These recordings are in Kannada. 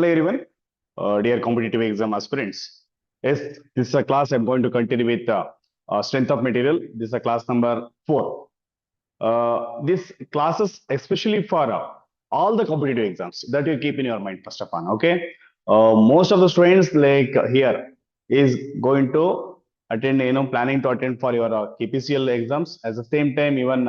Hello everyone, dear competitive exam aspirants. Yes, this is a class I'm going to continue with strength of material. This is a class number 4. This classes especially for all the competitive exams that you keep in your mind first of all. Okay, most of the students like here is going to attend, planning to attend for your KPCL exams. At the same time, even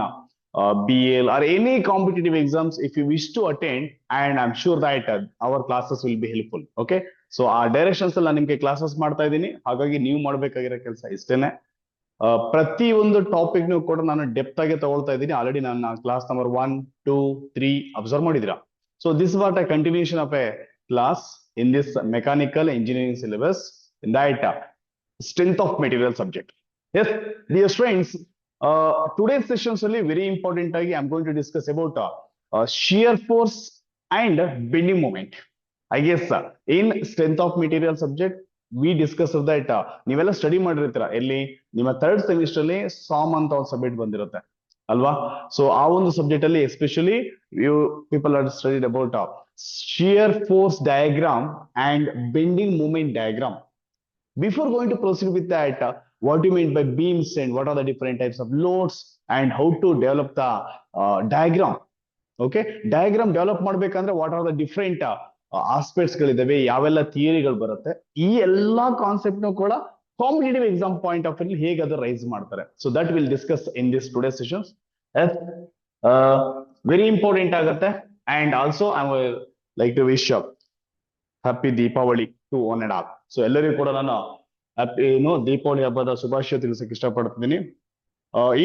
BL or any competitive exams, if you wish to attend, and I'm sure that our classes will be helpful. Okay, so ಆ ಡೈರೆಕ್ಷನ್ಸ್ ಅಲ್ಲಿ ನಾನು ನಿಮ್ಗೆ ಕ್ಲಾಸಸ್ ಮಾಡ್ತಾ ಇದ್ದೀನಿ. ಹಾಗಾಗಿ ನೀವು ಮಾಡ್ಬೇಕಾಗಿರೋ ಕೆಲಸ ಇಷ್ಟೇನೆ. ಪ್ರತಿ ಒಂದು ಟಾಪಿಕ್ ಕೂಡ ನಾನು ಡೆಪ್ತ್ ಆಗಿ ತಗೊಳ್ತಾ ಇದ್ದೀನಿ. ಆಲ್ರೆಡಿ ನಾನು ಕ್ಲಾಸ್ ನಂಬರ್ 1, 2, 3 ಅಬ್ಸರ್ವ್ ಮಾಡಿದಿರಾ. So this what a continuation of a class in this mechanical engineering syllabus in that strength of material subject. Yes dear students, today's sessions ಅಲ್ಲಿ ವೆರಿ ಇಂಪಾರ್ಟೆಂಟ್ ಆಗಿ I am going to discuss about shear force and bending moment. I guess in strength of material subject we discuss that ನೀವೆಲ್ಲ ಸ್ಟಡಿ ಮಾಡಿರ್ತೀರಾ. ಎಲ್ಲಿ ನಿಮ್ಮ ಥರ್ಡ್ ಸೆಮಿಸ್ಟರ್ ಅಲ್ಲಿ ಸಾಮ್ ಅಂತ ಒಂದು ಸಬ್ಜೆಕ್ಟ್ ಬಂದಿರುತ್ತೆ ಅಲ್ವಾ. ಸೊ ಆ ಒಂದು ಸಬ್ಜೆಕ್ಟ್ ಅಲ್ಲಿ especially you people are studied about shear force diagram and bending moment diagram. Before going to proceed with that, what do you mean by beams and what are the different types of loads and how to develop the diagram? Okay, diagram develop ಮಾಡಬೇಕಂದ್ರೆ what are the different aspects ಗಳಿದಾವೆ, ಯಾವೆಲ್ಲ ಥಿಯರಿಗಳು ಬರುತ್ತೆ, ಈ ಎಲ್ಲಾ ಕಾನ್ಸೆಪ್ಟ್ ನು ಕೂಡ competitive exam point of view ಹೇಗೆ ಅದು ರೈಸ್ ಮಾಡ್ತಾರೆ. So that will discuss in this today sessions. Very important ಆಗುತ್ತೆ. And also I like to wish happy Deepavali to one and all. So ಎಲ್ಲರಿಗೂ ಕೂಡ ನಾನು ದೀಪಾವಳಿ ಹಬ್ಬದ ಶುಭಾಶಯ ತಿಳಿಸಕ್ಕೆ ಇಷ್ಟಪಡ್ತೀನಿ.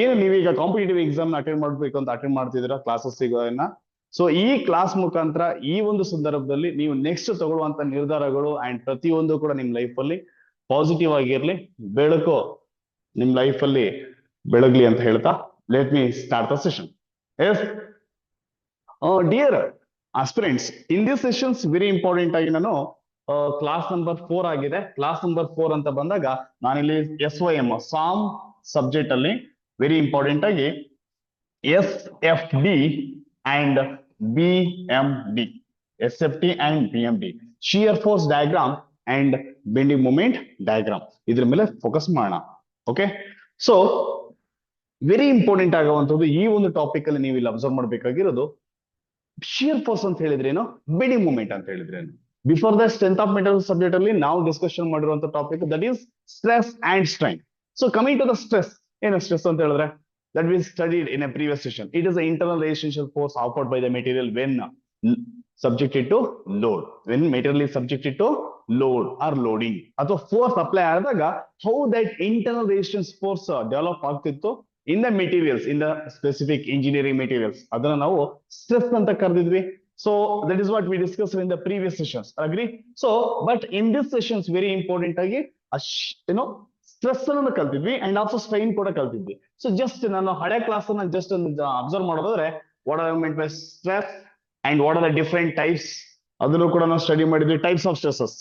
ಏನು ನೀವೀಗ ಕಾಂಪಿಟೇಟಿವ್ ಎಕ್ಸಾಮ್ ಅಟೆಂಡ್ ಮಾಡ್ಬೇಕು ಅಂತ ಅಟೆಂಡ್ ಮಾಡ್ತಿದ್ದೀರಾ ಕ್ಲಾಸಸ್ ಸಿಗೋನ್ನ. ಸೊ ಈ ಕ್ಲಾಸ್ ಮುಖಾಂತರ ಈ ಒಂದು ಸಂದರ್ಭದಲ್ಲಿ ನೀವು ನೆಕ್ಸ್ಟ್ ತಗೊಳ್ಳುವಂತ ನಿರ್ಧಾರಗಳು ಅಂಡ್ ಪ್ರತಿಯೊಂದು ಕೂಡ ನಿಮ್ ಲೈಫ್ ಅಲ್ಲಿ ಪಾಸಿಟಿವ್ ಆಗಿರ್ಲಿ, ಬೆಳಕು ನಿಮ್ ಲೈಫ್ ಅಲ್ಲಿ ಬೆಳಗ್ಲಿ ಅಂತ ಹೇಳ್ತಾ let me start the session. S dear aspirants, in this sessions very important ಆಗಿ ನಾನು ಕ್ಲಾಸ್ ನಂಬರ್ 4 ಆಗಿದೆ. ಕ್ಲಾಸ್ ನಂಬರ್ 4 ಅಂತ ಬಂದಾಗ ನಾನಿಲ್ಲಿ SOM ಸಾಮ್ ಸಬ್ಜೆಕ್ಟ್ ಅಲ್ಲಿ ವೆರಿ ಇಂಪಾರ್ಟೆಂಟ್ ಆಗಿ SFD and BMD, SFD and BMD, shear force diagram and bending moment diagram, ಇದ್ರ ಮೇಲೆ ಫೋಕಸ್ ಮಾಡೋಣ. ಓಕೆ, ಸೊ ವೆರಿ ಇಂಪಾರ್ಟೆಂಟ್ ಆಗುವಂತದ್ದು ಈ ಒಂದು ಟಾಪಿಕ್ ಅಲ್ಲಿ ನೀವು ಇಲ್ಲಿ ಅಬ್ಸರ್ವ್ ಮಾಡ್ಬೇಕಾಗಿರೋದು shear force ಅಂತ ಹೇಳಿದ್ರೇನು, bending moment ಅಂತ ಹೇಳಿದ್ರೇನು. Before the strength of material subject ಅಲ್ಲಿ ನಾವು ಡಿಸ್ಕಷನ್ ಮಾಡಿರುವಂತ topic that is stress and strain. So coming to the stress, ಏನು ಸ್ಟ್ರೆಸ್ ಅಂತ ಹೇಳಿದ್ರೆ that we studied in a previous session. It is the internal resistance force offered by the material when subjected to load. When material is subjected to load or loading, ಅಥವಾ force apply ಆದಾಗ how that internal resistance force develop ಆಗ್ತಿತ್ತು in the materials, in the specific engineering materials, ಅದನ್ನ ನಾವು ಸ್ಟ್ರೆಸ್ ಅಂತ ಕರೆದಿದ್ವಿ. So that is what we discussed in the previous sessions. Agree? So but in this sessions very important ಆಗಿ ಸ್ಟ್ರೆಸ್ ಅನ್ನು ಕಲ್ತಿದ್ವಿ ಅಂಡ್ ಆಲ್ಸೋ ಸ್ಟ್ರೈನ್ ಕೂಡ ಕಲ್ತಿದ್ವಿ. ಸೊ ಜಸ್ಟ್ ನಾನು ಹಳೆ ಕ್ಲಾಸ್ ಅನ್ನ ಜಸ್ಟ್ ಅಬ್ಸರ್ವ್ ಮಾಡೋದಾದ್ರೆ what are made by stress and what are the different types, ಅದನ್ನು ಕೂಡ ನಾವು ಸ್ಟಡಿ ಮಾಡಿದ್ವಿ. Types of stresses,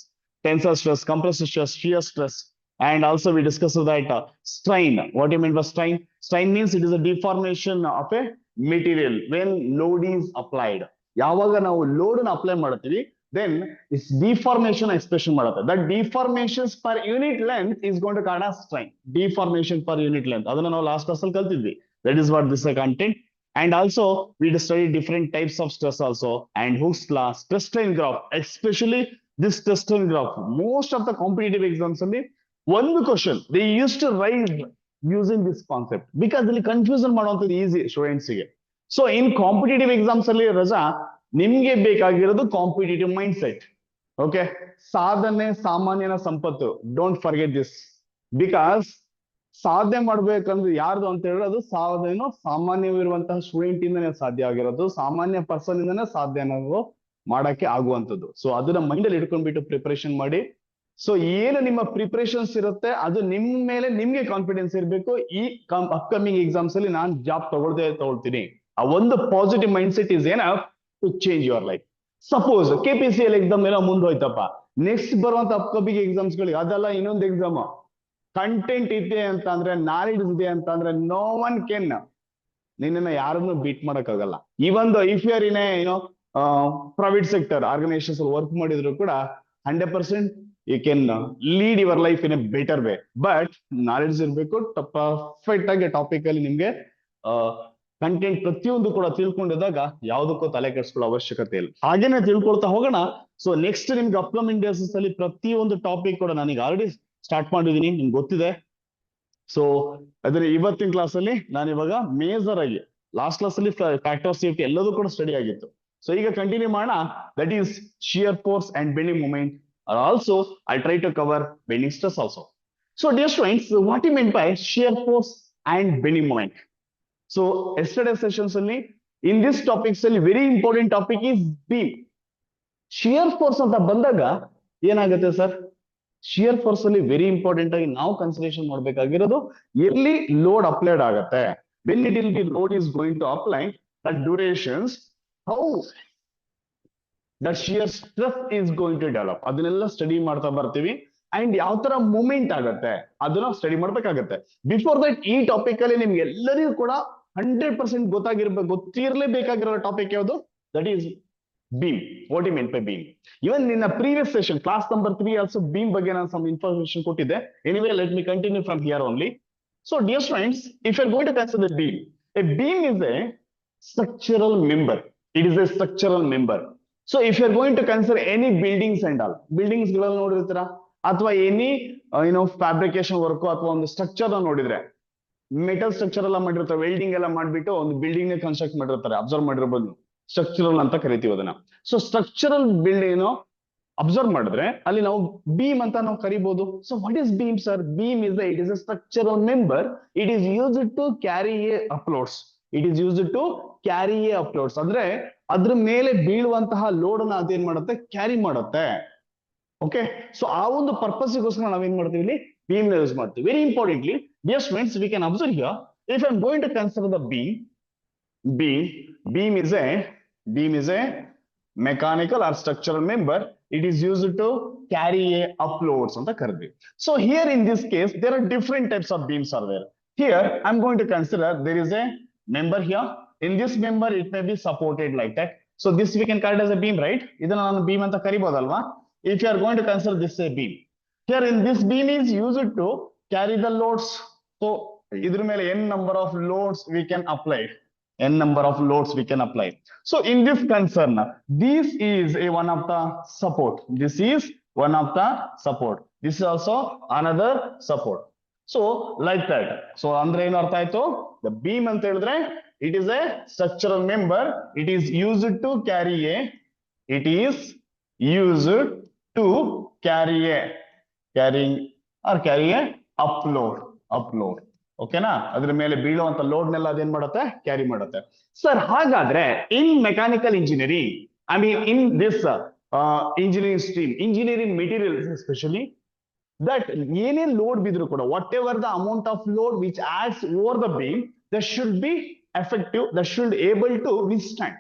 tensor stress, compressive stress, shear stress, and also we discussed that strain. What do you mean by strain? Strain means it is a deformation of a material when load is applied. ಯಾವಾಗ ನಾವು ಲೋಡ್ ಅನ್ನು ಅಪ್ಲೈ ಮಾಡ್ತೀವಿ then its deformation expression ಮಾಡುತ್ತೆ. That deformations per unit length is going to call as strain. Deformation per unit length, ಅದನ್ನ ನಾವು ಲಾಸ್ಟ್ ಕ್ಲಾಸ್ ಅಲ್ಲಿ ಕಲ್ತಿದ್ವಿ. That is what this is content. And also we studied different types of stress also, and Hooke's law, stress strain graph, especially this stress strain graph. Most of the competitive exams ಅಲ್ಲಿ ಒಂದು question they used to write using this concept because ಇಲ್ಲಿ ಕನ್ಫ್ಯೂಷನ್ ಮಾಡುವಂಥದ್ದು ಈಸಿ ಸ್ಟೂಡೆಂಟ್ಸ್ ಗೆ. ಸೊ ಇನ್ ಕಾಂಪಿಟೇಟಿವ್ ಎಕ್ಸಾಮ್ಸ್ ಅಲ್ಲಿ ರಜಾ ನಿಮ್ಗೆ ಬೇಕಾಗಿರೋದು ಕಾಂಪಿಟೇಟಿವ್ ಮೈಂಡ್ ಸೆಟ್. ಓಕೆ, ಸಾಧನೆ ಸಾಮಾನ್ಯನ ಸಂಪತ್ತು, ಡೋಂಟ್ ಫರ್ಗೆಟ್ ದಿಸ್. ಬಿಕಾಸ್ ಸಾಧನೆ ಮಾಡ್ಬೇಕಂದ್ರೆ ಯಾರ್ದು ಅಂತ ಹೇಳಿದ್ರೆ ಅದು ಸಾಧನೆ ಸಾಮಾನ್ಯವಿರುವಂತಹ ಸ್ಟೂಡೆಂಟ್ ಇಂದನೇ ಸಾಧ್ಯ ಆಗಿರೋದು, ಸಾಮಾನ್ಯ ಪರ್ಸನ್ ಇಂದನೇ ಸಾಧ್ಯ ಅನ್ನೋದು ಮಾಡಕ್ಕೆ ಆಗುವಂಥದ್ದು. ಸೊ ಅದನ್ನ ಮೈಂಡ್ ಅಲ್ಲಿ ಇಟ್ಕೊಂಡ್ಬಿಟ್ಟು ಪ್ರಿಪರೇಷನ್ ಮಾಡಿ. ಸೊ ಏನು ನಿಮ್ಮ ಪ್ರಿಪರೇಷನ್ಸ್ ಇರುತ್ತೆ ಅದು ನಿಮ್ ಮೇಲೆ ನಿಮ್ಗೆ ಕಾನ್ಫಿಡೆನ್ಸ್ ಇರಬೇಕು. ಈ ಅಪ್ಕಮಿಂಗ್ ಎಕ್ಸಾಮ್ಸ್ ಅಲ್ಲಿ ನಾನು ಜಾಬ್ ತಗೊಳ್ತೀನಿ, ಆ ಒಂದು positive mind set is enough to change your life. Suppose KPCL exam ಏನೋ ಮುಂದೋಯ್ತಪ್ಪ, ನೆಕ್ಸ್ಟ್ ಬರುವಂತ ಅಪ್ಕಮಿಂಗ್ ಎಕ್ಸಾಮ್ಸ್ ಗಳಿಗೆ ಅದೆಲ್ಲ ಇನ್ನೊಂದು ಎಕ್ಸಾಮ್ ಕಂಟೆಂಟ್ ಇದೆ ಅಂತ ಅಂದ್ರೆ, ನಾಲೆಡ್ಜ್ ಇದೆ ಅಂತ ಅಂದ್ರೆ ನೋ ಒನ್ ಕೆನ್, ನಿನ್ನ ಯಾರನ್ನು ಬೀಟ್ ಮಾಡಕ್ ಆಗಲ್ಲ. Even if you are in private sector organisations work ಮಾಡಿದ್ರು ಕೂಡ 100% you can lead your life in a better way. But knowledge ಇರಬೇಕು, ಪರ್ಫೆಕ್ಟ್ ಆಗಿ ಟಾಪಿಕ್ ಅಲ್ಲಿ ನಿಮ್ಗೆ ಕಂಟೆಂಟ್ ಪ್ರತಿಯೊಂದು ಕೂಡ ತಿಳ್ಕೊಂಡಿದ್ದಾಗ ಯಾವುದಕ್ಕೂ ತಲೆ ಕೆಡಿಸ್ಕೊಳ್ಳೋ ಅವಶ್ಯಕತೆ ಇಲ್ಲ. ಹಾಗೇನೆ ತಿಳ್ಕೊಳ್ತಾ ಹೋಗೋಣ. ಸೊ ನೆಕ್ಸ್ಟ್ ನಿಮ್ಗೆ ಅಪ್ಕಮಿಂಗ್ ಡೇಸ್ ಅಲ್ಲಿ ಪ್ರತಿಯೊಂದು ಟಾಪಿಕ್ ಕೂಡ ನಾನೀಗ ಆಲ್ರೆಡಿ ಸ್ಟಾರ್ಟ್ ಮಾಡಿದೀನಿ, ನಿಮ್ಗೆ ಗೊತ್ತಿದೆ. ಸೊ ಅದ್ರ ಇವತ್ತಿನ ಕ್ಲಾಸ್ ಅಲ್ಲಿ ನಾನು ಇವಾಗ ಮೇಜರ್ ಆಗಿ ಲಾಸ್ಟ್ ಕ್ಲಾಸ್ ಅಲ್ಲಿ ಫ್ಯಾಕ್ಟರ್ ಆಫ್ ಸೇಫ್ಟಿ ಎಲ್ಲದೂ ಕೂಡ ಸ್ಟಡಿ ಆಗಿತ್ತು. ಸೊ ಈಗ ಕಂಟಿನ್ಯೂ ಮಾಡೋಣ. That is shear force and bending moment. Also I try to cover bending stress also. So dear students, what you mean by shear force and bending moment? So yesterday sessions ಅಲ್ಲಿ ಇನ್ ದಿಸ್ ಟಾಪಿಕ್ಸ್ ಅಲ್ಲಿ very important topic is beam. Shear force ಅಂತ ಬಂದಾಗ ಏನಾಗುತ್ತೆ ಸರ್? ಶಿಯರ್ ಫೋರ್ಸ್ ಅಲ್ಲಿ ವೆರಿ ಇಂಪಾರ್ಟೆಂಟ್ ಆಗಿ ನಾವು ಕನ್ಸಿಡರೇಷನ್ ಮಾಡಬೇಕಾಗಿರೋದು ಎಲ್ಲಿ ಲೋಡ್ ಅಪ್ಲೈಡ್ ಆಗುತ್ತೆ. when it will be load is going to apply, the durations, how that shear stress is going to develop, ಅದನ್ನೆಲ್ಲ ಸ್ಟಡಿ ಮಾಡ್ತಾ ಬರ್ತೀವಿ. ಅಂಡ್ ಯಾವ ತರ ಮೂವ್ಮೆಂಟ್ ಆಗುತ್ತೆ ಅದನ್ನ ಸ್ಟಡಿ ಮಾಡ್ಬೇಕಾಗತ್ತೆ. ಬಿಫೋರ್ ದಟ್ ಈ ಟಾಪಿಕ್ ಅಲ್ಲಿ ನಿಮ್ಗೆ ಎಲ್ಲರಿಗೂ ಕೂಡ 100% ಗೊತ್ತಿರಲೇಬೇಕಾಗಿರೋ ಟಾಪಿಕ್ ಯಾವುದು? That is beam. What do you mean by beam? Even in the previous session, class number 3 also beam ಬಗ್ಗೆ ನಾನು some information ಕೊಟ್ಟಿದ್ದೆ. Anyway, let me continue from here only. So dear students, if you are going to consider beam, a beam is a structural member. It is a structural member. So if you are going to consider any buildings and all, buildings ಗಳನ್ನು ನೋಡಿರ್ತೀರಾ ಅಥವಾ ಎನಿ ಫ್ಯಾಬ್ರಿಕೇಶನ್ ವರ್ಕ್ ಅಥವಾ ಒಂದು ಸ್ಟ್ರಕ್ಚರ್ ನೋಡಿದ್ರೆ, ಮೆಟಲ್ ಸ್ಟ್ರಕ್ಚರ್ ಎಲ್ಲ ಮಾಡಿರ್ತಾರೆ, ವೆಲ್ಡಿಂಗ್ ಎಲ್ಲ ಮಾಡ್ಬಿಟ್ಟು ಒಂದು ಬಿಲ್ಡಿಂಗ್ ನ ಕನ್ಸ್ಟ್ರಕ್ಟ್ ಮಾಡಿರ್ತಾರೆ, ಅಬ್ಸರ್ವ್ ಮಾಡಿರ್ಬೋದು. ಸ್ಟ್ರಕ್ಚರಲ್ ಅಂತ ಕರಿತೀವಿ ಅದನ್ನ. ಸೊ ಸ್ಟ್ರಕ್ಚರಲ್ ಬಿಲ್ಡಿಂಗ್ ಅಬ್ಸರ್ವ್ ಮಾಡಿದ್ರೆ ಅಲ್ಲಿ ನಾವು ಬೀಮ್ ಅಂತ ನಾವು ಕರಿಬಹುದು. So what is beam sir? Beam is it is a structural member. It is used to carry a uploads. It is used to carry a uploads ಅಂದ್ರೆ ಅದ್ರ ಮೇಲೆ ಬೀಳುವಂತಹ ಲೋಡ್ ಅನ್ನ ಅದೇನ್ ಮಾಡುತ್ತೆ? ಕ್ಯಾರಿ ಮಾಡುತ್ತೆ. ಓಕೆ, ಸೊ ಆ ಒಂದು ಪರ್ಪಸ್ಗೋಸ್ಕರ ನಾವೇನ್ ಮಾಡ್ತೀವಿ ಇಲ್ಲಿ ಬೀಮ್ ನ ಯೂಸ್ ಮಾಡ್ತೀವಿ. Very importantly dear students, we can observe here if I am going to consider the beam is a mechanical or structural member. It is used to carry a uploads ಅಂತ ಕರೆದ್ವಿ. So here in this case there are different types of beams are there. Here I'm going to consider there is a member here. In this member it may be supported like that. So this we can call it as a beam, right? ಇದನ್ನ ನಾನು beam ಅಂತ ಕರಿಬಹುದಲ್ವಾ? If you are going to consider this a beam, here in this beam is used to carry the loads. So ಇದ್ರ ಮೇಲೆ n number of loads we can apply. N number of loads we can apply. So in this concern, this is a one of the support. This is one of the support. This is also another support. So like that. So andre ಏನು ಅರ್ಥ ಆಯ್ತು? The beam ಅಂತ ಹೇಳಿದ್ರೆ it is a structural member. It is used to carry a. It is used to carry a upload. ಓಕೆನಾ? ಅದ್ರ ಮೇಲೆ ಬೀಳುವಂತ ಲೋಡ್ ನೆಲ್ಲ ಅದೇನ್ ಮಾಡುತ್ತೆ? ಕ್ಯಾರಿ ಮಾಡುತ್ತೆ. ಸರ್ ಹಾಗಾದ್ರೆ in mechanical engineering, I mean in this engineering stream, engineering materials especially, that ಏನೇ ಲೋಡ್ ಬಿದ್ರು ಕೂಡ whatever the amount of load which adds over the beam, that should be effective, that should able to withstand.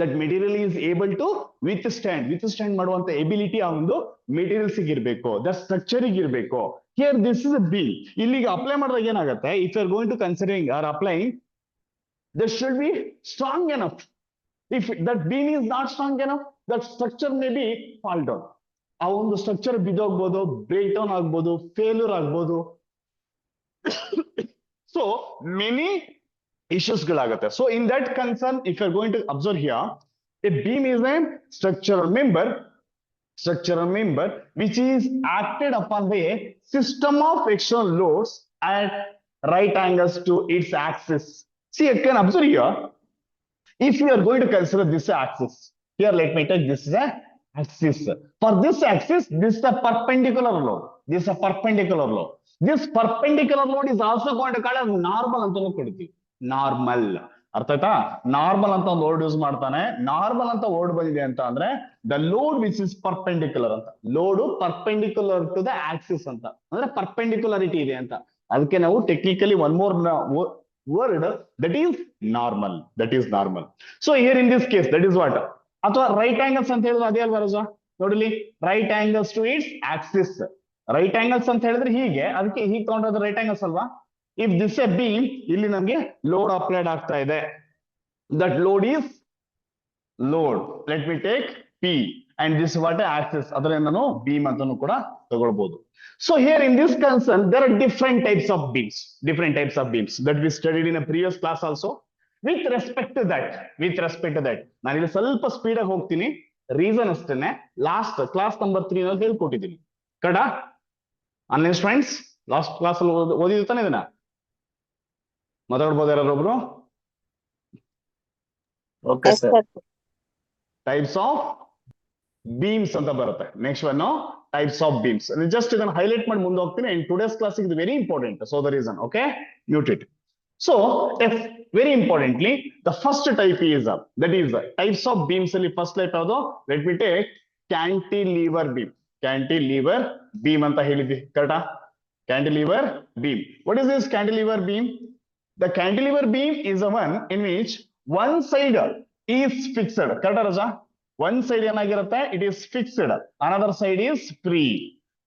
That material is able to withstand ಮಾಡುವಂತ ಎಬಿಲಿಟಿ ಆ ಒಂದು ಮೆಟೀರಿಯಲ್ಸ್ ಇರ್ಬೇಕು, ದ ಸ್ಟ್ರಕ್ಚರ್ ಇರ್ಬೇಕು. Here this is a beam. ಇಲ್ಲಿಗೆ ಅಪ್ಲೈ ಮಾಡಿದಾಗ ಏನಾಗುತ್ತೆ? If you are going to considering or applying, there should be strong enough. If that beam is not strong enough, that structure may be fall down. ಆ ಒಂದು ಸ್ಟ್ರಕ್ಚರ್ ಬಿದ್ದೋಗ್ಬೋದು, ಬ್ರೇಕ್ ಡೌನ್ ಆಗ್ಬೋದು, ಫೇಲ್ಯೂರ್ ಆಗ್ಬೋದು. So many issues ಗಳಾಗುತ್ತೆ. So in that concern, if you are going to observe here, a beam is a structural member which is acted upon by a system of external loads at right angles to its axis. See, you can observe here, if you are going to consider this axis, here let me take this axis. For this axis, this is a perpendicular load. This perpendicular load is also going to call as normal ಅಂತಾನೂ ಕೊಡ್ತೀವಿ. ನಾರ್ಮಲ್ ಅರ್ಥ ಆಯ್ತಾ? ನಾರ್ಮಲ್ ಅಂತ ಒಂದು ವರ್ಡ್ ಯೂಸ್ ಮಾಡ್ತಾನೆ. ನಾರ್ಮಲ್ ಅಂತ ವರ್ಡ್ ಬಂದಿದೆ ಅಂತ ಅಂದ್ರೆ the load which is perpendicular ಅಂತ. Load perpendicular to the axis ಅಂತ ಅಂದ್ರೆ ಪರ್ಪೆಂಡಿಕ್ಯುಲಾರಿಟಿ ಇದೆ ಅಂತ. ಅದಕ್ಕೆ ನಾವು technically one more word, that is normal. So here in this case that is what, ಅಥವಾ ರೈಟ್ ಆಂಗಲ್ಸ್ ಅಂತ ಹೇಳಿದ್ರೆ ಅದೇ ಅಲ್ವಾ ರಜಾ? ನೋಡಲಿ, right angles to its axis. Right angles ಅಂತ ಹೇಳಿದ್ರೆ ಹೀಗೆ, ಅದಕ್ಕೆ ಹೀಗೆ ತಗೊಂಡ್ರೆ ರೈಟ್ ಆಂಗಲ್ಸ್ ಅಲ್ವಾ? If this a beam, ಇಲ್ಲಿ ನಮಗೆ ಲೋಡ್ ಅಪ್ಲೈಡ್ ಆಗ್ತಾ ಇದೆ, that load is load. Let me take P, and this is what axis. ಅದರಿಂದನು beam ಅಂತಾನು ಕೂಡ ತಗೊಳ್ಬಹುದು. So here in this concern, there are different types of beams that we studied in a previous class also. With respect to that, ನಾನು ಇಲ್ಲಿ ಸ್ವಲ್ಪ ಸ್ಪೀಡ್ ಆಗಿ ಹೋಗ್ತೀನಿ. ರೀಸನ್ ಅಷ್ಟೇನೆ, ಲಾಸ್ಟ್ ಕ್ಲಾಸ್ ನಂಬರ್ 3 ನಲ್ಲಿ ಹೇಳ್ಕೊಟ್ಟಿದ್ದೀನಿ ಕಡ ಆನ್ಲೈನ್ ಸ್ಟೂಡೆಂಟ್ಸ್. ಲಾಸ್ಟ್ ಕ್ಲಾಸ್ ಅಲ್ಲಿ ಓದಿದ್ದು ತಾನೆ ಇದನ್ನ, ಮಾತಾಡ್ಬೋದು ಯಾರೊಬ್ರು? Okay sir. Types of beams ಅಂತ ಬರುತ್ತೆ. Next one types of beams. Just ಇದನ್ನ ಹೈಲೈಟ್ ಮಾಡಿ ಮುಂದೆ ಹೋಗ್ತೀನಿ. ಅಂಡ್ ಟುಡೇಸ್ ಕ್ಲಾಸ್ ಇದು very important. So the reason, okay, mute it. So, very importantly, the first type is that is types of beams. First type ಯಾವುದು? Let me take cantilever beam. Cantilever beam ಅಂತ ಹೇಳಿದ್ವಿ, ಕರೆಕ್ಟಾ? Cantilever beam. What is this cantilever beam? The cantilever beam is the one in which one side is fixed. ಕರೆಕ್ಟಾ ರಜಾ? One side ಏನಾಗಿರುತ್ತೆ? It is fixed. Another side is free.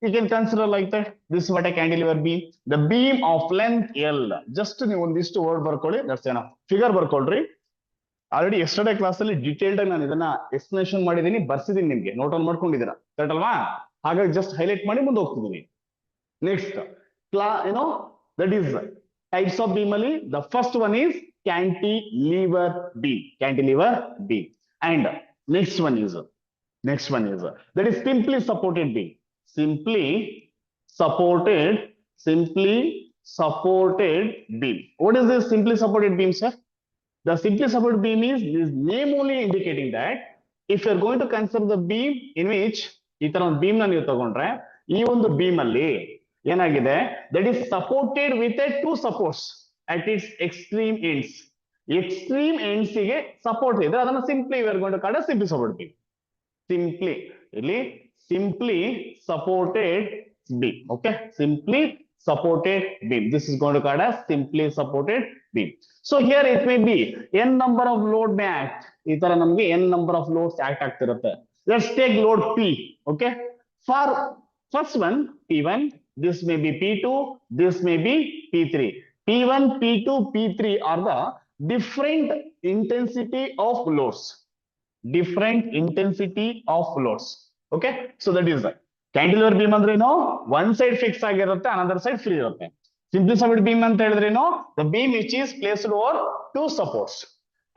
You can consider like that. This is what a cantilever beam. The beam of length L. Just ನೀವು ಒಂದಿಷ್ಟು ವರ್ಡ್ ಬರ್ಕೊಳ್ಳಿ, that's enough. ಫಿಗರ್ ಬರ್ಕೊಳ್ರಿ. ಆಲ್ರೆಡಿ ಎಸ್ಟರ್ಡೇ ಕ್ಲಾಸ್ ಅಲ್ಲಿ ಡೀಟೇಲ್ಡ್ ಆಗಿ ನಾನು ಇದನ್ನ ಎಕ್ಸ್ಪ್ಲನೇಷನ್ ಮಾಡಿದೀನಿ, ಬರ್ಸಿದೀನಿ, ನಿಮ್ಗೆ ನೋಟ್ ಆನ್ ಮಾಡ್ಕೊಂಡಿದ್ದೀರಾ, ಕರೆಕ್ಟ್ ಅಲ್ವಾ? ಹಾಗಾಗಿ ಜಸ್ಟ್ ಹೈಲೈಟ್ ಮಾಡಿ ಮುಂದೆ ಹೋಗ್ತಿದ್ದೀನಿ. Next that is types of beam ಅಲ್ಲಿ the first one is cantilever beam. And next one is that is simply supported beam. Simply supported beam. What is this simply supported beam, sir? The simply supported beam is this name only indicating that if you are going to consider the beam in which ಈ ತರ ಒಂದು beam ನ ನೀವು ತಗೊಂಡ್ರೆ, ಈ ಒಂದು beam ಅಲ್ಲಿ ಏನಾಗಿದೆ, that is supported with a two supports at its extreme ends. Extreme ends ಗೆ ಸಪೋರ್ಟ್ ಇದೆ, ಅದನ್ನ simply we are going to call as simply supported beam. Simply supported beam. Okay, simply supported beam. This is going to call as simply supported beam. So here it may be n number of load may act. ಈ ತರ ನಮಗೆ n number of loads act ಆಗ್ತಿರುತ್ತೆ. Let's take load P. Okay, for first one P1, this may be P2, this may be P3. P1, P2, P3 are the different intensity of loads. Okay, so that is cantilever beam ಅಂದ್ರೆ ಏನು? One side fix ಆಗಿರುತ್ತೆ, another side free ಇರುತ್ತೆ. Simply supported beam ಅಂತ ಹೇಳಿದ್ರೆ ಏನು? The beam which is placed over two supports.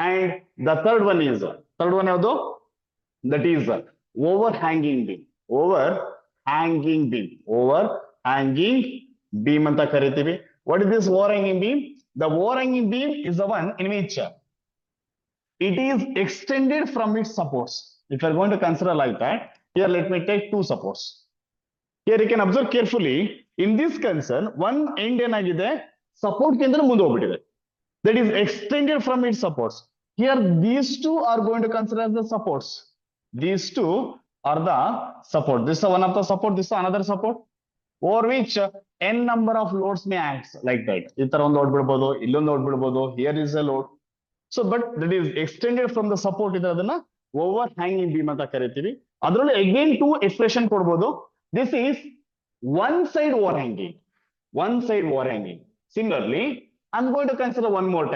And the third one ಯಾವುದು? That is overhanging beam ಅಂತ ಕರಿತೀವಿ. What is this overhanging beam? The overhanging beam is the one in which it is extended from its supports. If you are going to consider like that, here let me take two supports. Here you can observe carefully. In this concern, one end ಏನಾಗಿದೆ, support ಗಿಂತ ಮುಂದೆ ಹೋಗ್ಬಿಟ್ಟಿದೆ. That is extended from its supports. Here these two are going to consider as the supports. These two are the support. This is one of the support, this is another support, over which n number of loads may act like that. ಈ ತರ ಒಂದು ಲೋಡ್ ಬಿಡಬಹುದು, ಇಲ್ಲೊಂದು ಲೋಡ್ ಬಿಡಬಹುದು. Here is a load. So but that is extended from the support ಇದೆ, ಅದನ್ನ ಓವರ್ ಹ್ಯಾಂಗಿಂಗ್ ಬೀಮ್ ಅಂತ ಕರಿತೀವಿ. ಅದರಲ್ಲಿ again two expression ಕೊಡಬಹುದು. This is one side overhanging. Similarly, I'm going to consider one more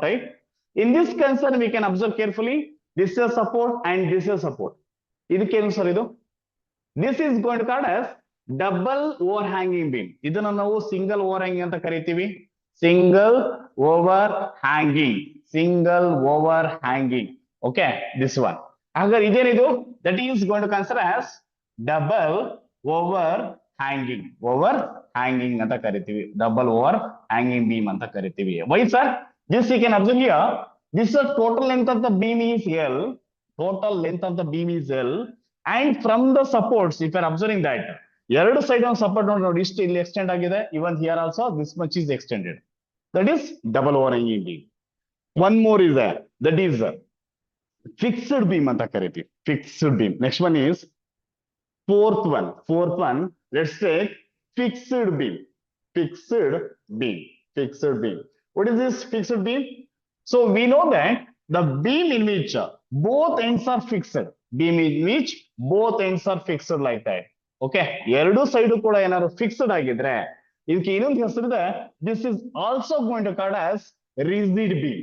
type. In this concern, we can observe carefully. This is support and this is support. ಇದಕ್ಕೇನು ಸರ್ ಇದು? This is going to called as double overhanging beam. ಇದನ್ನ ನಾವು ಸಿಂಗಲ್ overhanging ಅಂತ ಕರಿತೀವಿ. Single overhanging. Okay, this one. ಹಾಗಾದ್ರೆ ಇದೇನಿದು? That is going to consider as double overhanging ಅಂತ ಕರಿತೀವಿ. Double overhanging beam ಅಂತ ಕರಿತೀವಿ. Why sir? This you can observe here. This is the total length of the beam is L. And from the supports, if you are observing that, ಎರಡು ಸೈಡ್ ಒಂದು ಸಪೋರ್ಟ್ ನೋಡಿ ಇಷ್ಟು ಇಲ್ಲಿ ಎಕ್ಸ್ಟೆಂಡ್ ಆಗಿದೆ. Even here also this much is extended. That is double overhanging beam. One more is there. That is fixed beam ಅಂತ ಕರಿತೀವಿ. Fixed beam. Next one is fourth one. Let's take fixed beam. What is this fixed beam? So we know that the beam in which both ends are fixed. Like that. Okay, ಎರಡು ಸೈಡ್ ಕೂಡ ಏನಾದ್ರು ಫಿಕ್ಸ್ಡ್ ಆಗಿದ್ರೆ ಇದಕ್ಕೆ ಇನ್ನೊಂದು ಹೆಸರಿದೆ. This is also going to called as rigid beam.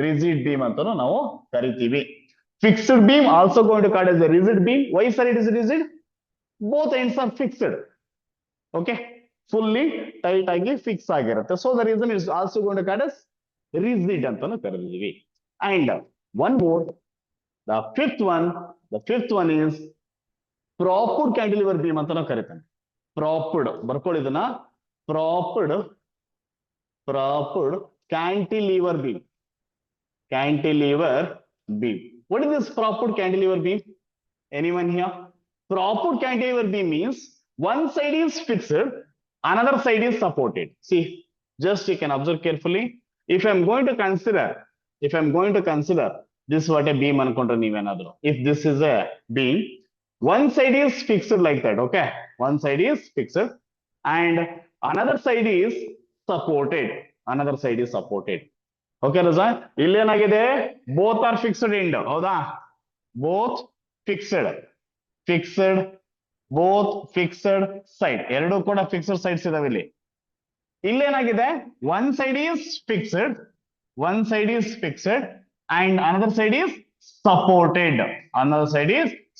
Rigid beam ಅಂತಾನು ನಾವು ಕರಿತೀವಿ. Fixed beam also going to called as a rigid beam. Why sir it is rigid? Both ends are fixed. Okay, fully tight ಆಗಿ ಫಿಕ್ಸ್ ಆಗಿರುತ್ತೆ. So the reason is also going to called as rigid ಅಂತಾನು ಕರೀತೀವಿ. And one more, the fifth one is propped cantilever beam ಅಂತಾನು ಕರೀತಾನೆ. propped ಬರ್ಕೊಳ್ಳಿ ಇದನ್ನ, propped cantilever beam. Cantilever beam. What is this propped cantilever beam? Anyone here? Propped cantilever beam means one side is fixed, another side is supported. See, just you can observe carefully. If I'm going to consider this what a beam ankonಡ್ರೆ ನೀವೇನಾದ್ರು, if this is a beam, one side is fixed like that, okay? One side is fixed and another side is supported. Okay, Raza? ಇಲ್ಲಿ ಏನಾಗಿದೆ? Both are fixed end. ಹೌದಾ? Both fixed. Both fixed side. ಎರಡು ಕೂಡ fixed sides ಇದಾವೆ ಇಲ್ಲಿ. ಇಲ್ಲೇನಾಗಿದೆ? One side is fixed and another side is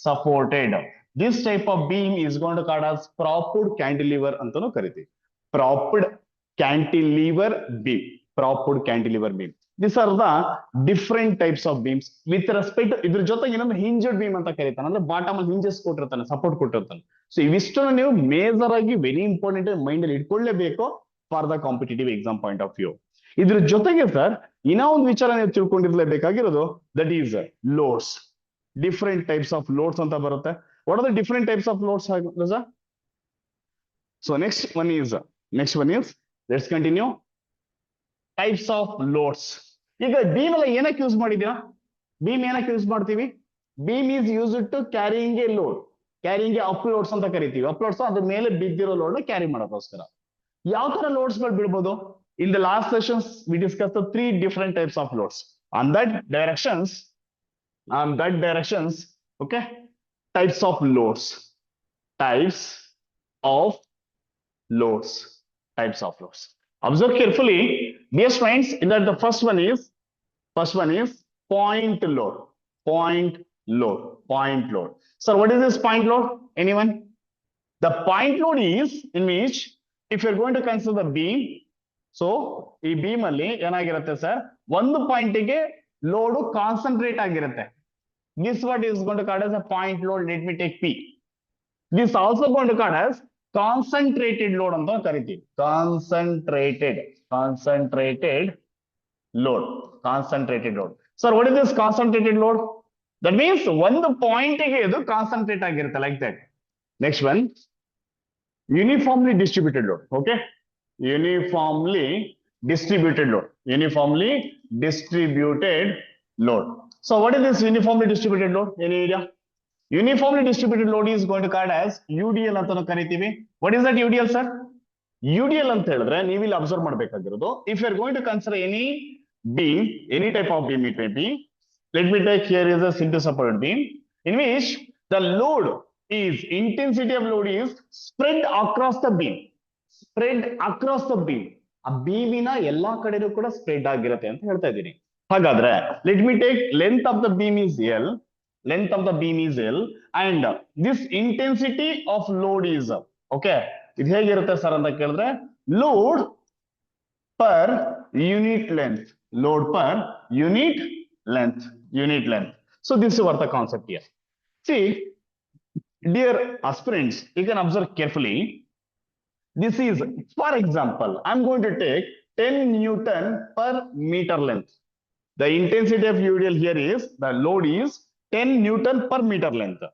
supported. This type of beam is going to called as propped cantilever ಅಂತಾನು ಕರಿತೀವಿ. propped cantilever beam. These are the different types of beams with respect to ಇದ್ರ ಜೊತೆಗೆ ಇನ್ನೊಂದು hinged beam ಅಂತ ಕರೀತಾನೆ. ಅಂದ್ರೆ ಬಾಟಮ್ ಅಲ್ಲಿ ಹಿಂಜಸ್ ಕೊಟ್ಟಿರ್ತಾನೆ, ಸಪೋರ್ಟ್ ಕೊಟ್ಟಿರ್ತಾನೆ. ಸೊ ಇವಿಷ್ಟನ್ನು ನೀವು ಮೇಜರ್ ಆಗಿ ವೆರಿ ಇಂಪಾರ್ಟೆಂಟ್ ಮೈಂಡ್ ಅಲ್ಲಿ ಇಟ್ಕೊಳ್ಳೇಬೇಕು for the competitive exam point of view. ಇದ್ರ ಜೊತೆಗೆ ಸರ್ ಇನ್ನೂ ಒಂದು ವಿಚಾರ ನೀವು ತಿಳ್ಕೊಂಡಿರ್ಲೇಬೇಕಾಗಿರೋದು, that is loads. Different types of loads ಅಂತ ಬರುತ್ತೆ. What are the different types of loads? So next one is let's continue. Types of loads. ಈಗ ಬೀಮ್ ಎಲ್ಲ ಏನಕ್ಕೆ ಯೂಸ್ ಮಾಡಿದ್ಯಾ? ಬೀಮ್ ಏನಕ್ಕೆ ಯೂಸ್ ಮಾಡ್ತೀವಿ? Beam is use to carrying a load, carrying a up loads ಅಂತ ಕರಿತೀವಿ. ಅಪ್ ಲೋಡ್ಸ್ ಅದ್ರ ಮೇಲೆ ಬಿದ್ದಿರೋ ಲೋಡ್ ಕ್ಯಾರಿ ಮಾಡೋಕ್ಕೋಸ್ಕರ. ಯಾವ ತರ ಲೋಡ್ಸ್ ಗಳು ಬೀಳ್ಬೋದು? In the last sessions we discuss the 3 different types of loads. On that directions, okay, types of loads. Observe carefully, dear friends, in that the first one is point load. Sir, what is this point load? Anyone? The point load is in which if you're going to consider the beam, so ಈ beam ಅಲ್ಲಿ ಏನಾಗಿರುತ್ತೆ ಸರ್, ಒಂದು ಪಾಯಿಂಟ್ ಗೆ ಲೋಡ್ ಕಾನ್ಸಂಟ್ರೇಟ್ ಆಗಿರುತ್ತೆ. This what is going to called as a point load. Let me take P. This also going to called as concentrated load ಅಂತ ಕರಿತೀವಿ. Concentrated load. Sir, what is this concentrated load? That means ಒಂದು ಪಾಯಿಂಟ್ ಗೆ ಇದು ಕಾನ್ಸಂಟ್ರೇಟ್ ಆಗಿರುತ್ತೆ, like that. Next one, uniformly distributed load. Okay, uniformly distributed load. So what is this uniformly distributed load? Any idea? Uniformly distributed load is going to called as UDL ಅಂತಾನು ಕರಿತೀವಿ. What is that UDL, sir? UDL ಅಂತ ಹೇಳಿದ್ರೆ ನೀವು ಇಲ್ಲಿ ಅಬ್ಸರ್ವ್ ಮಾಡಬೇಕಾಗಿರೋದು, if you are going to consider any beam, any type of beam it may be, let me take here is a simple supported beam in which the load is, intensity of load is spread across the beam. ಆ ಬೀಮಿನ ಎಲ್ಲಾ ಕಡೆನೂ ಕೂಡ ಸ್ಪ್ರೆಡ್ ಆಗಿರುತ್ತೆ ಅಂತ ಹೇಳ್ತಾ ಇದ್ದೀನಿ. ಹಾಗಾದ್ರೆ let me take length of the beam is L and this intensity of load is, okay, ಇದು ಹೇಗಿರುತ್ತೆ ಸರ್ ಅಂತ ಕೇಳಿದ್ರೆ, load per unit length. So this is what the concept here. See, dear aspirants, you can observe carefully. This is, for example, I'm going to take 10 Newton per meter length. The intensity of UDL here is, the load is 10 Newton per meter length.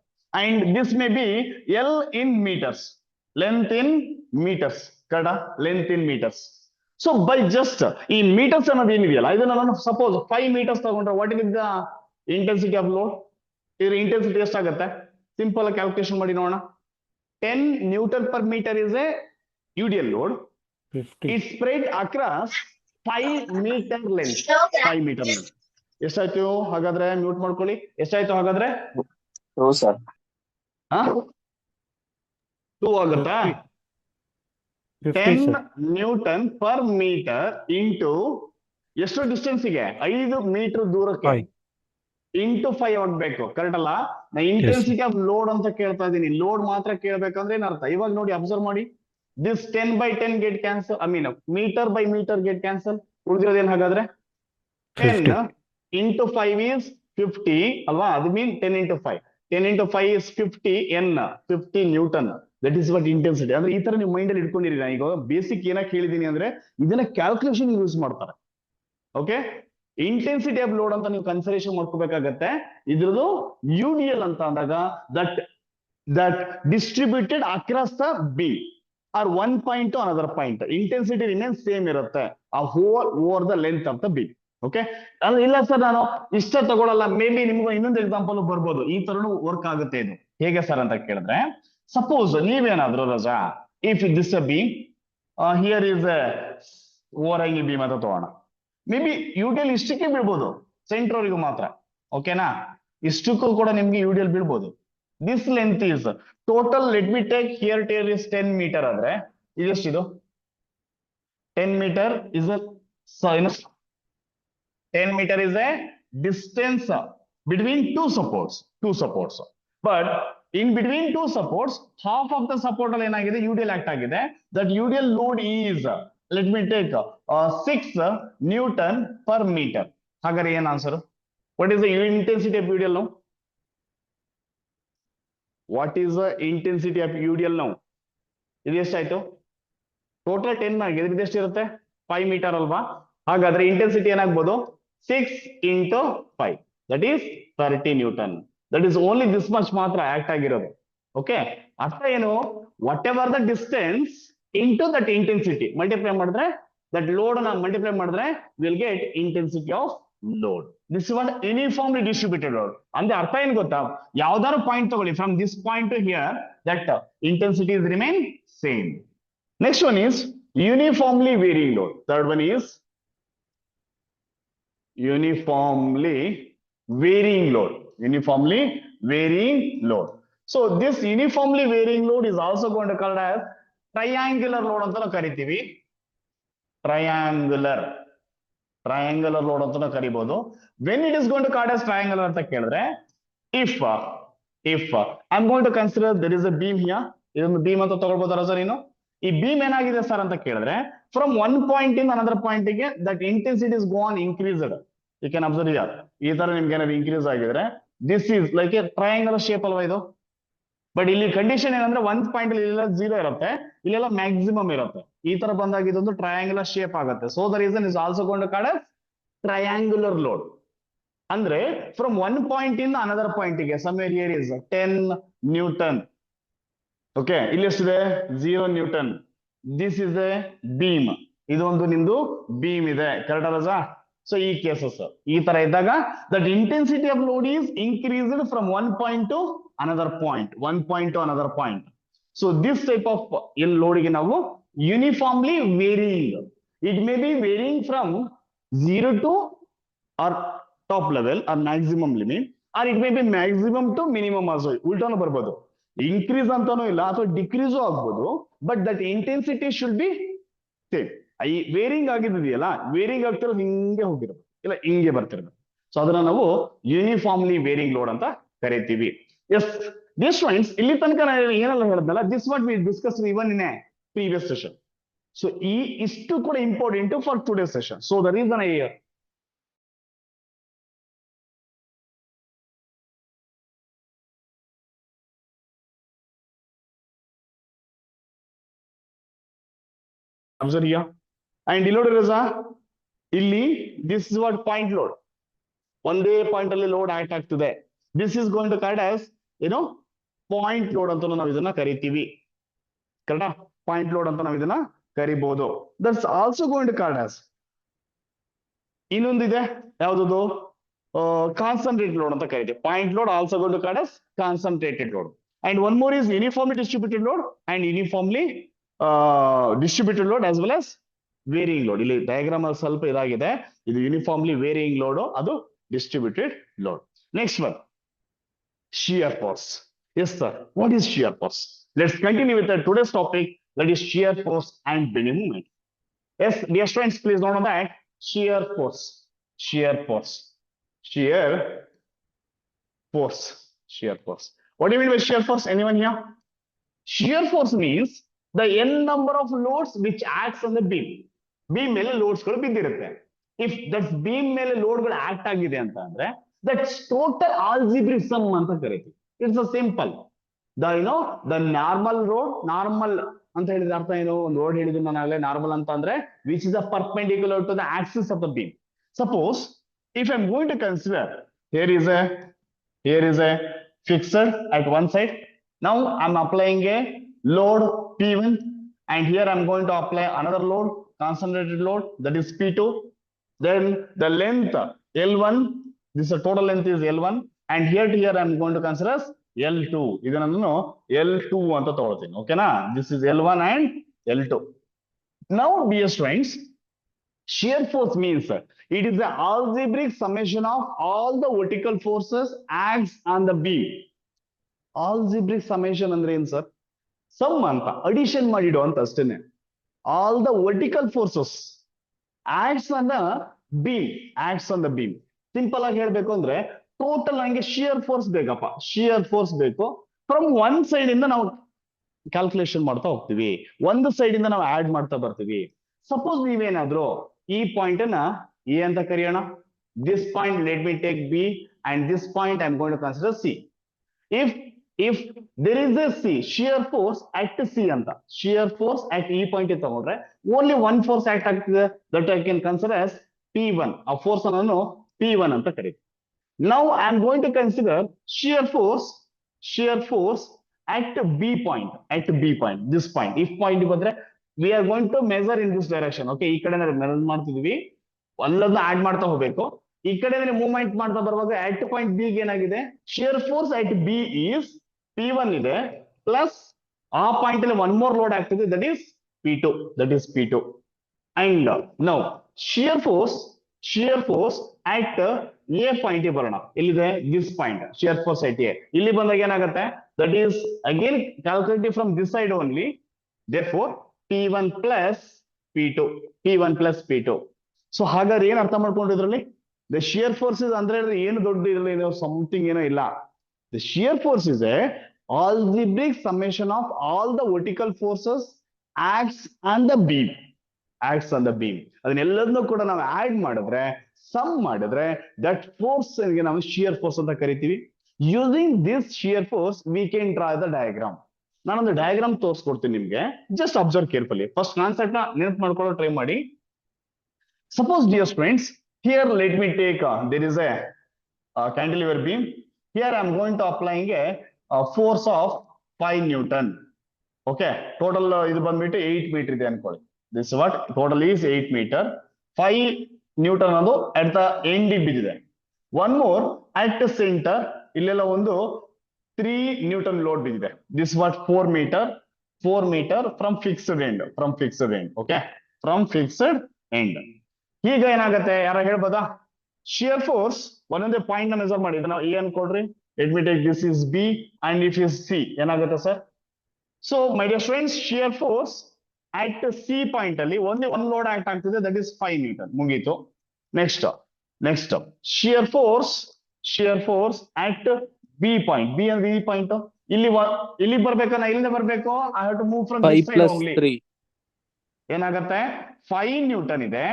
And this may be L in meters. Length in meters. So by just ಈ meters ಅನ್ನೋದು ಏನಿದೆಯಲ್ಲ, ಇದನ್ನ ನಾನು suppose 5 meters ತಗೊಂಡ್ರೆ what is the intensity of load? ಇದರ intensity ಎಷ್ಟಾಗುತ್ತೆ? Simple calculation ಮಾಡಿ ನೋಡೋಣ. 10 Newton per meter is a UDL load. 50. It's spread across 5 meter length. ಎಷ್ಟಾಯ್ತು ಹಾಗಾದ್ರೆ? ಮ್ಯೂಟ್ ಮಾಡ್ಕೊಳ್ಳಿ. ಎಷ್ಟಾಯ್ತು ಹಾಗಾದ್ರೆ? 2 ಸರ್. 2 ಆಗುತ್ತಾ? 10 Newton per meter into ಎಷ್ಟು ಡಿಸ್ಟೆನ್ಸ್ಗೆ 5 ಮೀಟರ್ ದೂರಕ್ಕೆ 5. ಇಂಟು 5 ಆಗ್ಬೇಕು, ಕರೆಕ್ಟ್ ಅಲ್ಲ? ನಾ Yes, sir. Intensity of load ಅಂತ ಕೇಳ್ತಾ ಇದ್ದೀನಿ. ಲೋಡ್ ಮಾತ್ರ ಕೇಳ್ಬೇಕಂದ್ರೆ ಏನ್ ಅರ್ಥ? ಇವಾಗ ನೋಡಿ, ಅಬ್ಸರ್ವ್ ಮಾಡಿ, this 10/10 get cancel, I mean meter by meter get cancel. ಉಳಿದಿರೋದೇನ್ ಹಾಗಾದ್ರೆ? 10 50. into 5 is 50 ಅಲ್ವಾ? ಅದು mean 10 into 5. 10 into 5 is 50 N, 50 Newton. That is what intensity. ಅಂದ್ರೆ ಈ ತರ ನೀವು ಮೈಂಡ್ ಅಲ್ಲಿ ಇಟ್ಕೊಂಡಿರಿ. ನಾನು ಈಗ ಬೇಸಿಕ್ ಏನಕ್ಕೆ ಹೇಳಿದೀನಿ ಅಂದ್ರೆ ಇದನ್ನ ಕ್ಯಾಲ್ಕುಲೇಷನ್ ಯೂಸ್ ಮಾಡ್ತಾರೆ. ಓಕೆ, ಇಂಟೆನ್ಸಿಟಿ ಆಫ್ ಲೋಡ್ ಅಂತ ನೀವು ಕನ್ಸಿಡರೇಷನ್ ಮಾಡ್ಕೋಬೇಕಾಗತ್ತೆ. ಇದ್ರದ್ದು UDL ಅಂತ ಅಂದಾಗ that distributed across the B or one point to another point. Intensity remain same ಇರುತ್ತೆ ಆ whole over the length of the B. Okay, ಅಂದ್ರೆ ಇಲ್ಲ ಸರ್ ನಾನು ಇಷ್ಟ ತಗೊಳ್ಳಲ್ಲ, ಮೇ ಬಿ ನಿಮ್ಗೆ ಇನ್ನೊಂದು ಎಕ್ಸಾಂಪಲ್ ಬರ್ಬೋದು. ಈ ತರನು ವರ್ಕ್ ಆಗುತ್ತೆ. ಇದು ಹೇಗೆ ಸರ್ ಅಂತ ಕೇಳಿದ್ರೆ, ಸಪೋಸ್ ನೀವೇನಾದ್ರೂ ರಜಾ, if this a beam, here is over beam ಅಂತ ತಗೋಣ. ಮೇ ಬಿ UDL ಇಷ್ಟಕ್ಕೆ ಬೀಳ್ಬೋದು, ಸೆಂಟ್ರವರೆಗೂ ಮಾತ್ರ. ಓಕೆನಾ? ಇಷ್ಟಕ್ಕೂ ಕೂಡ ನಿಮ್ಗೆ UDL ಬೀಳ್ಬೋದು. This length is total, let me take here there is 10 meter ಆದ್ರೆ ಇದೆಷ್ಟಿದು? 10 meter is a 10 meter is a distance between two supports. But in between two supports, half of the support ಅಲ್ಲಿ ಏನಾಗಿದೆ? UDL act ಆಗಿದೆ. That UDL load is, let me take 6 Newton per meter. ಹಾಗಾದ್ರೆ ಏನ್ answer? What is the intensity of UDL now? What is the intensity of UDL now? ಇದು ಎಷ್ಟಾಯ್ತು? ಟೋಟಲ್ 10 ಆಗಿದೆ, ಇದು ಎಷ್ಟಿರುತ್ತೆ? 5 ಮೀಟರ್ ಅಲ್ವಾ? ಹಾಗಾದ್ರೆ ಇಂಟೆನ್ಸಿಟಿ ಏನಾಗ್ಬೋದು? 6 into 5, that is 30 Newton. That is only this much ಮಾತ್ರ ಆಕ್ಟ್ ಆಗಿರೋದು. ಓಕೆ, ಅರ್ಥ ಏನು? What ever the distance into that intensity multiply ಮಾಡಿದ್ರೆ, ದಟ್ ಲೋಡ್ ನ ಮಲ್ಟಿಪ್ಲೈ ಮಾಡಿದ್ರೆ will get intensity of load. This is what uniformly distributed load. ಅಂದ್ರೆ ಅರ್ಥ ಏನ್ ಗೊತ್ತಾ? ಯಾವ್ದಾದ್ರು ಪಾಯಿಂಟ್ ತಗೊಳ್ಳಿ, from this point to here, that intensity is remain same. Next one is uniformly varying load. Third one is uniformly varying load. Uniformly varying load. So this uniformly varying load is also going to called as triangular load ಅಂತ ಕರಿತೀವಿ. Triangular load ಅಂತ ಕರಿಬಹುದು. When it is going to called as triangular ಅಂತ ಕೇಳಿದ್ರೆ, if I'm going to consider there is a beam here, ಇದೊಂದು beam ಅಂತ ತಗೊಳ್ಬೋದಲ್ಲ ಸರ್? ಏನು ಈ ಬೀಮ್ ಏನಾಗಿದೆ ಸರ್ ಅಂತ ಕೇಳಿದ್ರೆ, from one point in another point ಗೆ that intensity is gone increased. You can observe here. ಈ ತರ ನಿಮ್ಗೆ ಏನಾದ್ರು ಇನ್ಕ್ರೀಸ್ ಆಗಿದ್ರೆ, this is like a triangular shape ಅಲ್ವಾ ಇದು? ಬಟ್ ಇಲ್ಲಿ ಕಂಡೀಷನ್ ಏನಂದ್ರೆ, ಒಂದ್ ಪಾಯಿಂಟ್ ಇಲ್ಲೆಲ್ಲ 0 ಇರುತ್ತೆ, ಇಲ್ಲೆಲ್ಲ ಮ್ಯಾಕ್ಸಿಮಮ್ ಇರುತ್ತೆ. ಈ ತರ ಬಂದಾಗ ಇದೊಂದು ಟ್ರಯಾಂಗುಲರ್ ಶೇಪ್ ಆಗುತ್ತೆ. So the reason is also gone to called as triangular load. ಅಂದ್ರೆ from one point in another point ಗೆ somewhere here is 10 newton. Okay, ಇಲ್ಲಿ ಎಷ್ಟಿದೆ? 0 newton. This is a beam. ಇದೊಂದು ನಿಮ್ದು ಬೀಮ್ ಇದೆ, ಕರೆಕ್ಟ್ ಅಲ್ಲ? ಸೊ ಈ ಕೇಸಸ್ ಈ ತರ ಇದ್ದಾಗ that intensity of load is increased from one point to another point. So this type of load ಗೆ ನಾವು uniformly varying. It may be varying from 0 to or top level or maximum limit, or it may be maximum to minimum also. ಉಲ್ಟಾನು ಬರ್ಬೋದು, ಇನ್ಕ್ರೀಸ್ ಅಂತಾನೂ ಇಲ್ಲ ಅಥವಾ ಡಿಕ್ರೀಸು ಆಗ್ಬೋದು. But that intensity should be same. ಈ ವೇರಿಂಗ್ ಆಗಿದೆಯಲ್ಲ, ವೇರಿಂಗ್ ಆಗ್ತಿರೋದು ಹಿಂಗೆ ಹೋಗಿರೋದು, ಇಲ್ಲ ಹಿಂಗೆ ಬರ್ತಿರೋದು. ಸೊ ಅದನ್ನ ನಾವು ಯೂನಿಫಾರ್ಮ್ಲಿ ವೇರಿಂಗ್ ಲೋಡ್ ಅಂತ ಕರಿತೀವಿ. ಎಸ್ ಡಿಯರ್ ಸ್ಟೂಡೆಂಟ್ಸ್, ಇಲ್ಲಿ ತನಕ ಏನೆಲ್ಲ ಹೇಳಿದ್ನಲ್ಲ, this what we discuss even in a previous session. So ಈ ಇಷ್ಟು ಕೂಡ important for today session. So the reason I observe here. And ಇಲ್ಲಿ this is what point load. ಒಂದೇ ಪಾಯಿಂಟ್ ಅಲ್ಲಿ ಲೋಡ್ ಆಕ್ಟ್ ಆಗ್ತಿದೆ. This is going to called as point load ಅಂತ ನಾವು ಇದನ್ನ ಕರಿತೀವಿ. ಕರೆಕ್ಟಾ? ಪಾಯಿಂಟ್ ಲೋಡ್ ಅಂತ ನಾವು ಇದನ್ನ ಕರಿಬಹುದು. That's also going to called as, ಇನ್ನೊಂದಿದೆ ಯಾವ್ದು? ಕಾನ್ಸಂಟ್ರೇಟೆಡ್ ಲೋಡ್ ಅಂತ ಕರಿತೀವಿ. Point load also going to called as concentrated load. And one more is uniformly distributed load and uniformly distributed load as well as varying load. ಇಲ್ಲಿ ಡಯಾಗ್ರಾಮ್ ಅಲ್ಲಿ ಸ್ವಲ್ಪ ಇದಾಗಿದೆ. ಇದು ಯೂನಿಫಾರ್ಮ್ಲಿ ವೇರಿಯಿಂಗ್ ಲೋಡ್, ಅದು distributed load. Next one, shear force. Yes sir, what is shear force? Let's continue with today's topic, that is shear force and bending moment. Yes dear students, please note on that. shear force, shear force, shear force, shear force. What do you mean by shear force? Anyone here? Shear force means the n number of loads which acts on the beam. Beam ಮೇಲೆ loads ಗಳು ಬಿದ್ದಿರುತ್ತೆ. If that beam ಮೇಲೆ load ಗಳು act ಆಗಿದೆ ಅಂತ ಅಂದ್ರೆ that's total algebraic sum ಅಂತ ಕರೀತೀವಿ. It's a simple. The normal road, normal ಅಂತ ಹೇಳಿದ್ರೆ ಅರ್ಥ ಏನು? ಒಂದು ರೋಡ್ ಹೇಳಿದ್ರು ನಾನು ಆಗಲೇ ನಾರ್ಮಲ್ ಅಂತ ಅಂದ್ರೆ which is a perpendicular to the axis of the beam. Suppose if I'm going to consider here is a fixed at one side. Now I'm applying a load P1 and here I'm going to apply another load, concentrated load, that is P2. Then the length L1, this total length is L1 and here to here I'm going to consider as L2. ಇದನ್ನು L2 ಅಂತ ತಗೊಳ್ತೀನಿ. ಓಕೆನಾ? This is L1 and L2. Now dear students, shear force means it is the algebraic summation of all the vertical forces acts on the beam. Algebraic summation ಅಂದ್ರೆ ಏನು ಸರ್? ಸಮ್ ಅಂತ ಅಡಿಷನ್ ಮಾಡಿಡು ಅಂತ ಅಷ್ಟೇನೆ. All the vertical forces acts on the beam, acts on the beam. Simple ಆಗಿ ಹೇಳ್ಬೇಕು ಅಂದ್ರೆ ಟೋಟಲ್ ನಂಗೆ ಶಿಯರ್ ಫೋರ್ಸ್ ಬೇಕಪ್ಪ, ಶಿಯರ್ ಫೋರ್ಸ್ ಬೇಕು. ಫ್ರಮ್ ಒನ್ ಸೈಡ್ ಇಂದ ನಾವು ಕ್ಯಾಲ್ಕುಲೇಷನ್ ಮಾಡ್ತಾ ಹೋಗ್ತೀವಿ, ಒಂದು ಸೈಡ್ ಇಂದ ನಾವು ಆಡ್ ಮಾಡ್ತಾ ಬರ್ತೀವಿ. ಸಪೋಸ್ ನೀವೇನಾದ್ರೂ ಈ ಪಾಯಿಂಟ್ ಅನ್ನ ಎ ಅಂತ ಕರೆಯೋಣ. This point let me take B and this point I am going to consider C. if there is a C, shear force at C ಅಂತ, shear force at ಈ ಪಾಯಿಂಟ್ ತಗೊಂಡ್ರೆ only one force act ಆಗ್ತಿದೆ, that I can consider as P1. ಆ ಫೋರ್ಸ್ ಅನ್ನು P1 ಅಂತ ಕರೀತೀವಿ. Now I am going to consider shear force at B point, this point. If point ಬಂದ್ರೆ we are going to measure in this direction. Okay, ಈ ಕಡೆ ಮೆಜರ್ ಮಾಡ್ತಿದೀವಿ, ಎಲ್ಲದನ್ನ ಆಡ್ ಮಾಡ್ತಾ ಹೋಗ್ಬೇಕು. ಈ ಕಡೆ ಮೂವ್ಮೆಂಟ್ ಮಾಡ್ತಾ ಬರುವಾಗ at point B ಏನಾಗಿದೆ, shear force at B is P1 ಇದೆ ಪ್ಲಸ್ ಆ ಪಾಯಿಂಟ್ ಅಲ್ಲಿ ಒನ್ ಮೋರ್ ಲೋಡ್ ಆಗ್ತಿದೆ, that is P2. And now shear force at A point ಬರೋಣ. ಇಲ್ಲಿದೆ this point, shear force at A. ಇಲ್ಲಿ ಬಂದಾಗ ಏನಾಗುತ್ತೆ, that is again calculated from this side only. Therefore P1 plus P2. So ಹಾಗಾದ್ರೆ ಏನ್ ಅರ್ಥ ಮಾಡ್ಕೊಂಡಿದ್ರಲ್ಲಿ, the shear force is ಅಂದ್ರೆ ಏನು ದೊಡ್ಡ ಇದ್ರಲ್ಲಿ ಸಮಥಿಂಗ್ ಏನೋ ಇಲ್ಲ. The shear force is a algebraic summation of all the vertical forces acts on the beam. ಅದನ್ನೆಲ್ಲದನ್ನು ಕೂಡ ನಾವು ಆಡ್ ಮಾಡಿದ್ರೆ, ಸಮ್ ಮಾಡಿದ್ರೆ that force ಗೆ ನಾವು shear force ಅಂತ ಕರಿತೀವಿ. Using this shear force we can draw the diagram. ನಾನೊಂದು ಡಯಾಗ್ರಾಮ್ ತೋರಿಸ್ಕೊಡ್ತೀನಿ ನಿಮ್ಗೆ, just observe carefully. First concept ನ ನೆನಪು ಮಾಡ್ಕೊಳ್ಳೋ ಟ್ರೈ ಮಾಡಿ. Suppose dear students, here let me take there is a cantilever beam. Here I am going to applying a force of 5 Newton. Okay, total ಇದು ಬಂದ್ಬಿಟ್ಟು 8 ಮೀಟರ್ ಇದೆ ಅನ್ಕೊಳ್ಳಿ. This what total is 8 meter. 5 Newton ಅದು at the end ಬಿದ್ದಿದೆ. One more at the center ಇಲ್ಲೆಲ್ಲ ಒಂದು 3 Newton load ಬಿದ್ದಿದೆ. This what 4 meter from fixed end. Okay, from fixed end. ಈಗ ಏನಾಗುತ್ತೆ, ಯಾರ ಹೇಳ್ಬೋದಾ? ಶಿಯರ್ ಫೋರ್ಸ್ ಒಂದೊಂದೇ ಪಾಯಿಂಟ್ ನ ಮೆಜರ್ ಮಾಡಿ. ನಾವು ಎ ಅನ್ಕೊಡ್ರಿ, let me take this is B and if is C, ಏನಾಗುತ್ತೆ ಸರ್? So my dear students, shear force at C point ಅಲ್ಲಿ ಒಂದೇ ಒಂದು ಲೋಡ್ ಆಕ್ಟ್ ಆಗ್ತಿದೆ, ದಟ್ ಇಸ್ 5 Newton. ಮುಗೀತು. Next shear force at B point. B ಅಂದ್ರೆ ಈ ಪಾಯಿಂಟ್ ಇಲ್ಲಿ ಬರ್ಬೇಕು, ನಾ ಇಲ್ಲಿಂದ ಬರ್ಬೇಕು. I have to move from this side only. ಏನಾಗುತ್ತೆ, 5 Newton ಇದೆ,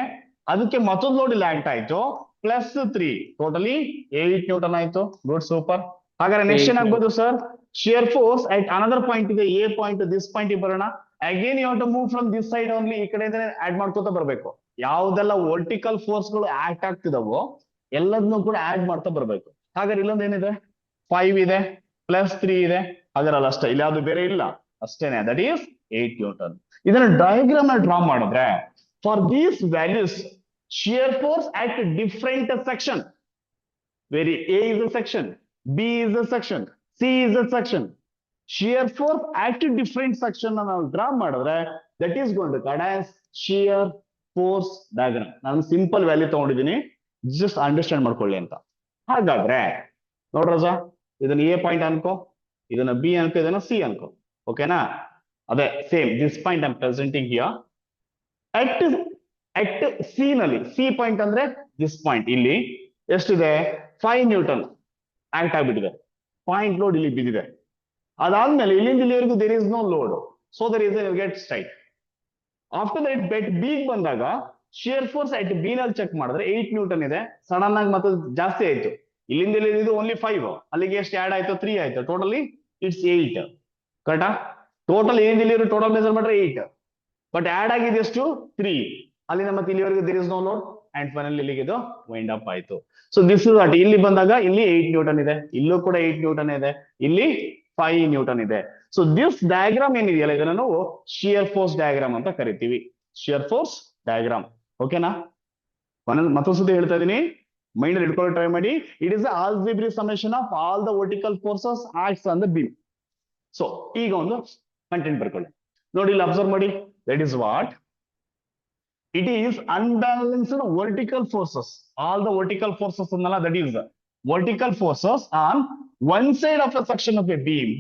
ಅದಕ್ಕೆ ಮತ್ತೊಂದು ಲೋಡ್ ಇಲ್ಲಿ ಆಕ್ಟ್ ಆಯ್ತು, ಪ್ಲಸ್ 3, ಟೋಟಲಿ 8 Newton ಆಯ್ತು. Good, super. ಹಾಗಾದ್ರೆ ನೆಕ್ಸ್ಟ್ ಏನಾಗ್ಬೋದು sir? Shear force at another point ಇದೆ, ಎ ಪಾಯಿಂಟ್, ದಿಸ್ ಪಾಯಿಂಟ್ ಬರೋಣ. Again you have to move from this side only. ಈ ಕಡೆ ಆಡ್ ಮಾಡ್ಕೋತಾ ಬರ್ಬೇಕು. ಯಾವ್ದೆಲ್ಲ ವರ್ಟಿಕಲ್ ಫೋರ್ಸ್ ಗಳು ಆಕ್ಟ್ ಆಗ್ತಿದಾವೋ ಎಲ್ಲದನ್ನು ಕೂಡ ಆಡ್ ಮಾಡ್ತಾ ಬರ್ಬೇಕು. ಹಾಗಾದ್ರೆ ಇಲ್ಲೊಂದು ಏನಿದೆ, 5 ಇದೆ ಪ್ಲಸ್ 3 ಇದೆ. ಹಾಗಾರಲ್ಲ ಅಷ್ಟೇ, ಇಲ್ಲಿ ಯಾವ್ದು ಬೇರೆ ಇಲ್ಲ, ಅಷ್ಟೇನೆ, ದಟ್ ಈಸ್ 8 Newton. ಇದನ್ನ ಡಯಾಗ್ರಾಮ್ ನ ಡ್ರಾ ಮಾಡಿದ್ರೆ, for these values shear force at different section, where A is a section, B is a section, C is a section, shear force at different section ನಾವು ಡ್ರಾ ಮಾಡಿದ್ರೆ that is going to called as shear force diagram. ನಾನು ಸಿಂಪಲ್ ವ್ಯಾಲ್ಯೂ ತಗೊಂಡಿದ್ದೀನಿ, ಜಸ್ಟ್ ಅಂಡರ್ಸ್ಟ್ಯಾಂಡ್ ಮಾಡ್ಕೊಳ್ಳಿ ಅಂತ. ಹಾಗಾದ್ರೆ ನೋಡ್ರಜ, ಇದನ್ನ ಎ ಪಾಯಿಂಟ್ ಅನ್ಕೋ, ಇದನ್ನ ಬಿ ಅನ್ಕೋ, ಇದನ್ನ ಸಿ ಅನ್ಕೋ. ಓಕೆನಾ? ಅದೇ same this point I am presenting here. At at C ನಲ್ಲಿ, ಸಿ ಪಾಯಿಂಟ್ ಅಂದ್ರೆ ದಿಸ್ ಪಾಯಿಂಟ್, ಇಲ್ಲಿ ಎಷ್ಟಿದೆ 5 ನ್ಯೂಟನ್ ಆಕ್ಟ್ ಆಗ್ಬಿಟ್ಟಿದೆ, ಪಾಯಿಂಟ್ ಲೋಡ್ ಇಲ್ಲಿ ಬಿದ್ದಿದೆ. ಅದಾದ್ಮೇಲೆ ಇಲ್ಲಿಂದ ಇಲ್ಲಿವರೆಗೂ there is no load, so there is get straight. After that bet B ಬಂದಾಗ ಶಿಯರ್ ಫೋರ್ಸ್ ಅಟ್ ಬಿ ನಲ್ಲಿ ಚೆಕ್ ಮಾಡಿದ್ರೆ 8 ನ್ಯೂಟನ್ ಇದೆ. ಸಡನ್ ಆಗಿ ಮತ್ತೆ ಜಾಸ್ತಿ ಆಯ್ತು, ಇಲ್ಲಿಂದ ಇಲ್ಲಿ ಓನ್ಲಿ 5, ಅಲ್ಲಿಗೆ ಎಷ್ಟು ಆಡ್ ಆಯ್ತು 3 ಆಯ್ತು, ಟೋಟಲಿ ಇಟ್ಸ್ 8. ಕರೆಕ್ಟಾ? ಟೋಟಲ್ ಏನಿಲ್ಲ ಇಲ್ಲಿ ಟೋಟಲ್ ಮೆಜರ್ ಮಾಡಿದ್ರೆ 8, ಬಟ್ ಆಡ್ ಆಗಿದೆ ಎಷ್ಟು 3, ಅಲ್ಲಿಂದ ಮತ್ತೆ ಇಲ್ಲಿವರೆಗೂ there is no load and final ಇಲ್ಲಿಗೆ ಇದು ವೈಂಡ್ ಅಪ್ ಆಯ್ತು. ಸೊ ದಿಸ್ ಇಸ್ ವಾಟ್, ಇಲ್ಲಿ ಬಂದಾಗ ಇಲ್ಲಿ 8 ನ್ಯೂಟನ್ ಇದೆ, ಇಲ್ಲೂ ಕೂಡ 8 ನ್ಯೂಟನ್ ಇದೆ, ಇಲ್ಲಿ 5 ನ್ಯೂಟನ್ ಇದೆ. ಸೊ ದಿಸ್ ಡಯಾಗ್ರಾಮ್ ಏನಿದೆಯಲ್ಲ ಇದನ್ನ ನಾವು ಶಿಯರ್ ಫೋರ್ಸ್ ಡಯಾಗ್ರಾಮ್ ಅಂತ ಕರಿತೀವಿ, ಶಿಯರ್ ಫೋರ್ಸ್ ಡಯಾಗ್ರಾಮ್. ಓಕೆನಾ? ಮತ್ತೊಂದ್ಸತಿ ಹೇಳ್ತಾ ಇದೀನಿ, ಮೈಂಡ್ ಅಲ್ಲಿ ಇಟ್ಕೊಳ್ಳೋ ಟ್ರೈ ಮಾಡಿ. It is algebraic summation of all the vertical forces acts on the beam. So ಈಗ ಒಂದು ಕಂಟೆಂಟ್ ಬರ್ಕೊಳ್ಳಿ ನೋಡಿ, ಇಲ್ಲಿ ಅಬ್ಸರ್ವ್ ಮಾಡಿ. That is what it is unbalanced vertical forces. All the vertical forces annala, that is vertical forces on one side of a section of a beam,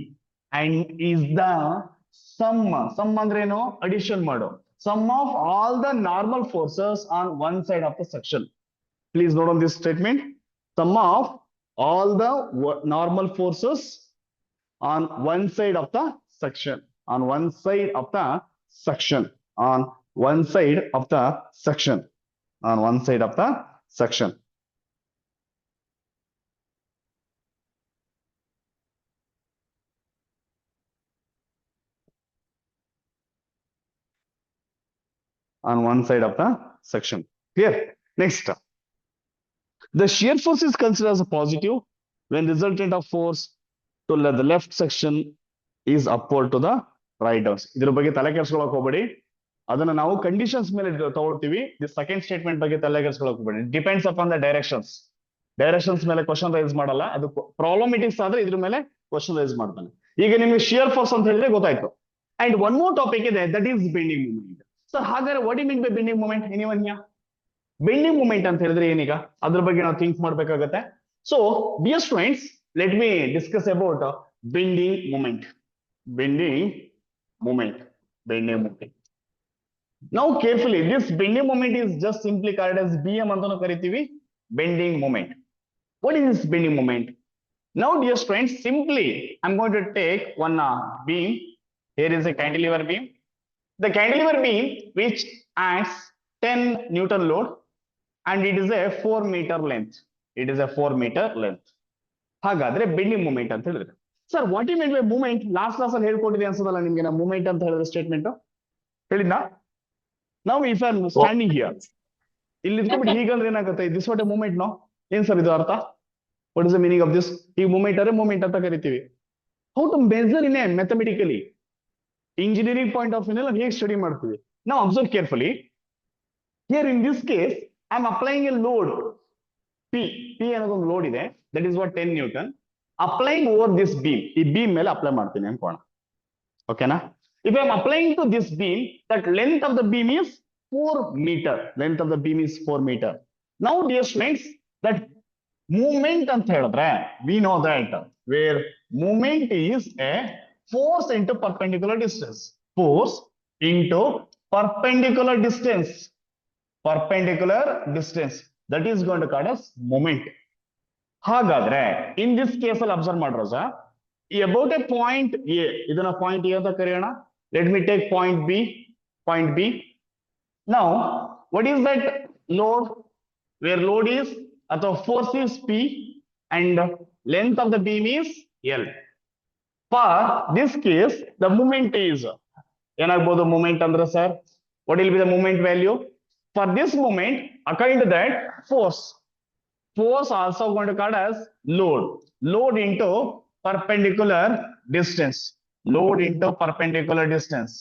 and is the sum andre no addition mado sum of all the normal forces on one side of the section. Please note on this statement, sum of all the normal forces on one side of the section, on one side of the section, on one side of the section, on one side of the section. On one side of the section. Clear? Next, the shear force is considered as a positive when resultant of force to the left section is upward to the right down. ಇದರ ಬಗ್ಗೆ ತಲೆ ಕೆಡಿಸ್ಕೊಳ್ಳೋಕೆ ಹೋಗಬೇಡಿ, ಅದನ್ನ ನಾವು ಕಂಡೀಷನ್ಸ್ ಮೇಲೆ ತಗೊಳ್ತೀವಿ. ದಿ ಸೆಕೆಂಡ್ ಸ್ಟೇಟ್ಮೆಂಟ್ ಬಗ್ಗೆ ತಲೆ ಕೆಡಿಸ್ಕೊಳ್ಳೋಕೆ ಹೋಗಬೇಡಿ. ಡಿಪೆಂಡ್ಸ್ ಅಪಾನ್ ದ ಡೈರೆಕ್ಷನ್ಸ್ ಮೇಲೆ ಕ್ವಶನ್ ರೈಸ್ ಮಾಡಲ್ಲ, ಅದು ಪ್ರಾಬ್ಲಮೆಟಿಕ್ಸ್ ಆದ್ರೆ ಇದ್ರ ಮೇಲೆ ಕ್ವಶನ್ ರೈಸ್ ಮಾಡ್ತಾನೆ. ಈಗ ನಿಮಗೆ ಶಿಯರ್ ಫೋರ್ಸ್ ಅಂತ ಹೇಳಿದ್ರೆ ಗೊತ್ತಾಯ್ತು. ಅಂಡ್ ಒನ್ ಮೋರ್ ಟಾಪಿಕ್ ಇದೆ, that is bending movement. So ಹಾಗಾದ್ರೆ what you mean by bending movement? Anyone here? Bending movement ಅಂತ ಹೇಳಿದ್ರೆ ಏನೀಗ ಅದ್ರ ಬಗ್ಗೆ ನಾವು ಥಿಂಕ್ ಮಾಡ್ಬೇಕಾಗತ್ತೆ. So dear students, let me discuss about bending movement. Bending movement. Now carefully, this bending moment is just simply called as BM ಅಂತನೂ ಕರಿತೀವಿ, bending moment. What is this bending moment? Now dear students, simply I'm going to take one beam. Here is a cantilever beam. The cantilever beam which acts 10 Newton load, and it is a 4 meter length. It is a 4 meter length. ಹಾಗಾದ್ರೆ ಬೆಂಡಿಂಗ್ ಮೂವ್ಮೆಂಟ್ ಅಂತ ಹೇಳಿದ್ರೆ, sir what you mean by movement? Last class ಅಲ್ಲಿ ಹೇಳ್ಕೊಟ್ಟಿದೆ ಅನ್ಸದಲ್ಲ ನಿಮ್ಗೆ ನಾ ಮೂವ್ಮೆಂಟ್ ಅಂತ ಹೇಳಿದ್ರೆ ಸ್ಟೇಟ್ಮೆಂಟ್ ಹೇಳಿದ್ನಾ? Now if I am standing here, ಇಲ್ಲಿ ಇದ್ಕೊಂಡ್ಬಿಟ್ಟು ಹೀಗಂದ್ರೆ ಏನಾಗುತ್ತೆ? This what a movement no? ಏನ್ ಸರ್ ಇದು ಅರ್ಥ? What is the meaning of this? ಈ ಮೂವ್ಮೆಂಟ್ ಅರೆ ಮೂವ್ಮೆಂಟ್ ಅಂತ ಕರಿತೀವಿ. How to measure in a mathematically, engineering point of view ನಲ್ಲಿ ಹೇಗೆ ಸ್ಟಡಿ ಮಾಡ್ತೀವಿ? ನಾವು observe carefully. Here in this case I am applying a load P. P ಅನ್ನೋದು ಒಂದು ಲೋಡ್ ಇದೆ, that is what 10 newton. Applying over this beam, ಈ ಬೀಮ್ ಮೇಲೆ ಅಪ್ಲೈ ಮಾಡ್ತೀನಿ ಅನ್ಕೋಣ. ಓಕೆನಾ? If I am applying to this beam, that length of the beam is 4 meter. Length of the beam is 4 meter. Now, dear students, that movement ಅಂತ ಹೇಳಿದ್ರೆ, we know that where movement is a force into perpendicular distance. Force into perpendicular distance. Perpendicular distance. That is going to call as moment. ಹಾಗಾದ್ರೆ in this case ಅಲ್ಲಿ ಅಬ್ಸರ್ವ್ ಮಾಡ್ರೋಸ, about a point A, ಇದನ್ನ ಪಾಯಿಂಟ್ A ಅಂತ ಕರೆಯೋಣ. Let me take point B. Point B. Now, what is that load? Where load is, ಅಥವಾ force is P, and length of the beam is L. For this case, the moment is, ಏನಾಗಬಹುದು moment ಅಂದ್ರೆ sir? What will be the moment value? For this moment, according to that, force also going to call as load. Load into perpendicular distance. Load into perpendicular distance.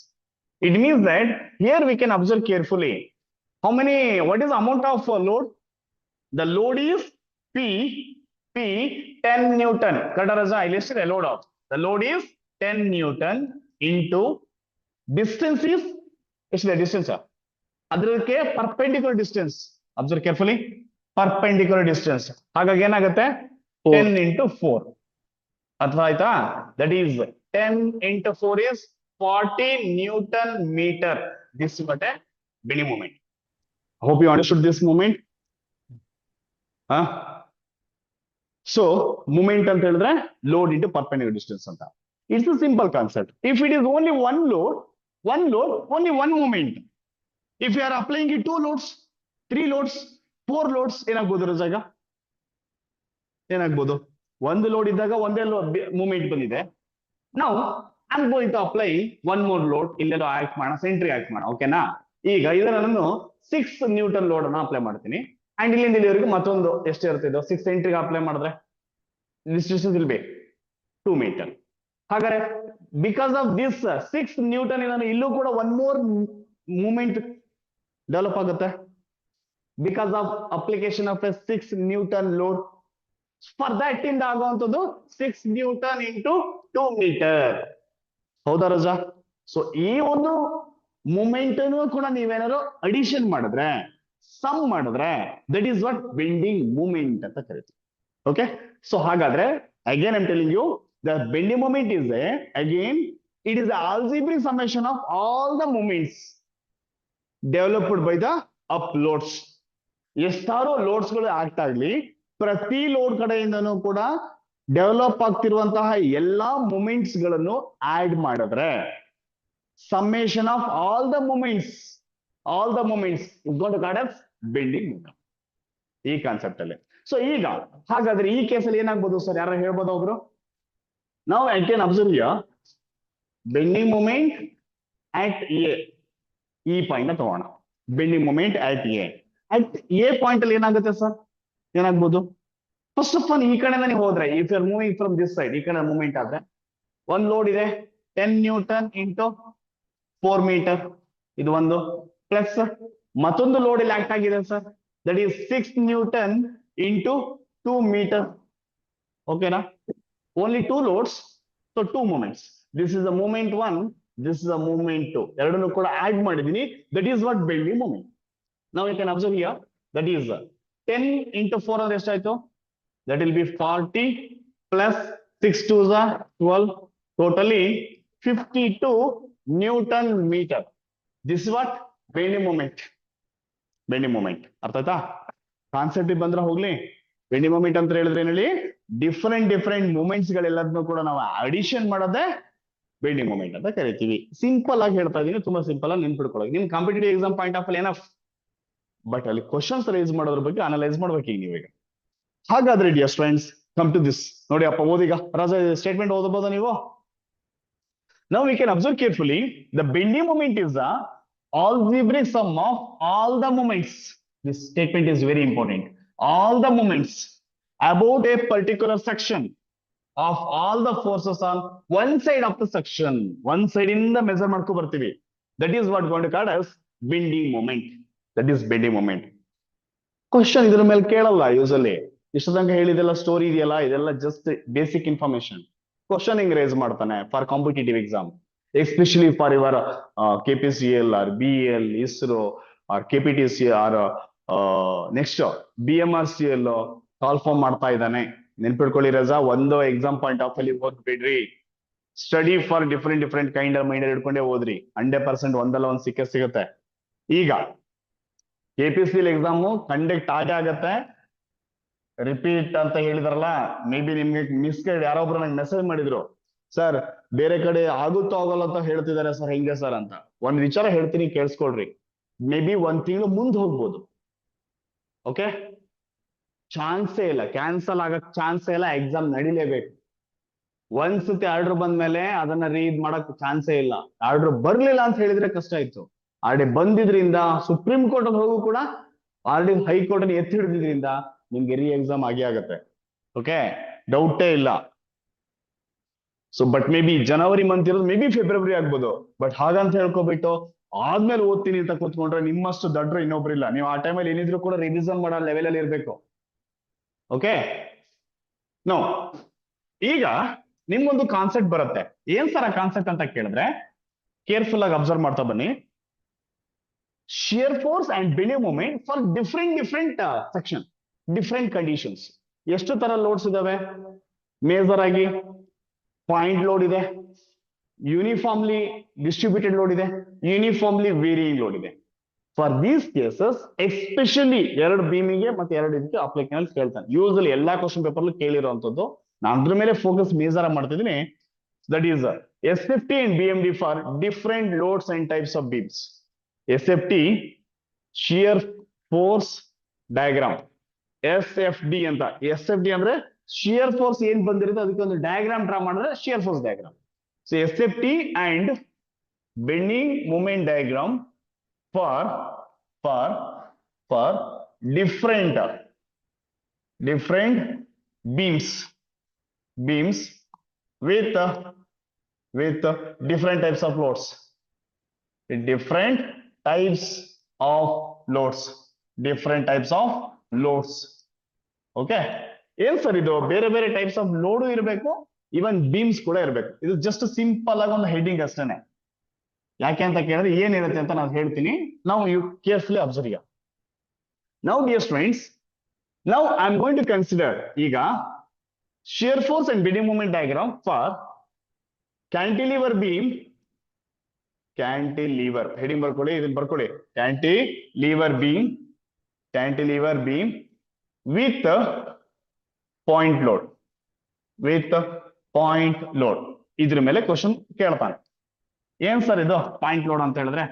It means that here we can observe carefully. How many, what is the amount of load? The load is P 10 Newton. I listed a load of. The load is 10 Newton into distance is, it's the distance. ಅದಕ್ಕೆ perpendicular distance. Observe carefully. Perpendicular distance. ಹಾಗಾಗಿ ಏನಾಗುತ್ತೆ? 10 into 4. ಅಥವಾ ಆಯ್ತಾ? That is 10 into 4 is 40 Newton meter. This is what a bending moment. Hope you understood this moment. So moment ಅಂತ ಹೇಳಿದ್ರೆ ಲೋಡ್ ಇಂಟು ಪರ್ಪೆಂಡಿಕ್ಯುಲರ್ ಡಿಸ್ಟೆನ್ಸ್ ಅಂತ. It's a simple concept. If it is only one load, only one moment. If you are applying it 2 loads, 3 loads, 4 loads, ಏನಾಗ್ಬೋದು ರಜಾಗ? ಏನಾಗ್ಬೋದು? ಒಂದು ಲೋಡ್ ಇದ್ದಾಗ ಒಂದೇ ಮೂಮೆಂಟ್ ಬಂದಿದೆ. ನಾವು I'm going to apply one more load. ಇಲ್ಲೆಲ್ಲೋ ಆಕ್ಟ್ ಮಾಡೋಣ, ಸೆಂಟ್ರಿ ಆಕ್ಟ್ ಮಾಡೋಣ, ಓಕೆನಾ? ಈಗ ಇದರ ನಾನು 6 ನ್ಯೂಟನ್ ಲೋಡ್ ಅನ್ನ ಅಪ್ಲೈ ಮಾಡ್ತೀನಿ. ಅಂಡ್ ಇಲ್ಲಿಂದ ಇಲ್ಲಿವರೆಗೂ ಮತ್ತೊಂದು ಎಷ್ಟು ಇರ್ತಿದ್ದು 6 ಸೆಂಟ್ರಿಗೆ ಅಪ್ಲೈ ಮಾಡಿದ್ರೆ ಡಿಸ್ಟೆನ್ಸ್ ವಿಲ್ ಬಿ 2 ಮೀಟರ್. ಹಾಗಾದ್ರೆ ಬಿಕಾಸ್ ಆಫ್ ದಿಸ್ 6 ನ್ಯೂಟನ್ ನಾನು ಇಲ್ಲೂ ಕೂಡ ಒನ್ ಮೋರ್ ಮೂಮೆಂಟ್ ಡೆವಲಪ್ ಆಗುತ್ತೆ. Because of application of a 6 Newton load, for that ಇಂದ ಆಗುವಂತದ್ದು 6 ನ್ಯೂಟನ್ ಇಂಟು 2 ಮೀಟರ್. ಹೌದಾ ರಜಾ? ಸೊ ಈ ಒಂದು ಮೂಮೆಂಟ್ ಕೂಡ ನೀವೇನಾದ್ರು ಅಡಿಷನ್ ಮಾಡಿದ್ರೆ, ಸಮ್ ಮಾಡಿದ್ರೆ, that is what bending moment ಅಂತ ಕರಿತೀವಿ. ಓಕೆ, ಸೊ ಹಾಗಾದ್ರೆ again I'm telling you the bending moment is it is the algebraic summation of all the moments developed by the uploads. ಎಷ್ಟಾರು ಲೋಡ್ಸ್ ಗಳು ಆಕ್ಟ್ ಆಗ್ಲಿ, ಪ್ರತಿ ಲೋಡ್ ಕಡೆಯಿಂದನೂ ಕೂಡ ಡೆವಲಪ್ ಆಗ್ತಿರುವಂತಹ ಎಲ್ಲಾ ಮೂಮೆಂಟ್ಸ್ ಗಳನ್ನು ಆಡ್ ಮಾಡಿದ್ರೆ summation of all the moments is going to call as bending moment. ಈ ಕಾನ್ಸೆಪ್ಟ್ ಅಲ್ಲಿ. ಸೊ ಈಗ ಹಾಗಾದ್ರೆ ಈ ಕೇಸಲ್ಲಿ ಏನಾಗ್ಬೋದು ಸರ್, ಯಾರು ಹೇಳ್ಬೋದು ಒಬ್ರು? ನಾವು I can observe bending moment at A, ಈ ಪಾಯಿಂಟ್ ತಗೋಣ. Bending moment at A point ಅಲ್ಲಿ ಏನಾಗುತ್ತೆ ಸರ್, ಏನಾಗ್ಬೋದು? ಫಸ್ಟ್ ಆಫ್ ಆಲ್ ಈ ಕಡೆ ನೀವು ಹೋದ್ರೆ, if you are moving from this side, ಈ ಕಡೆ ಮೂವ್ಮೆಂಟ್ ಆದ್ರೆ ಒಂದ್ ಲೋಡ್ ಇದೆ 10 ನ್ಯೂಟನ್ ಇಂಟು 4 ಮೀಟರ್, ಇದು ಒಂದು ಪ್ಲಸ್ ಮತ್ತೊಂದು ಲೋಡ್ ಇಲ್ಲಿ ಆಕ್ಟ್ ಆಗಿದೆ sir, that is 6 Newton into 2 meter. Okay na? Only 2 loads, so 2 moments. This is a moment 1, this is a moment 2. ಎರಡನ್ನು ಕೂಡ ಆಡ್ ಮಾಡಿದೀನಿ, that is what bending moment. Now you can observe here, that is 10 into 4 ಅಂದ್ರೆ ಎಷ್ಟಾಯ್ತು? That will be 40 plus 6 2s are 12, totally 52 Newton meter. This is what bending moment. Bending moment. ಅರ್ಥ ಆಯ್ತಾ? ಕಾನ್ಸೆಪ್ಟ್ ಬಂದ್ರೆ ಹೋಗ್ಲಿ. ಬೆಂಡಿಂಗ್ ಮೂಮೆಂಟ್ ಅಂತ ಹೇಳಿದ್ರೆ ಏನ್ ಹೇಳಿ, ಡಿಫರೆಂಟ್ ಮೂಮೆಂಟ್ಸ್ ಗಳೆಲ್ಲದನ್ನು ಕೂಡ ನಾವು ಅಡಿಷನ್ ಮಾಡೋದೇ ಬೆಂಡಿಂಗ್ ಮೂಮೆಂಟ್ ಅಂತ ಕರಿತೀವಿ. ಸಿಂಪಲ್ ಆಗಿ ಹೇಳ್ತಾ ಇದೀನಿ, ತುಂಬಾ ಸಿಂಪಲ್ ಆಗಿ ನೆನ್ಪಿಡ್ಕೊಳ್ಳಿ. ನಿಮ್ competitive exam point of enough, but ಅಲ್ಲಿ ಕ್ವಶನ್ಸ್ ರೈಸ್ ಮಾಡೋದ್ರ ಬಗ್ಗೆ ಅನಲೈಸ್ ಮಾಡ್ಬೇಕು ಈಗ ನೀವೀಗ. ಹಾಗಾದ್ರೆ dear students, come to this. ನೋಡಿ ಅಪ್ಪ ಓದೀಗ ರಾಜ ಸ್ಟೇಟ್ಮೆಂಟ್ ಓದಬಹುದಾ ನೀವು? Now we can observe carefully, the bending moment is the algebraic sum of all the moments. This statement is very important. All the moments about a particular section of all the forces on one side of the section. One side in the measure ಮಾಡ್ಕೊ ಬರ್ತೀವಿ. That is what going to call as bending moment. That is bending moment. Question ಇದ್ರ ಮೇಲೆ ಕೇಳಲ್ಲ ಯೂಸಲಿ. ಇಷ್ಟು ತನಕ ಹೇಳಿದೆಲ್ಲ ಸ್ಟೋರಿ ಇದೆಯಲ್ಲ, ಇದೆಲ್ಲ ಜಸ್ಟ್ ಬೇಸಿಕ್ ಇನ್ಫಾರ್ಮೇಶನ್. ಕ್ವಶನ್ ಹಿಂಗ್ ರೇಸ್ ಮಾಡ್ತಾನೆ for competitive exam, especially for your KPCL or BEL, ISRO or KPTC or next BMRCL call form ಮಾಡ್ತಾ ಇದ್ದಾನೆ. ನೆನ್ಪಿಡ್ಕೊಳ್ಳಿ ರಜಾ, ಒಂದು ಎಕ್ಸಾಮ್ ಪಾಯಿಂಟ್ ಆಫ್ ಅಲ್ಲಿ ಓದ್ಬಿಡ್ರಿ. Study for different kind of mind ಹಿಡ್ಕೊಂಡೇ ಓದ್ರಿ. 100% ಒಂದಲ್ಲ ಒಂದ್ ಸಿಗುತ್ತೆ. ಈಗ KPCL ಎಕ್ಸಾಮು ಕಂಡಕ್ಟ್ ಆಗತ್ತೆ. ರಿಪೀಟ್ ಅಂತ ಹೇಳಿದ್ರಲ್ಲ, ಮೇ ಬಿ ನಿಮ್ಗೆ ಮಿಸ್ ಗೈಡ್ ಯಾರೊಬ್ರು ನಂಗೆ ಮೆಸೇಜ್ ಮಾಡಿದ್ರು, ಸರ್ ಬೇರೆ ಕಡೆ ಆಗುತ್ತೋ ಆಗೋಲ್ಲ ಅಂತ ಹೇಳ್ತಿದ್ದಾರೆ ಸರ್, ಹೆಂಗೆ ಸರ್ ಅಂತ. ಒಂದ್ ವಿಚಾರ ಹೇಳ್ತೀನಿ ಕೇಳಿಸ್ಕೊಳ್ರಿ. ಮೇ ಬಿ 1 ತಿಂಗಳು ಮುಂದೆ ಹೋಗ್ಬೋದು. ಓಕೆ, ಚಾನ್ಸೇ ಇಲ್ಲ, ಕ್ಯಾನ್ಸಲ್ ಆಗಕ್ ಚಾನ್ಸೇ ಇಲ್ಲ. ಎಕ್ಸಾಮ್ ನಡಿಲೇಬೇಕು. ಒಂದ್ಸತಿ ಆರ್ಡರ್ ಬಂದ್ಮೇಲೆ ಅದನ್ನ ರೀಡ್ ಮಾಡಕ್ ಚಾನ್ಸೇ ಇಲ್ಲ. ಆರ್ಡರ್ ಬರ್ಲಿಲ್ಲ ಅಂತ ಹೇಳಿದ್ರೆ ಕಷ್ಟ ಇತ್ತು. ಆರ್ಡರ್ ಬಂದಿದ್ರಿಂದ ಸುಪ್ರೀಂ ಕೋರ್ಟ್ ಹೋಗು ಕೂಡ ಆಲ್ರೆಡಿ ಹೈಕೋರ್ಟ್ ಅನ್ನು ಎತ್ತಿ ಹಿಡಿದ್ರಿಂದ ನಿಮ್ಗೆ ರೀ ಎಕ್ಸಾಮ್ ಆಗತ್ತೆ. ಓಕೆ, ಡೌಟೇ ಇಲ್ಲ. So but may be January month ಇರೋದು, ಮೇ ಬಿ ಫೆಬ್ರವರಿ ಆಗ್ಬೋದು. ಬಟ್ ಹಾಗಂತ ಹೇಳ್ಕೊಬಿಟ್ಟು ಆದ್ಮೇಲೆ ಓದ್ತೀನಿ ಅಂತ ಕೂತ್ಕೊಂಡ್ರೆ ನಿಮ್ಮಷ್ಟು ದಡ್ರು ಇನ್ನೊಬ್ರು ಇಲ್ಲ. ನೀವು ಆ ಟೈಮಲ್ಲಿ ಏನಿದ್ರು ಕೂಡ ರಿವಿಷನ್ ಮಾಡೋ ಲೆವೆಲ್ ಅಲ್ಲಿ ಇರ್ಬೇಕು. ಓಕೆ, ನೋ ಈಗ ನಿಮ್ಗೊಂದು ಕಾನ್ಸೆಪ್ಟ್ ಬರುತ್ತೆ. ಏನ್ ಸರ್ ಆ ಕಾನ್ಸೆಪ್ಟ್ ಅಂತ ಕೇಳಿದ್ರೆ, ಕೇರ್ಫುಲ್ ಆಗಿ ಅಬ್ಸರ್ವ್ ಮಾಡ್ತಾ ಬನ್ನಿ. Shear force and bending moment for different section, different conditions. ಎಷ್ಟು ತರ ಲೋಡ್ಸ್ ಇದಾವೆ? ಮೇಜರ್ ಆಗಿ ಪಾಯಿಂಟ್ ಲೋಡ್ ಇದೆ, ಯೂನಿಫಾರ್ಮ್ಲಿ ಡಿಸ್ಟ್ರಿಬ್ಯೂಟೆಡ್ ಲೋಡ್ ಇದೆ, ಯೂನಿಫಾರ್ಮ್ಲಿ ವೇರಿಯಿಂಗ್ ಲೋಡ್ ಇದೆ. ಫಾರ್ ದೀಸ್ ಕೇಸಸ್ ಎಸ್ಪೆಷಲಿ ಎರಡು ಬೀಮಿಗೆ ಮತ್ತೆ ಎರಡು ಇದಕ್ಕೆ ಅಪ್ಲಿಕೇಶನ್ ಕೇಳ್ತಾನೆ. ಯೂಸಲಿ ಎಲ್ಲಾ ಕ್ವಶನ್ ಪೇಪರ್ ಕೇಳಿರುವಂತದ್ದು. ನಾನು ಅದ್ರ ಮೇಲೆ ಫೋಕಸ್ ಮೇಜರ್ ಮಾಡ್ತಿದ್ದೀನಿ. That is SFT and BMD for different loads and types of beams. SFT shear force diagram. SFD ಅಂತ. SFD ಅಂದ್ರೆ shear force ಏನ್ ಬಂದಿರುತ್ತೆ ಅದಕ್ಕೆ ಒಂದು ಡಯಾಗ್ರಾಮ್ ಡ್ರಾ ಮಾಡಿದ್ರೆ shear force diagram. So SFT and bending moment diagram for different beams with different types of loads. Different types of loads. Okay. ಏನ್ ಸರ್ ಇದು? ಬೇರೆ ಬೇರೆ ಟೈಪ್ಸ್ ಆಫ್ ಲೋಡ್ ಇರಬೇಕು, ಇವನ್ ಬೀಮ್ಸ್ ಕೂಡ ಇರಬೇಕು. ಇದು ಜಸ್ಟ್ ಸಿಂಪಲ್ ಆಗಿ ಒಂದು ಹೆಡಿಂಗ್ ಅಷ್ಟೇನೆ. ಯಾಕೆ ಅಂತ ಕೇಳಿದ್ರೆ ಏನಿರುತ್ತೆ ಅಂತ ನಾನು ಹೇಳ್ತೀನಿ. ನಾವು you carefully observe. Now dear students, now I am going to consider ಈಗ shear force and bending moment diagram for cantilever beam. Heading ಬರ್ಕೊಳ್ಳಿ, ಇದನ್ನ ಬರ್ಕೊಳ್ಳಿ. cantilever beam with point load. ಇದ್ರ ಮೇಲೆ ಕ್ವಶನ್ ಕೇಳ್ತಾನೆ. ಏನ್ ಸರ್ ಇದು ಪಾಯಿಂಟ್ ಲೋಡ್ ಅಂತ ಹೇಳಿದ್ರೆ?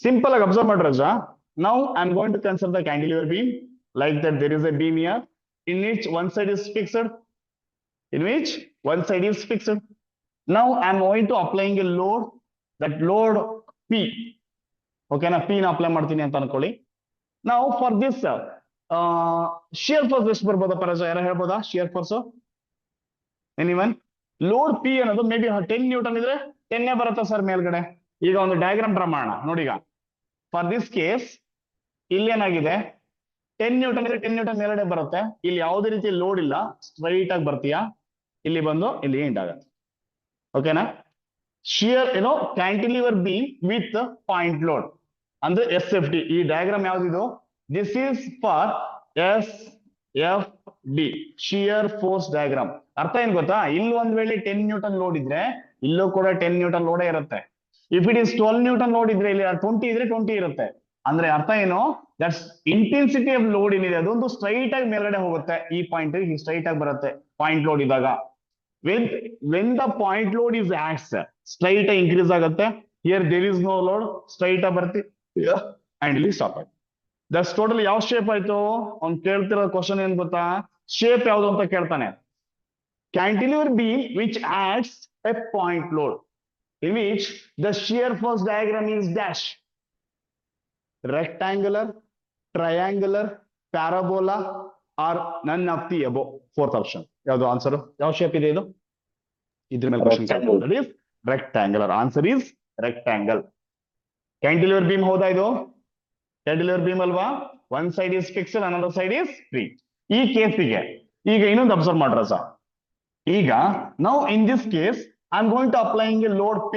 ಸಿಂಪಲ್ ಆಗಿ ಅಬ್ಸರ್ವ್ ಮಾಡ್ರಿ ರಜಾ. Now I am going to consider the cantilever beam like that. There is a beam here in which one side is fixed. Now I am going to applying a load, that load P. Okay na, P na apply ಮಾಡ್ತೀನಿ ಅಂತ ಅನ್ಕೊಳ್ಳಿ. Now for this shear force ಎಷ್ಟು ಬರ್ಬೋದಾ ಪರಜ? ಯಾರು ಹೇಳ್ಬೋದಾ shear force? Anyone? Load P ಅನ್ನೋದು ಮೇ ಬಿ 10 ನ್ಯೂಟನ್ ಇದ್ರೆ 10 ಬರುತ್ತೆ ಸರ್ ಮೇಲ್ಗಡೆ. ಈಗ ಒಂದು ಡಯಾಗ್ರಾಮ್ ಡ್ರಾ ಮಾಡೋಣ ನೋಡಿ. ಈಗ ಫಾರ್ ದಿಸ್ ಕೇಸ್ ಇಲ್ಲಿ ಏನಾಗಿದೆ, 10 ನ್ಯೂಟನ್ ಇದ್ರೆ 10 ನ್ಯೂಟನ್ ಮೇಲ್ಗಡೆ ಬರುತ್ತೆ. ಇಲ್ಲಿ ಯಾವುದೇ ರೀತಿ ಲೋಡ್ ಇಲ್ಲ, ಸ್ಟ್ರೈಟ್ ಆಗಿ ಬರ್ತೀಯಾ, ಇಲ್ಲಿ ಬಂದು ಇಲ್ಲಿ ಎಂಡ್ ಆಗುತ್ತೆ. ಓಕೆನಾ? Shear cantilever beam with point load ಅಂದ್ರೆ SFD. ಈ ಡಯಾಗ್ರಾಮ್ ಯಾವ್ದಿದು? This is for SFD, shear force diagram. ಅರ್ಥ ಏನ್ ಗೊತ್ತಾ? ಇಲ್ಲಿ ಒಂದ್ ವೇಳೆ 10 ನ್ಯೂಟನ್ ಲೋಡ್ ಇದ್ರೆ ಇಲ್ಲೂ ಕೂಡ 10 ನ್ಯೂಟನ್ ಲೋಡೇ ಇರುತ್ತೆ. If it is 12 Newton load ಇದ್ರೆ ಇಲ್ಲಿ 20 ಇದ್ರೆ 20 ಇರುತ್ತೆ. ಅಂದ್ರೆ ಅರ್ಥ ಏನು? ದಟ್ಸ್ ಇಂಟೆನ್ಸಿಟಿ ಆಫ್ ಲೋಡ್ ಏನಿದೆ ಅದೊಂದು ಸ್ಟ್ರೈಟ್ ಆಗಿ ಮೇಲ್ಗಡೆ ಹೋಗುತ್ತೆ. ಈ ಪಾಯಿಂಟ್ ಸ್ಟ್ರೈಟ್ ಆಗಿ ಬರುತ್ತೆ ಪಾಯಿಂಟ್ ಲೋಡ್ ಇದ್ದಾಗ. When the point load is acts, straight ಆಗಿ ಇನ್ಕ್ರೀಸ್ ಆಗುತ್ತೆ. Here there is no load, straight ಆಗಿ ಬರುತ್ತೆ ಅಂಡ್ ಇಲ್ಲಿ ಸ್ಟಾಪ್ ಆಯ್ತು. ದಟ್ಸ್ ಟೋಟಲ್ ಯಾವ ಶೇಪ್ ಆಯ್ತು? ಅವ್ನು ಕೇಳ್ತಿರೋ ಕ್ವಶನ್ ಏನ್ ಗೊತ್ತಾ? ಶೇಪ್ ಯಾವ್ದು ಅಂತ ಕೇಳ್ತಾನೆ. Cantilever beam which adds a point load in which the shear force diagram is dash. Rectangular, triangular, parabola or none of the above. Fourth option. ಯಾವುದು ಆನ್ಸರ್? ಯಾವ ಶೇಪ್ ಇದೆ ಇದು? ಇದ್ರ ಮೇಲೆ ಕ್ವಶನ್ ಕೇಳ್ತಾರೆ. That is rectangular. Answer is rectangle. Cantilever beam ಹೌದಾ ಇದು? ಕ್ಯಾಂಟಿಲಿವರ್ ಬೀಮ್ ಅಲ್ವಾ? One side is fixed, another side is free. ಈ ಕೇಸಿಗೆ ಈಗ ಇನ್ನೊಂದು ಅಬ್ಸರ್ವ್ ಮಾಡ್ರ ಸರ್. ಈಗ ನಾವು ಇನ್ this case I'm going to applying a load P.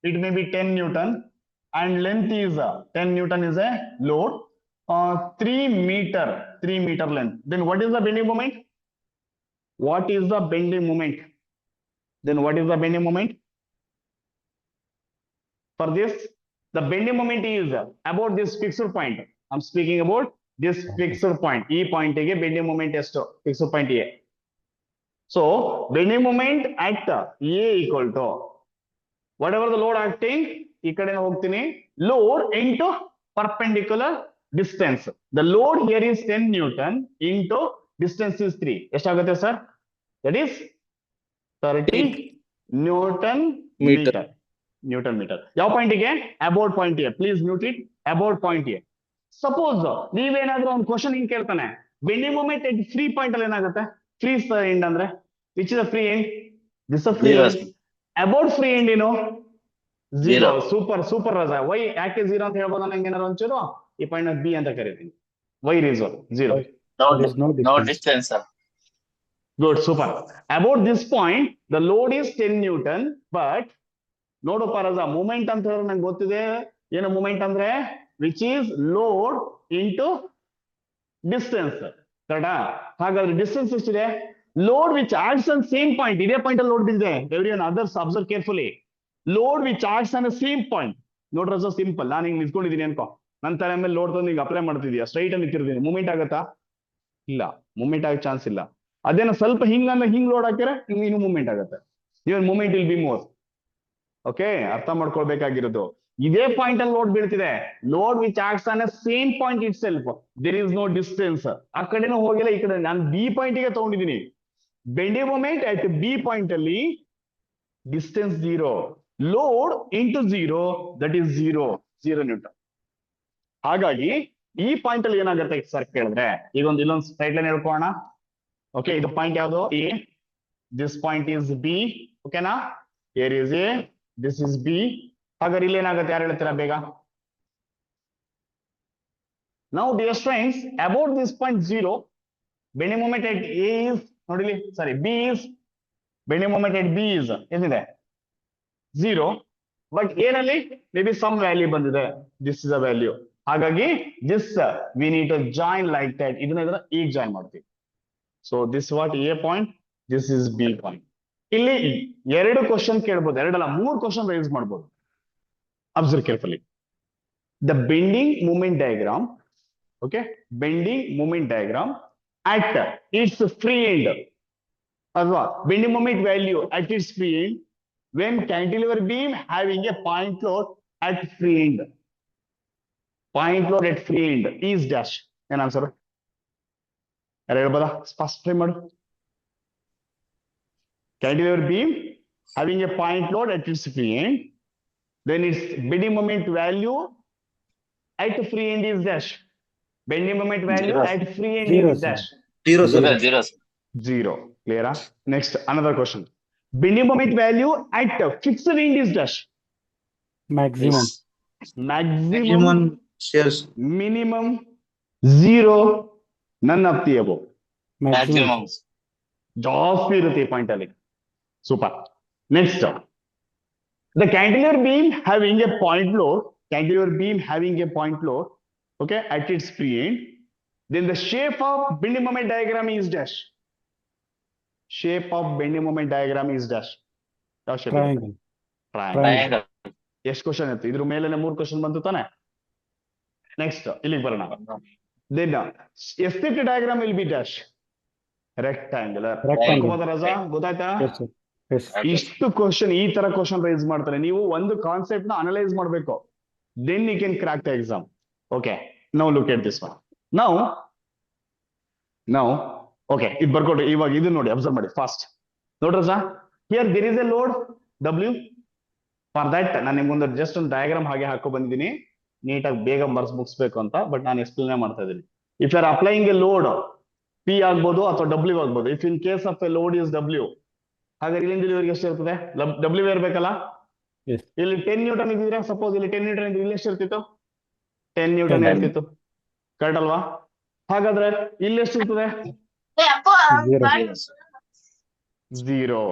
It may be 10 Newton and length is 10 Newton is a load. 3 meter length. Then what is the bending moment? For this, the bending moment is about this fixed point. I'm speaking about this fixed point. E point ಗೆ bending moment ಎಷ್ಟು? fixed point A. So bending moment at A equal to whatever the load acting, ಈ ಕಡೆ ಹೋಗ್ತೀನಿ, load into perpendicular distance. The load here is 10 Newton into distance is 3. ಎಷ್ಟಾಗುತ್ತೆ sir? That is 30 Newton meter. ಯಾವ ಪಾಯಿಂಟಿಗೆ? About point A. Please mute it. About point A. Suppose ನೀವೇನಾದ್ರೂ ಒಂದು ಕ್ವಶನ್ ಹಿಂಗ್ ಕೇಳ್ತಾನೆ, bending moment at free point ಅಲ್ಲಿ ಏನಾಗುತ್ತೆ? ಫ್ರೀ ಎಂಡ್ ಅಂದ್ರೆ which is a free end? This a free end. About free end ಏನು? ಝೀರೋ. ಸೂಪರ್ ರಜಾ. ವೈ ಯಾಕೆ ಝೀರೋ ಅಂತ ಹೇಳ್ಬೋದ ನಂಗೆ ಏನಾರು ಒಂಚೂರು? ಈ ಪಾಯಿಂಟ್ ಬಿ ಅಂತ ಕರಿತೀನಿ. Why reason zero? No distance, sir. Good, super. About this point, the load is 10 Newton, but ನೋಡಪ್ಪ ರಜಾ, ಮೂಮೆಂಟ್ ಅಂತ ಹೇಳಿದ್ರೆ ನಂಗೆ ಗೊತ್ತಿದೆ ಏನು ಮೂಮೆಂಟ್ ಅಂದ್ರೆ, which is load into distance. ಕರೆಕ್ಟಾ? ಹಾಗಾದ್ರೆ ಡಿಸ್ಟೆನ್ಸ್ ಎಷ್ಟಿದೆ? Load which acts on same point. ಇದೇ ಪಾಯಿಂಟ್ ಅಲ್ಲಿ ಲೋಡ್ ಬಿದ್ದಿದೆ. Everyone others observe carefully. Load which acts on same point. ನೋಡ್ರ ರಜಾ, ಸಿಂಪಲ್. ನಾನು ಹಿಂಗ್ ನಿಂತ್ಕೊಂಡಿದ್ದೀನಿ ಅನ್ಕೋ, ನನ್ನ ತಲೆ ಮೇಲೆ ಲೋಡ್ ತಂದು ಈಗ ಅಪ್ಲೈ ಮಾಡ್ತಿದ್ಯಾ, ಸ್ಟ್ರೈಟ್ ಅಲ್ಲಿ ನಿಂತಿರ್ತೀನಿ, ಮೂವ್ಮೆಂಟ್ ಆಗತ್ತಾ? ಇಲ್ಲ, ಮೂವ್ಮೆಂಟ್ ಆಗೋ ಚಾನ್ಸ್ ಇಲ್ಲ. ಅದೇನೋ ಸ್ವಲ್ಪ ಹಿಂಗಂದ್ರೆ ಹಿಂಗ್ ಲೋಡ್ ಹಾಕಿದ್ರೆ ಇನ್ನೂ ಮೂವ್ಮೆಂಟ್ ಆಗುತ್ತೆ. Even movement will be more. Okay, ಅರ್ಥ ಮಾಡ್ಕೊಳ್ಬೇಕಾಗಿರೋದು ಇದೇ ಪಾಯಿಂಟ್ ಅಲ್ಲಿ ಲೋಡ್ ಬೀಳ್ತಿದೆ. Load which acts on same point itself, there is no distance. ಆ ಕಡೆನೂ ಹೋಗಿಲ್ಲ, ಈ ಕಡೆ ನಾನು ಬಿ ಪಾಯಿಂಟ್ ಗೆ ತಗೊಂಡಿದ್ದೀನಿ. Bending moment at B point ಅಲ್ಲಿ distance 0, load into 0, that is 0 Newton. ಹಾಗಾಗಿ ಈ ಪಾಯಿಂಟ್ ಅಲ್ಲಿ ಏನಾಗುತ್ತೆ ಸರ್ ಕೇಳಿದ್ರೆ, ಈಗ ಇಲ್ಲೊಂದು ಸ್ಟ್ರೈಟ್ ಲೈನ್ ಹೇಳ್ಕೋಣ. ಓಕೆ, ಇದು ಪಾಯಿಂಟ್ ಯಾವುದು? A. This point is B. ಓಕೆನಾ? Here is A, this is B. ಹಾಗಾದ್ರೆ ಇಲ್ಲಿ ಏನಾಗುತ್ತೆ, ಯಾರು ಹೇಳ್ತೀರಾ ಬೇಗ? ನಾವು dear students, about this point 0, bending moment at A is, ನೋಡಿಲಿ, sorry, B is, bending moment at B is ಏನಿದೆ 0. ಬಟ್ ಏನಲ್ಲಿ ಮೇ ಬಿ ಸಮ್ ವ್ಯಾಲ್ಯೂ ಬಂದಿದೆ, ದಿಸ್ ಇಸ್ ಅ ವ್ಯಾಲ್ಯೂ. ಹಾಗಾಗಿ this we need to join like that. ಇದನ್ನ ಈಗ ಜಾಯಿನ್ ಮಾಡ್ತೀವಿ. So this what A point, this is B point. ಇಲ್ಲಿ 2 ಕ್ವಶನ್ ಕೇಳ್ಬೋದು, 2 ಅಲ್ಲ 3 ಕ್ವಶನ್ ರೈಸ್ ಮಾಡ್ಬೋದು. Observe carefully. The bending moment diagram, okay, bending moment diagram at its free end, ಅಲ್ವಾ? Bending moment value at its free end when cantilever beam having a point load at free end. Point load at free end is dash. An answer? ಯಾರು ಹೇಳ್ಬೋದಾ? ಫಸ್ಟ್ ಟ್ರೈ ಮಾಡು. Cantilever beam having a point load at its free end, then its bending moment value at free end is dash. Bending moment value Zero. at free end Zero, is sir. dash. Zero, sir. 0, sir. 0. Clear? Next, another question. Bending moment value at fixed end is dash. Maximum. Maximum, Shares. minimum, 0, none of the above. Maximum. ಜಾಸ್ತಿ ಇರುತ್ತೆ ಈ ಪಾಯಿಂಟ್ ಅಲ್ಲಿ. Super. Next, the cantilever beam having A point load, cantilever beam having a point load, okay, at its free end, then the shape of bending moment diagram is dash. Shape of bending moment diagram is dash. ಯಾವ shape? Triangle. Triangle. ಎಷ್ಟು ಕ್ವಶನ್ ಇತ್ತು? ಇದ್ರ ಮೇಲೆ 3 ಕ್ವಶನ್ ಬಂತು ತಾನೆ. ನೆಕ್ಸ್ಟ್ ಇಲ್ಲಿಗೆ ಬರೋಣ. Then aesthetic diagram will be dash. Rectangular. ರಜಾ ಗೊತ್ತಾಯ್ತಾ? Yes, sir. Yes. ಇಷ್ಟು ಕ್ವಶನ್, ಈ ತರ ಕ್ವಶನ್ ರೈಸ್ ಮಾಡ್ತಾರೆ. ನೀವು ಒಂದು ಕಾನ್ಸೆಪ್ಟ್ ನ ಅನಲೈಸ್ ಮಾಡಬೇಕು, then you can crack the exam. Okay, now look at this one. Now okay, ಇದು ಬರ್ಕೊಡ್ರಿ. ಇವಾಗ ಇದು ನೋಡಿ, ಅಬ್ಸರ್ವ್ ಮಾಡಿ ಫಾಸ್ಟ್. ನೋಡ್ರ sir, here there is a load W. For that ನಾನು ನಿಮ್ಗೊಂದು ಜಸ್ಟ್ ಒಂದು ಡಯಾಗ್ರಾಮ್ ಹಾಗೆ ಹಾಕೋ ಬಂದಿದ್ದೀನಿ, ನೀಟಾಗಿ ಬೇಗ ಮುಗಿಸ್ಬೇಕು ಅಂತ. ಬಟ್ ನಾನು ಎಕ್ಸ್ಪ್ಲೇನ್ ಮಾಡ್ತಾ ಇದ್ದೀನಿ. If you are applying a load P ಆಗ್ಬೋದು ಅಥವಾ W ಆಗ್ಬೋದು. If in case of a load is W, ಹಾಗಾದ್ರೆ ಇಲ್ಲಿಂದ ಇಲ್ಲಿವರೆಗೆ ಎಷ್ಟು ಇರ್ತದೆ? W ಇರ್ಬೇಕಲ್ಲ. Yes. ಇಲ್ಲಿ 10 ನ್ಯೂಟನ್ ಇದ್ದಿದ್ರೆ, ಸಪೋಸ್ ಇಲ್ಲಿ 10 ನ್ಯೂಟನ್ ಇದ್ರೆ ಇಲ್ಲಿ ಎಷ್ಟು ಇರ್ತಿತ್ತು? 10 ನ್ಯೂಟನ್ ಇರ್ತಿತ್ತು, ಕರೆಕ್ಟ್ ಅಲ್ವಾ? ಹಾಗಾದ್ರೆ ಇಲ್ಲಿ ಎಷ್ಟು ಇರ್ತದೆ? 0.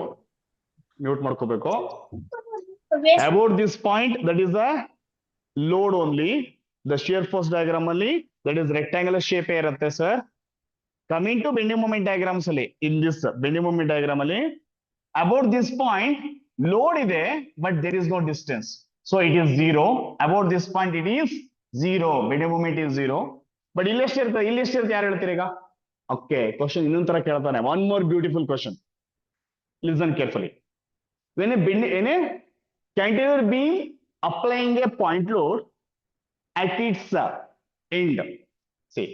ಮ್ಯೂಟ್ ಮಾಡ್ಕೋಬೇಕು. About this point, that is the load only. The shear force diagram ಅಲ್ಲಿ ದಟ್ ಇಸ್ ರೆಕ್ಟಾಂಗುಲರ್ ಶೇಪ್ ಇರುತ್ತೆ sir. Coming to bending moment diagrams ಅಲ್ಲಿ, in this bending moment diagram ಅಲ್ಲಿ ಅಬೌಟ್ ದಿಸ್ ಪಾಯಿಂಟ್ ಲೋಡ್ ಇದೆ, but there is no distance, so it is 0. About this point it is 0, bending moment is 0. But ಇಲ್ಲಿ ಎಷ್ಟು ಇರ್ತದೆ? ಇಲ್ಲಿ ಎಷ್ಟು ಇರುತ್ತೆ? ಯಾರು ಹೇಳ್ತೀರಿ ಈಗ? ಓಕೆ, ಕ್ವಶನ್ ಇನ್ನೊಂದ್ ತರ ಕೇಳ್ತಾನೆ. One more beautiful question, listen carefully. when a cantilever beam applying a point load at its end, see,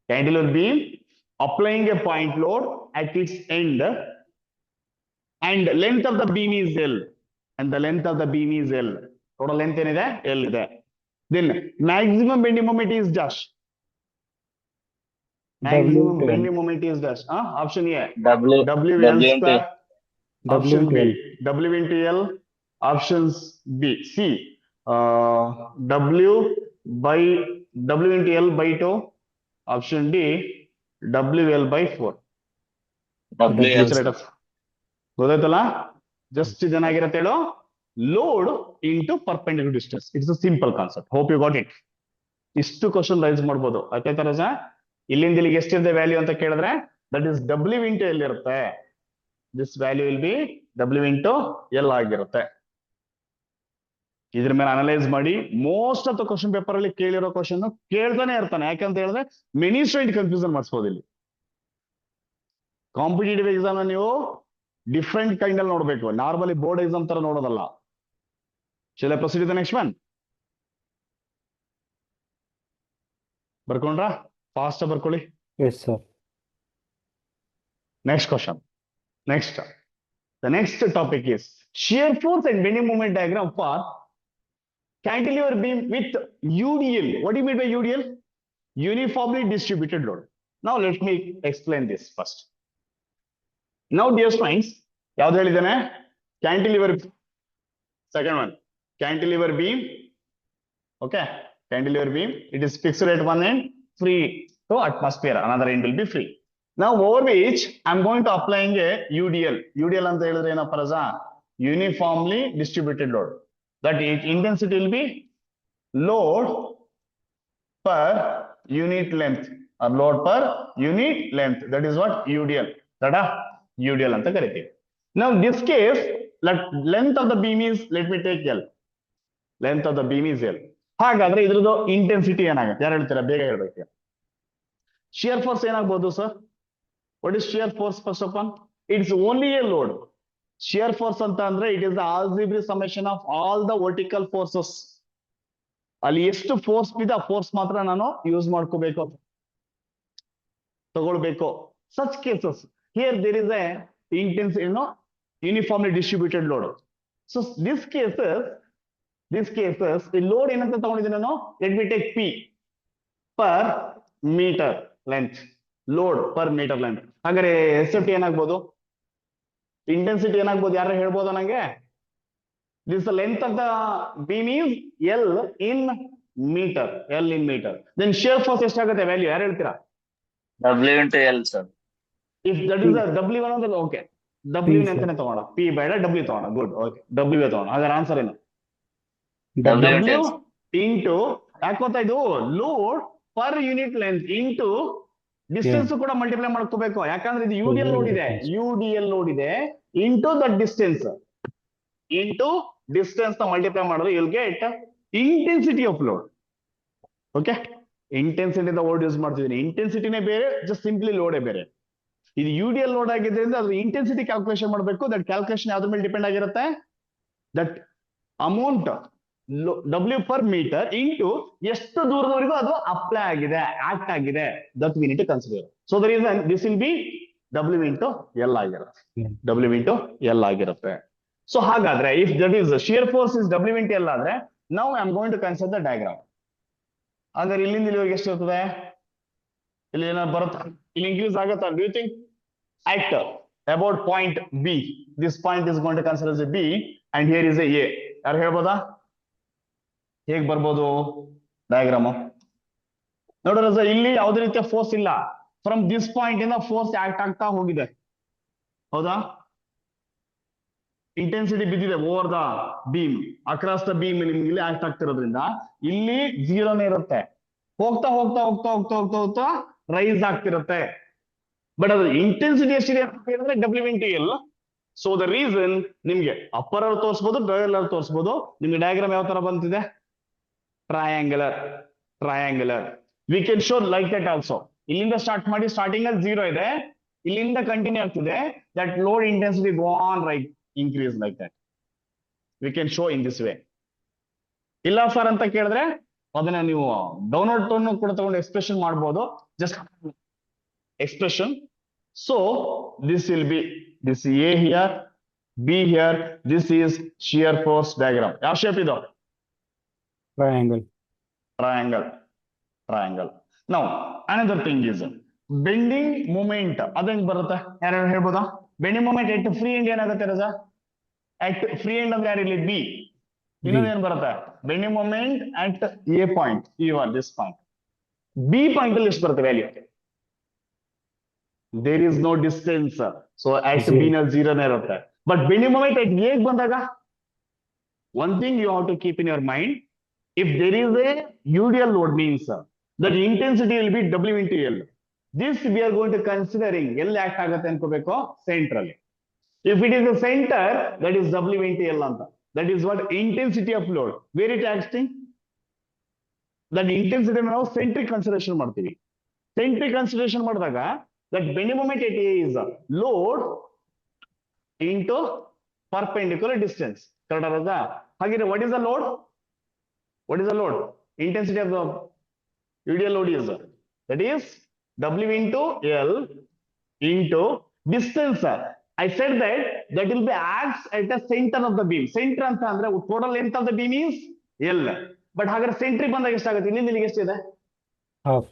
cantilever beam applying a point load at its end, and length of the beam is L, and the length of the beam is L, total length ಏನಿದೆ? L ಇದೆ. Then maximum bending moment is dash. Maximum bending moment is dash. Option A, W L square. Option B, W into L. Options B, C, W into L by 2. Option D, WL by 4. ಗೊತ್ತಾಯ್ತಲ್ಲ? ಜಸ್ಟ್ ಚೆನ್ನಾಗಿರತ್ತೆ ಹೇಳು. Load into perpendicular distance. It's a simple concept. Hope you got it. ಇಷ್ಟು ಕ್ವಶನ್ ರೈಸ್ ಮಾಡ್ಬೋದು. ಆಯ್ತಾ ರಜಾ? ಇಲ್ಲಿಂದ ಇಲ್ಲಿಗೆ ಎಷ್ಟಿದೆ ವ್ಯಾಲ್ಯೂ ಅಂತ ಕೇಳಿದ್ರೆ, that is W into L ಇರುತ್ತೆ. This value will be W into L ಆಗಿರುತ್ತೆ. ಇದ್ರ ಮೇಲೆ ಅನಲೈಸ್ ಮಾಡಿ. Most of the question paper ಅಲ್ಲಿ ಕೇಳಿರೋ ಕ್ವಶನ್ ಕೇಳ್ತಾನೆ ಇರ್ತಾನೆ. ಯಾಕಂತ ಹೇಳಿದ್ರೆ ಮೆನಿ ಸ್ಟೂಡೆಂಟ್ ಕನ್ಫ್ಯೂಷನ್ ಮಾಡಿಸ್ಬೋದು ಇಲ್ಲಿ. ಕಾಂಪಿಟೇಟಿವ್ ಎಕ್ಸಾಮ್ ನೀವು ಡಿಫ್ರೆಂಟ್ ಕೈಂಡ್ ಅಲ್ಲಿ ನೋಡ್ಬೇಕು, ನಾರ್ಮಲಿ ಬೋರ್ಡ್ ಎಕ್ಸಾಮ್ ತರ ನೋಡೋದಲ್ಲ. Shall I proceed with the next one? ಬರ್ಕೊಂಡ್ರಾ? ಫಾಸ್ಟ್ ಬರ್ಕೊಳ್ಳಿ. Yes, sir. Next question. Next. The next topic is shear force and bending moment diagram for cantilever beam with UDL. What do you mean by UDL? Uniformly distributed load. Now let me explain this first. Now dear friends, ಯಾವ್ದು ಹೇಳಿದ್ದೇನೆ? Cantilever. Second one, cantilever beam. Okay, cantilever beam. It is fixed at one end, free to atmosphere. Another end will be free. Now over which I'm going to applying a UDL. UDL ಅಂತ ಹೇಳಿದ್ರೆ ಏನಪ್ಪ ರಜ? Uniformly distributed load. That intensity will be load per unit length or load per unit length. That is what UDL. That UDL ಅಂತ ಕರಿತೀವಿ. Now this case, length of the beam is, let me take L. Length of the beam is L. ಹಾಗಾದ್ರೆ ಇದ್ರದ್ದು ಇಂಟೆನ್ಸಿಟಿ ಏನಾಗುತ್ತೆ? ಯಾರು ಹೇಳ್ತೀರಾ? ಬೇಗ ಹೇಳ್ಬೇಕು. ಶಿಯರ್ ಫೋರ್ಸ್ ಏನಾಗ್ಬೋದು sir? What is shear force first of all? It's only a load. Shear force ಅಂತ ಅಂದ್ರೆ it is the algebraic summation of all the vertical forces. ಅಲ್ಲಿ ಎಷ್ಟು ಫೋರ್ಸ್ ಇದೆ ಆ ಫೋರ್ಸ್ ಮಾತ್ರ ನಾನು ಯೂಸ್ ಮಾಡ್ಕೋಬೇಕು, ತಗೊಳ್ಬೇಕು. Such cases here there is a intense, uniformly distributed load. So this cases the load ಏನಂತ ತಗೊಂಡಿದ್ದೀನಿ ನಾನು? Let me take P per meter length. Load per metre length. ಹಾಗಾದ್ರೆ ಎಸ್ ಎಫ್ ಟಿ ಏನಾಗ್ಬೋದು? ಇಂಟೆನ್ಸಿಟಿ ಏನಾಗ್ಬೋದು? ಯಾರು ಹೇಳ್ಬೋದಾ ನಂಗೆ? This length of the beam is L in metre. L in metre. Then shear force ಎಷ್ಟಾಗುತ್ತೆ ವ್ಯಾಲ್ಯೂ? ಯಾರು ಹೇಳ್ತೀರಾ? W into L, sir. If that is W ಅನ್ನೋದು ಓಕೆ, ಡಬ್ಲ್ಯೂ ಅಂತಾನೆ ತಗೋಣ. ಪಿ ಬೇಡ, ಡಬ್ಲ್ಯೂ ತಗೋಣ. ಗುಡ್, ಓಕೆ, ಡಬ್ಲ್ಯೂ ತಗೋಣ. ಹಾಗಾದ್ರೆ ಆನ್ಸರ್ ಏನು? W into W L. Into ಯಾಕೆ ಗೊತ್ತಾ ಇದು? Load per unit length into distance ಕೂಡ ಮಲ್ಟಿಪ್ಲೈ ಮಾಡ್ಕೋಬೇಕು. ಯಾಕಂದ್ರೆ ಇದು ಯುಡಿಎಲ್ ಲೋಡ್ ಇದೆ, ಯುಡಿಎಲ್ ಲೋಡ್ ಇದೆ into the distance, into distance ನ ಮಲ್ಟಿಪ್ಲೈ ಮಾಡಿದ್ರೆ you'll get intensity of load. Okay, intensity ಅಂತ ವರ್ಡ್ ಯೂಸ್ ಮಾಡ್ತಿದ್ದೀನಿ. ಇಂಟೆನ್ಸಿಟಿನೇ ಬೇರೆ, ಜಸ್ಟ್ ಸಿಂಪ್ಲಿ ಲೋಡೇ ಬೇರೆ. ಇದು ಯುಡಿಎಲ್ ಲೋಡ್ ಆಗಿದ್ರಿಂದ ಅದ್ರ ಇಂಟೆನ್ಸಿಟಿ ಕ್ಯಾಲ್ಕುಲೇಷನ್ ಮಾಡಬೇಕು. ದಟ್ ಕ್ಯಾಲ್ಕುಲೇಷನ್ ಯಾವ್ದ್ರ ಮೇಲೆ ಡಿಪೆಂಡ್ ಆಗಿರುತ್ತೆ? That amount W per metre into ಎಷ್ಟು ದೂರದವರೆಗೂ ಅದು ಅಪ್ಲೈ ಆಗಿದೆ, ಆಕ್ಟ್ ಆಗಿದೆ. That we need to consider. So the reason this will be W into L ಆಗಿರುತ್ತೆ. ಡಬ್ಲ್ಯೂ ಇಂಟು ಎಲ್ ಆಗಿರುತ್ತೆ. ಸೊ ಹಾಗಾದ್ರೆ if that is shear force is W into L ಆದ್ರೆ ನಾವು I am going to consider the diagram. ಹಾಗಾದ್ರೆ ಇಲ್ಲಿಂದ ಇಲ್ಲಿವರೆಗೆ ಎಷ್ಟು ಇರ್ತದೆ? ಇಲ್ಲಿ ಏನಾದ್ರು ಬರುತ್ತೆ? ಇಲ್ಲಿ ಇನ್ಕ್ರೀಸ್ ಆಗುತ್ತಾ? Do you think? At about point B, this point is going to consider A B and here is A. ಯಾರು ಹೇಳ್ಬೋದಾ? ಹೇಗ್ ಬರ್ಬೋದು ಡಯಾಗ್ರಾಮ್? ನೋಡ್ರ ಸರ್, ಇಲ್ಲಿ ಯಾವುದೇ ರೀತಿಯ ಫೋರ್ಸ್ ಇಲ್ಲ. ಫ್ರಮ್ ದಿಸ್ ಪಾಯಿಂಟ್ ಇಂದ ಫೋರ್ಸ್ ಆಕ್ಟ್ ಆಗ್ತಾ ಹೋಗಿದೆ, ಹೌದಾ? ಇಂಟೆನ್ಸಿಟಿ ಬಿದ್ದಿದೆ over the beam, across the beam ನಿಮ್ಗೆ ಇಲ್ಲಿ ಆಕ್ಟ್ ಆಗ್ತಿರೋದ್ರಿಂದ ಇಲ್ಲಿ ಜೀರೋನೇ ಇರುತ್ತೆ. ಹೋಗ್ತಾ ಹೋಗ್ತಾ ಹೋಗ್ತಾ ಹೋಗ್ತಾ ಹೋಗ್ತಾ ಹೋಗ್ತಾ ರೈಸ್ ಆಗ್ತಿರುತ್ತೆ. ಬಟ್ ಅದ್ರ ಇಂಟೆನ್ಸಿಟಿ ಎಷ್ಟಿದೆ ಅಂತ ಹೇಳಿದ್ರೆ ಡಬ್ಲ್ಯೂ into L. So the reason ನಿಮ್ಗೆ ಅಪ್ಪರ್ ಅಲ್ಲಿ ತೋರಿಸಬಹುದು, ಲೋಯರ್ ಅಲ್ಲಿ ತೋರಿಸಬಹುದು. ನಿಮ್ಗೆ ಡಯಾಗ್ರಾಮ್ ಯಾವ ತರ ಬಂತಿದೆ? Triangular. We can show like that also. ಇಲ್ಲಿಂದ ಸ್ಟಾರ್ಟ್ ಮಾಡಿ, ಸ್ಟಾರ್ಟಿಂಗ್ ಅಲ್ಲಿ 0 ಇದೆ, ಇಲ್ಲಿಂದ ಕಂಟಿನ್ಯೂ ಆಗ್ತಿದೆ. That load intensity go on right increase like that. We can show in this way. ಇಲ್ಲ ಸರ್ ಅಂತ ಕೇಳಿದ್ರೆ ಅದನ್ನ ನೀವು ಡೌನ್ಲೋಡ್ ಟೋನ್ ಕೂಡ ತಗೊಂಡು ಎಕ್ಸ್ಪ್ರೆಷನ್ ಮಾಡಬಹುದು. Just expression. So this will B this A here, be here, this is shear force diagram. ಯಾವ ಶೇಪ್ ಇದು? Triangle. Now another thing is bending moment. ಅದೇನ್ ಬರುತ್ತೆ? ಯಾರು ಹೇಳ್ಬೋದಾ? Bending moment at free end ಏನಾಗುತ್ತೆ ರಜಾ? ಅಟ್ ಫ್ರೀ ಎಂಡ್ ಅಂದ್ರೆ ಯಾರು? ಇಲ್ಲಿ ಬಿ. ಇನ್ನೊಂದು ಏನ್ ಬರುತ್ತೆ? Bending moment at A point, this point. B point ಅಲ್ಲಿ ಎಷ್ಟು ಬರುತ್ತೆ value? There is no distance, so at B ನಲ್ಲಿ 0ನೇ ಇರುತ್ತೆ. But bending moment at A ಬಂದಾಗ one thing you have to keep in your mind. If there is a UDL load means that intensity will be W into L. This we are going to considering L act ಆಗುತ್ತೆ ಅನ್ಕೋಬೇಕು ಸೆಂಟ್ರಲ್ಲಿ. If it is a center, that is W into L ಅಂತ. That is what intensity of load. Where it acting? That intensity ನಾವು centric consideration ಮಾಡ್ತೀವಿ. Centric consideration ಮಾಡಿದಾಗ that bending moment it is load into perpendicular distance. Correct ಅಲ್ವಾ? ಹಾಗಿದ್ರೆ what is the load? What is the load? Intensity of the UDL load is that is W into L into distance. I said that will be acts at the center of the beam. Center ಅಂತ ಅಂದ್ರೆ total length of the beam is L. But ಹಾಗಾದ್ರೆ ಸೆಂಟ್ರಿ ಬಂದಾಗ ಎಷ್ಟಾಗುತ್ತೆ? ಇಲ್ಲಿಂದ ಇಲ್ಲಿಗೆ ಎಷ್ಟಿದೆ? Half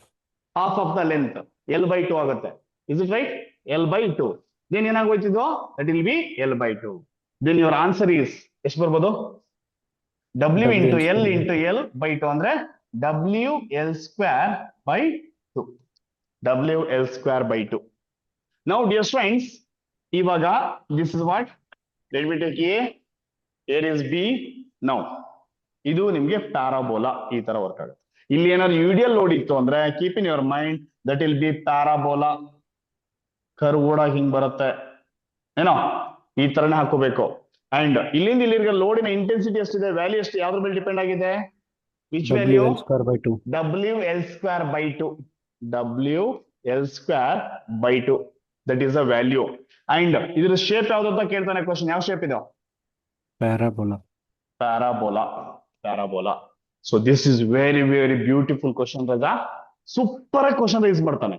Half of the length. L by 2 ಆಗುತ್ತೆ. Is it right? L by 2. Then ಏನಾಗೋಯ್ತಿದ್ದು? That will be L by 2. Then your answer is ಎಷ್ಟು ಬರ್ಬೋದು? W into L into L by 2 ಅಂದ್ರೆ W L square by 2. W L square by 2. Now dear friends, ಇವಾಗ this is what? Let me take A. Here is B. Now ಇದು ನಿಮ್ಗೆ ಪ್ಯಾರಾಬೋಲಾ ಈ ತರ ವರ್ಕ್ ಆಗುತ್ತೆ. ಇಲ್ಲಿ ಏನಾದ್ರು ಯುಡಿಎಲ್ ಲೋಡ್ ಇತ್ತು ಅಂದ್ರೆ keep in your mind that will B parabola. Curve ಕೂಡ ಹಿಂಗ್ ಬರುತ್ತೆ ಏನೋ ಈ ತರನೇ ಹಾಕೋಬೇಕು. ಅಂಡ್ ಇಲ್ಲಿಂದ ಇಲ್ಲಿಗೆ ಲೋಡಿನ ಇಂಟೆನ್ಸಿಟಿ ಎಷ್ಟಿದೆ, ವ್ಯಾಲ್ಯೂ ಎಷ್ಟು, ಯಾವ್ದ್ರ ಮೇಲೆ ಡಿಪೆಂಡ್ ಆಗಿದೆ? Which value? WL² by 2. WL square by 2. WL square by 2. That is the value. And ಇದ್ರ ಶೇಪ್ ಯಾವ್ದು ಅಂತ ಕೇಳ್ತಾನೆ ಕ್ವಶನ್. ಯಾವ ಶೇಪ್ ಇದೆ? Parabola. Parabola. Parabola. So this is very, very beautiful question, Raja. Super question raise ಮಾಡ್ತಾನೆ.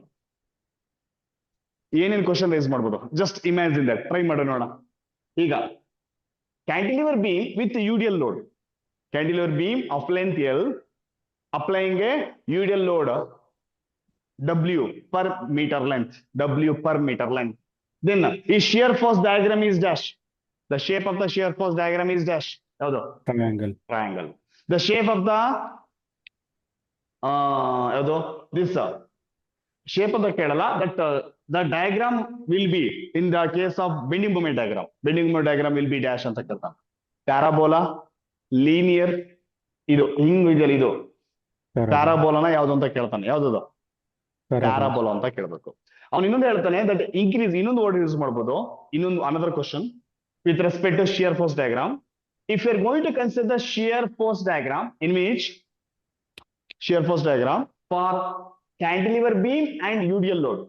ಏನೇನ್ ಕ್ವಶನ್ ರೈಸ್ ಮಾಡ್ಬೋದು? Just imagine that. ಟ್ರೈ ಮಾಡೋಣ. ಈಗ cantilever beam with UDL load. Cantilever beam of length L applying a UDL load W per meter length. W per meter length. Then his shear force diagram is dash. The shape of the shear force diagram is dash. ಯಾವುದು? Triangle. Triangle. The shape of the ಯಾವುದು? This shape of the ಕೇಳಲ್ಲ. That the diagram will be in the case of bending moment diagram. Bending moment diagram will be dash ಅಂತ ಕೇಳ್ತಾನೆ. Parabola, linear, ಇದು ಹಿಂಗ್ ಇದೆಯಲ್ಲ ಇದು ಪ್ಯಾರಾಬೋಲಾನ ಯಾವ್ದು ಅಂತ ಕೇಳ್ತಾನೆ. ಯಾವ್ದು? ಪ್ಯಾರಾಬೋಲಾ ಅಂತ ಕೇಳ್ಬೇಕು. ಅವ್ನು ಇನ್ನೊಂದು ಹೇಳ್ತಾನೆ ದಟ್ ಇನ್ಕ್ರೀಸ್, ಇನ್ನೊಂದು ವರ್ಡ್ ಯೂಸ್ ಮಾಡ್ಬೋದು. ಇನ್ನೊಂದು another question with respect to shear force diagram. If you are going to consider the shear force diagram, in which shear force diagram for cantilever beam and UDL load,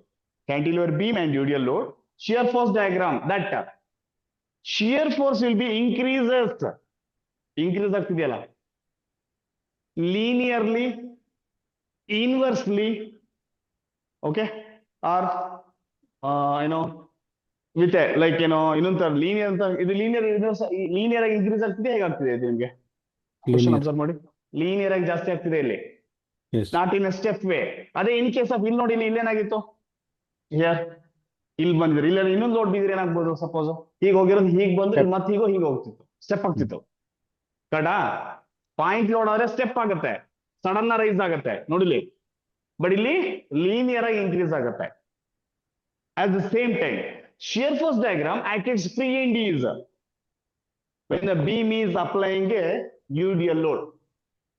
cantilever beam and UDL load, shear force diagram, that shear force will be increases, increase ಆಗ್ತಿದೆಯಲ್ಲ, linearly, inversely, okay, or with like ಇನ್ನೊಂದು ಲೀನಿಯರ್ ಅಂತ, ಇದು ಲೀನಿಯರ್ ಆಗಿ ಇನ್ಕ್ರೀಸ್ ಆಗ್ತಿದೆ, ಹೇಗಾಗ್ತಿದೆ ಇದು ನಿಮ್ಗೆ? ಕ್ವಶನ್ ಅಬ್ಸರ್ವ್ ಮಾಡಿ. ಲೀನಿಯರ್ ಆಗಿ ಜಾಸ್ತಿ ಆಗ್ತಿದೆ ಇಲ್ಲಿ, ನಾಟ್ ಇನ್ ಸ್ಟೆಪ್ ವೇ. ಅದೇ ಇನ್ ಕೇಸ್ ಆಫ್ ಇಲ್ಲಿ ನೋಡಿ, ಇಲ್ಲೇನಾಗಿತ್ತು? ಇಲ್ಲಿ ಬಂದಿದ್ರೆ, ಇಲ್ಲ ಇನ್ನೊಂದು ಲೋಡ್ ಬಿದ್ರೆ ಏನಾಗ್ಬೋದು? ಸಪೋಸ್ ಹೀಗೆ ಹೋಗಿರೋದು ಹೀಗೆ ಬಂದ್ರೆ ಮತ್ತೆ ಹೀಗೆ ಹೋಗ್ತಿತ್ತು, ಸ್ಟೆಪ್ ಆಗ್ತಿತ್ತು. ಕಡ ಪಾಯಿಂಟ್ ಲೋಡ್ ಆದ್ರೆ ಸ್ಟೆಪ್ ಆಗುತ್ತೆ, ಸಡನ್ ರೈಸ್ ಆಗುತ್ತೆ ನೋಡಿಲಿ. ಬಟ್ ಇಲ್ಲಿ ಲೀನಿಯರ್ ಆಗಿ ಇನ್ಕ್ರೀಸ್ ಆಗುತ್ತೆ. At the same time, shear force diagram at its free end is when the beam is applying a UDL load.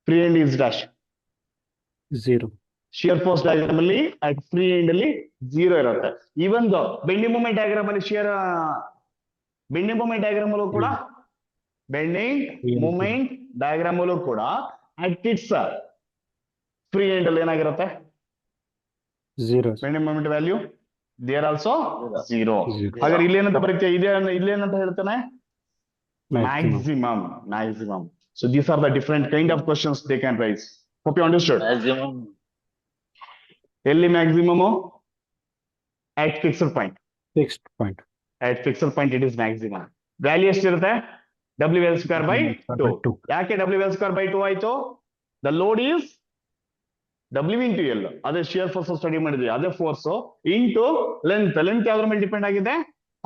Free end is dash. 0. Shear force diagram ಅಲ್ಲಿ at free end ಅಲ್ಲಿ 0 ಇರುತ್ತೆ. Even though bending moment diagram ಅಲ್ಲಿ bending moment diagram ಅಲ್ಲೂ ಕೂಡ bending moment diagram ಅಲ್ಲೂ ಕೂಡ at its free end ಅಲ್ಲಿ ಏನಾಗಿರುತ್ತೆ? 0. Bending moment value there also 0. ಹಾಗಾದ್ರೆ ಇಲ್ಲೇನಂತ ಬರುತ್ತೆ? ಇಲ್ಲೇನಂತ ಹೇಳ್ತಾನೆ? Maximum. So these are the different kind of questions they can raise. Hope you understood. Maximum. ಎಲ್ಲಿ maximum? at fixed point. Fixed point. At fixed point it is maximum. Value ಎಷ್ಟಿರುತ್ತೆ? WL square by 2. ಯಾಕೆ WL square by 2 ಆಯ್ತು? The load is W into L. ಅದೇ shear force ಸ್ಟಡಿ ಮಾಡಿದ್ವಿ, ಅದೇ ಫೋರ್ಸ್ ಇಂಟು ಲೆಂತ್. ಲೆಂತ್ ಯಾವ್ದ್ರ ಮೇಲೆ ಡಿಪೆಂಡ್ ಆಗಿದೆ?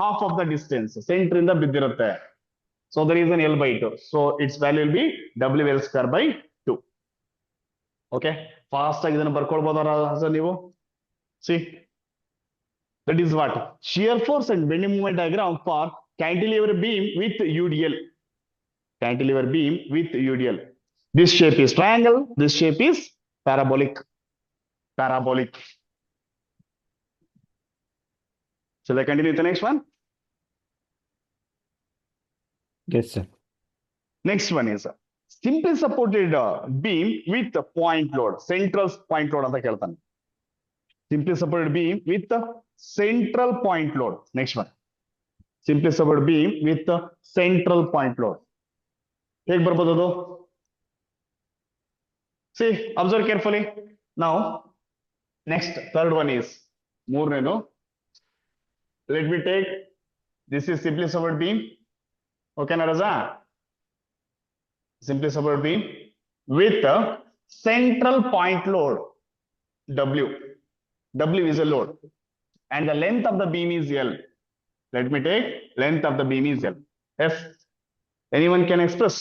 Half of the distance, centre ಇಂದ ಬಿದ್ದಿರುತ್ತೆ. So there is an L by 2. So its value will be WL square by 2. Okay, fast ಆಗಿ ಇದನ್ನು ಬರ್ಕೊಳ್ಬೋದಾರ ನೀವು? See, that is what shear force and bending moment diagram for cantilever beam with UDL. Cantilever beam with UDL. This shape is triangle, this shape is parabolic. Shall I continue with the next one? Yes, sir. Next one is simply supported beam with point load, central point load ಅಂತ ಕೇಳ್ತಾನೆ. Simply supported beam with central point load. Next one. Simply supported beam with central point load. ಹೇಗೆ ಬರ್ಬೋದು ಅದು? See, observe carefully. Now, next, third one is ಮೂರನೇದು. Let me take, this is simply supported beam. Okay, Naraza? Simply supported beam with a central point load, W. W is a load. And the length of the beam is L. Let me take, length of the beam is L. Yes. Anyone can express.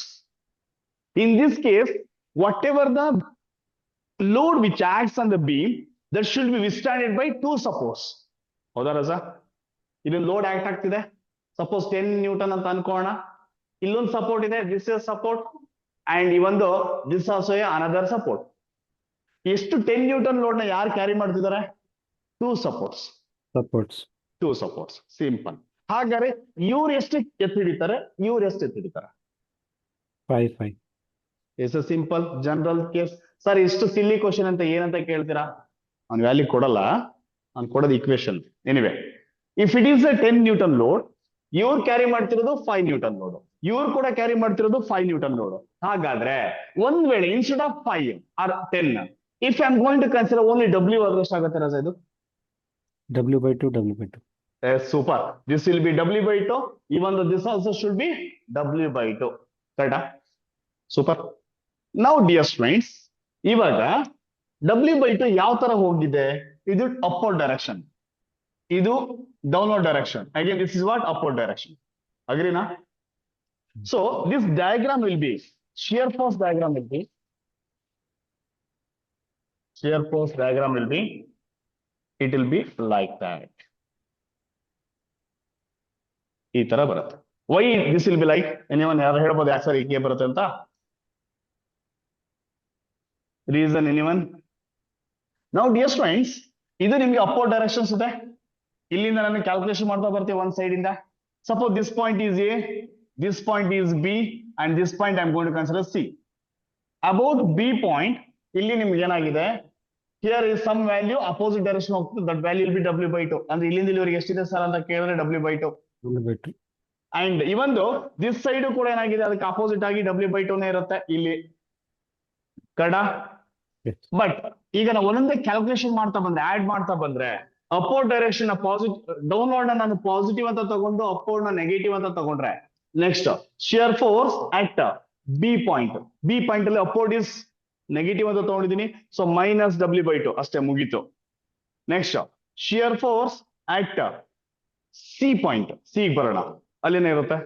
In this case, whatever the load which acts on the beam, that should be withstood by two supports. ಹೌದಾ ರಜಾ? ಇಲ್ಲಿ ಲೋಡ್ ಆಕ್ಟ್ ಆಗ್ತಿದೆ, ಸಪೋಸ್ 10 ನ್ಯೂಟನ್ ಅಂತ ಅನ್ಕೋಣ. ಇಲ್ಲೊಂದು ಸಪೋರ್ಟ್ ಇದೆ, ದಿಸ್ ಇಸ್ ಸಪೋರ್ಟ್, ಅಂಡ್ ಈ ಒಂದು ದಿಸ್ ಆಲ್ಸೋ ಅನದರ್ ಸಪೋರ್ಟ್. ಎಷ್ಟು 10 ನ್ಯೂಟನ್ ಲೋಡ್ ನ ಯಾರು ಕ್ಯಾರಿ ಮಾಡ್ತಿದ್ದಾರೆ? Two supports. Supports. Two supports, simple. ಹಾಗಾದ್ರೆ ಇವ್ರು ಎಷ್ಟು ಎತ್ತಿ ಹಿಡಿತಾರೆ, ಇವ್ರು ಎಷ್ಟು ಎತ್ತಿ ಹಿಡಿತಾರೆ? 5, 5. It's a simple general case. Sir ಇಷ್ಟು ಸಿಲ್ಲಿ ಕ್ವಶನ್ ಅಂತ ಏನಂತ ಕೇಳ್ತೀರಾ? ಅವ್ನು ವ್ಯಾಲ್ಯೂ ಕೊಡಲ್ಲ, ಅವ್ನು ಕೊಡೋದು equation. Anyway, if it is a 10 Newton load, ಇವ್ರು ಕ್ಯಾರಿ ಮಾಡ್ತಿರೋದು 5 ನ್ಯೂಟನ್ ಲೋಡ್, ಇವ್ರು ಕೂಡ ಕ್ಯಾರಿ ಮಾಡ್ತಿರೋದು 5 ನ್ಯೂಟನ್ ಲೋಡ್. ಹಾಗಾದ್ರೆ ಒಂದ್ ವೇಳೆ instead of 5 or 10, if I am going to consider only W, ಆದ್ರೆ ಎಷ್ಟಾಗುತ್ತೆ ರಜಾ ಇದು? W/2, W/2. Super. This will be W/2. Even this also should be W/2. ಕರೆಕ್ಟಾ? ಸೂಪರ್. ನಾವು ಡಿಯರ್ ಸ್ಟೂಡೆಂಟ್ಸ್, ಇವಾಗ W/2 ಯಾವ ತರ ಹೋಗಿದೆ? ಇದು ಅಪ್ವರ್ಡ್ ಡೈರೆಕ್ಷನ್, ಇದು downward direction. Again this is what? Upward direction. ಅಗ್ರಿನಾ? So this diagram will be, shear force diagram will be, shear force diagram will be, it will be like that. ಈ ತರ ಬರುತ್ತೆ. Why this will be like? anyone ಯಾರು ಹೇಳ್ಬೋದು ಯಾಕೆ ಸರ್ ಹೀಗೆ ಬರುತ್ತೆ ಅಂತ? Reason anyone? Now dear students, ಇದು ನಿಮ್ಗೆ ಅಪ್ವರ್ಡ್ ಡೈರೆಕ್ಷನ್ಸ್ ಇದೆ. ಇಲ್ಲಿಂದ ನಾನು ಕ್ಯಾಲ್ಕುಲೇಷನ್ ಮಾಡ್ತಾ ಬರ್ತೀವಿ ಒಂದ್ ಸೈಡ್ ಇಂದ. Suppose this point is A, this point is B, and this point I am going to consider C. About B point, ಇಲ್ಲಿ ನಿಮ್ಗೆ ಏನಾಗಿದೆ? Here is some value opposite direction of that value will be W/2. ಅಂದ್ರೆ ಇಲ್ಲಿಂದ ಇಲ್ಲಿವರೆಗೆ ಎಷ್ಟಿದೆ ಸರ್ ಅಂತ ಕೇಳಿದ್ರೆ W/2. W/2. And even though this side ಕೂಡ ಏನಾಗಿದೆ, ಅದಕ್ಕೆ ಅಪೋಸಿಟ್ ಆಗಿ W/2 ನೇ ಇರುತ್ತೆ ಇಲ್ಲಿ. ಕಡ? Yes. ಬಟ್ ಈಗ ನಾವು ಒಂದೊಂದೇ ಕ್ಯಾಲ್ಕುಲೇಷನ್ ಮಾಡ್ತಾ ಬಂದ್ರೆ, ಆಡ್ ಮಾಡ್ತಾ ಬಂದ್ರೆ, ಅಪೋರ್ಡ್ ಡೈರೆಕ್ಷನ್ ಪಾಸಿಟಿವ್, ಡೌನ್ವರ್ಡ್ ನಾನು ಪಾಸಿಟಿವ್ ಅಂತ ತಗೊಂಡು ಅಪೋರ್ಡ್ ನ ನೆಗೆಟಿವ್ ಅಂತ ತಗೊಂಡ್ರೆ, next shear force at B point, B point ಅಲ್ಲಿ ಅಪೋರ್ಡ್ ಇಸ್ ನೆಗೆಟಿವ್ ಅಂತ ತಗೊಂಡಿದ್ದೀನಿ, ಸೊ ಮೈನಸ್ W/2 ಅಷ್ಟೇ, ಮುಗೀತು. Next shear force at C point, C ಬರೋಣ, ಅಲ್ಲೇನೇ ಇರುತ್ತೆ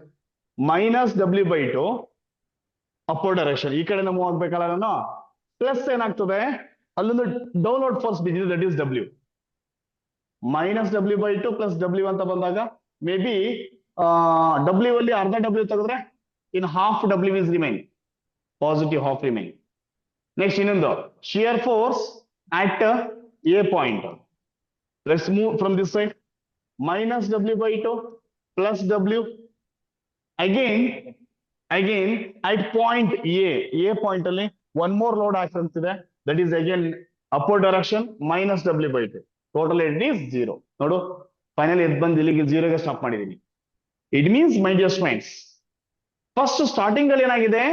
ಮೈನಸ್ W/2 ಅಪೋರ್ಡ್ ಡೈರೆಕ್ಷನ್, ಈ ಕಡೆ ಮೂವ್ ಆಗ್ಬೇಕಲ್ಲ ನಾನು, ಪ್ಲಸ್ ಏನಾಗ್ತದೆ ಅಲ್ಲೊಂದು ಡೌನ್ವರ್ಡ್ ಫೋರ್ಸ್ ಬಿದ್ದಿದೆ, that is W. Minus W/2 plus W ಅಂತ ಬಂದಾಗ ಮೇ ಬಿ W ಅಲ್ಲಿ ಅರ್ಧ W ತೆಗೆದ್ರೆ in half W is remain, positive half remain. Next ಇನ್ನೊಂದು shear force at A point, let's move from this side, minus W/2 plus W. Again at point A point ಅಲ್ಲಿ ಒನ್ ಮೋರ್ ಲೋಡ್ ಆಗ್ತಿದೆ, that is again upward direction, minus W/2. Total it is 0. ನೋಡು ಫೈನಲಿ ಎದ್ ಬಂದು ಇಲ್ಲಿಗೆ 0ಗೆ ಸ್ಟಾಪ್ ಮಾಡಿದೀನಿ. It means my dear students, first starting ಅಲ್ಲಿ ಏನಾಗಿದೆ,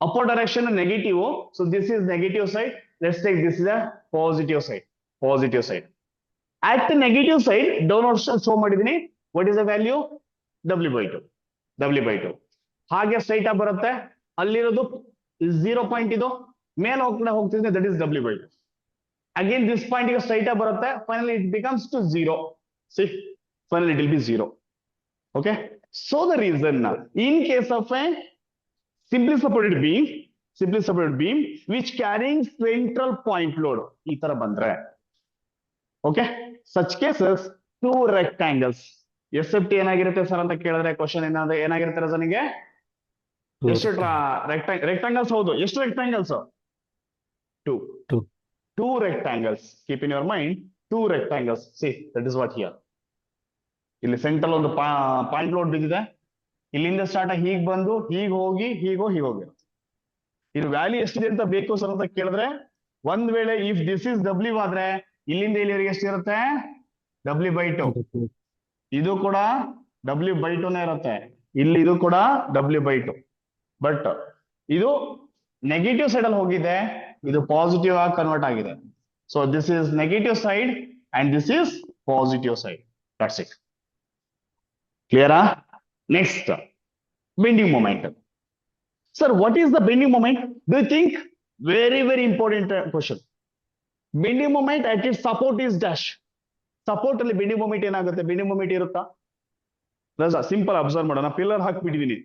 upward direction negative, so this is negative side, let's take this is a positive side, positive side. At negative side downward show ಮಾಡಿದೀನಿ, what is the value? W/2. ಹಾಗೆ ಸ್ಟ್ರೈಟ್ ಆಗಿ ಬರುತ್ತೆ, ಅಲ್ಲಿರೋದು 0 ಪಾಯಿಂಟ್, ಇದು ಮೇಲೆ ಹೋಗ್ತಿದೆ, that is W/2. Again this point ಗೆ ಸ್ಟ್ರೈಟ್ ಆಗಿ ಬರುತ್ತೆ, finally it becomes to 0. C finally it will be 0. Okay, so the reason in case of a simply supported beam which carrying central point load, ಈ ತರ ಬಂದ್ರೆ, okay, such cases two rectangles. SFT ಏನಾಗಿರುತ್ತೆ ಸರ್ ಅಂತ ಕೇಳಿದ್ರೆ ಕ್ವಶನ್ ಏನಾಗಿರುತ್ತೆ ನನಗೆ? ಎಷ್ಟು ರೆಕ್ಟಾಂಗಲ್ಸ್? ಹೌದು, ಎಷ್ಟು rectangles? Two rectangles. Keep in your mind, two rectangles. See, that is what here. ಇಲ್ಲಿ ಸೆಂಟ್ರಲ್ ಒಂದು ಪಾಯಿಂಟ್ ಲೋಡ್ ಬಿದ್ದಿದೆ, ಇಲ್ಲಿಂದ ಸ್ಟಾರ್ಟ್ ಹೀಗ್ ಬಂದು ಹೀಗ್ ಹೋಗಿ ಹೀಗೋಗಿ ಇದು ವ್ಯಾಲ್ಯೂ ಎಷ್ಟಿದೆ ಅಂತ ಬೇಕು ಸರ್ ಅಂತ ಕೇಳಿದ್ರೆ, ಒಂದ್ ವೇಳೆ ಇಫ್ ದಿಸ್ ಇಸ್ ಡಬ್ಲ್ಯೂ ಆದ್ರೆ ಇಲ್ಲಿಂದ ಇಲ್ಲಿವರೆಗೆ ಎಷ್ಟಿರುತ್ತೆ? W/2. ಇದು ಕೂಡ W/2ನೇ ಇರುತ್ತೆ. ಇಲ್ಲಿ ಇದು ಕೂಡ W/2. ಬಟ್ ಇದು ನೆಗೆಟಿವ್ ಸೈಡ್ ಅಲ್ಲಿ ಹೋಗಿದೆ, ಇದು ಪಾಸಿಟಿವ್ ಆಗಿ ಕನ್ವರ್ಟ್ ಆಗಿದೆ. So this is negative side and this is positive side. That's it. ಕ್ಲಿಯರಾ? Next, bending moment. Sir, what is the bending moment? Do you think? Very, very important question. Bending moment at its support is dash. Support ಅಲ್ಲಿ bending moment ಏನಾಗುತ್ತೆ? Bending moment ಇರುತ್ತಾ? ರಜಾ ಸಿಂಪಲ್ ಅಬ್ಸರ್ವ್ ಮಾಡೋಣ. ಪಿಲ್ಲರ್ ಹಾಕ್ಬಿಟ್ಟಿದೀನಿ.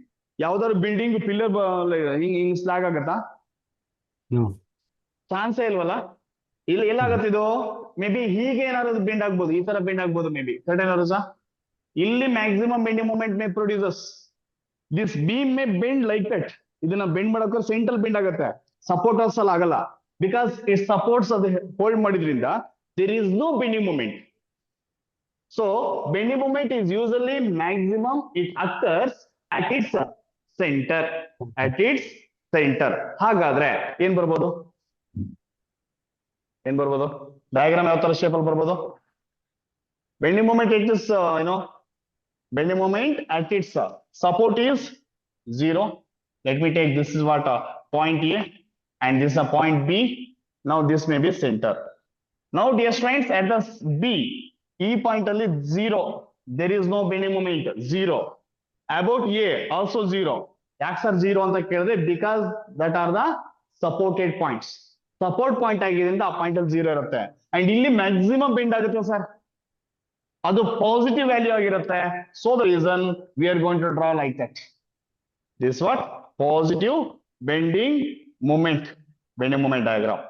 ಯಾವ್ದಾದ್ರು ಬಿಲ್ಡಿಂಗ್ ಪಿಲ್ಲರ್ ಹಿಂಗ್ ಸ್ಲಾಗ್ ಆಗತ್ತಾ? No. ಚಾನ್ಸೇ ಇಲ್ವಲ್ಲ. ಇಲ್ಲಿ ಎಲ್ಲಾಗತ್ತೆ ಇದು? ಮೇ ಬಿ ಹೀಗೆ ಏನಾದ್ರು ಬೆಂಡ್ ಆಗ್ಬೋದು, ಈ ತರ ಬೆಂಡ್ ಆಗ್ಬೋದು ಮೇ ಬಿ. ಕರೆಕ್ಟ್ ಏನೋ ರಜಾ? ಇಲ್ಲಿ maximum bending moment may produces. This beam may bend like that. ಇದನ್ನ ಬೆಂಡ್ ಮಾಡಕ್ಕೆ ಸೆಂಟ್ರಲ್ ಬೆಂಡ್ ಆಗುತ್ತೆ, ಸಪೋರ್ಟರ್ಸ್ ಅಲ್ಲಿ ಆಗಲ್ಲ. ಬಿಕಾಸ್ ಇಟ್ ಸಪೋರ್ಟ್ಸ್ ಅದು ಹೋಲ್ಡ್ ಮಾಡಿದ್ರಿಂದ there is no bending moment. So bending moment is usually maximum it occurs at its centre. At its centre. ಹಾಗಾದ್ರೆ ಏನ್ ಬರ್ಬೋದು? ಡಯಾಗ್ರಾಮ್ ಯಾವ ತರ ಶೇಪ್ ಅಲ್ಲಿ ಬರ್ಬೋದು? Bending moment it is bending moment at its support is 0. Let me take this is what point A and this is a point B. Now this may be center. Now dear friends, at the B, E point only 0. There is no bending moment, 0. About A also 0. Yaaks are 0 on the kelade because that are the supported points. Support point agidinda ಆ ಪಾಯಿಂಟ್ ಅಲ್ಲಿ 0 ಇರುತ್ತೆ. And ಇಲ್ಲಿ maximum bend ಆಗುತ್ತೆ ಸರ್. ಅದು ಪಾಸಿಟಿವ್ ವ್ಯಾಲ್ಯೂ ಆಗಿರುತ್ತೆ. So the reason we are going to draw like that. This what positive bending moment. Bending moment diagram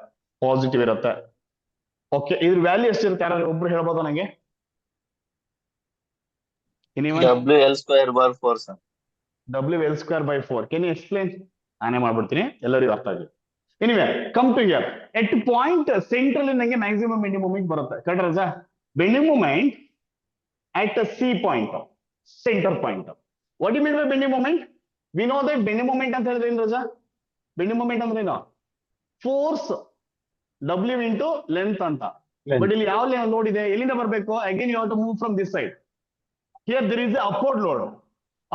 positive ಇರುತ್ತೆ. ಓಕೆ, ಇದ್ರ ವ್ಯಾಲ್ಯೂ ಎಷ್ಟಿರುತ್ತೆ? ಯಾರು ಒಬ್ರು ಹೇಳ್ಬೋದು ನನಗೆ? WL²/4 sir. WL²/4. Can you explain? ನಾನೇ ಮಾಡ್ಬಿಡ್ತೀನಿ, ಎಲ್ಲರಿಗೂ ಅರ್ಥ ಆಗಿದೆ. Anyway, come to here. At point central ನಂಗೆ ಮ್ಯಾಕ್ಸಿಮಮ್ ಬೆಂಡಿಂಗ್ ಮೂಮೆಂಟ್ ಬರುತ್ತೆ. ಕರೆಕ್ಟ್ ರಜಾ? Bending moment at a C point, center point. What do you mean by bending moment? We know that bending moment ಅಂತ ಹೇಳಿದ್ರೆ ಏನು ರಜಾ? Bending moment ಅಂದ್ರೆ ಏನು? Force W into length ಅಂತ. But ಇಲ್ಲಿ ಯಾವ ಲೋಡ್ ಇದೆ? ಎಲ್ಲಿಂದ ಬರಬೇಕು? Again you have to move from this side. Here there is a upward load.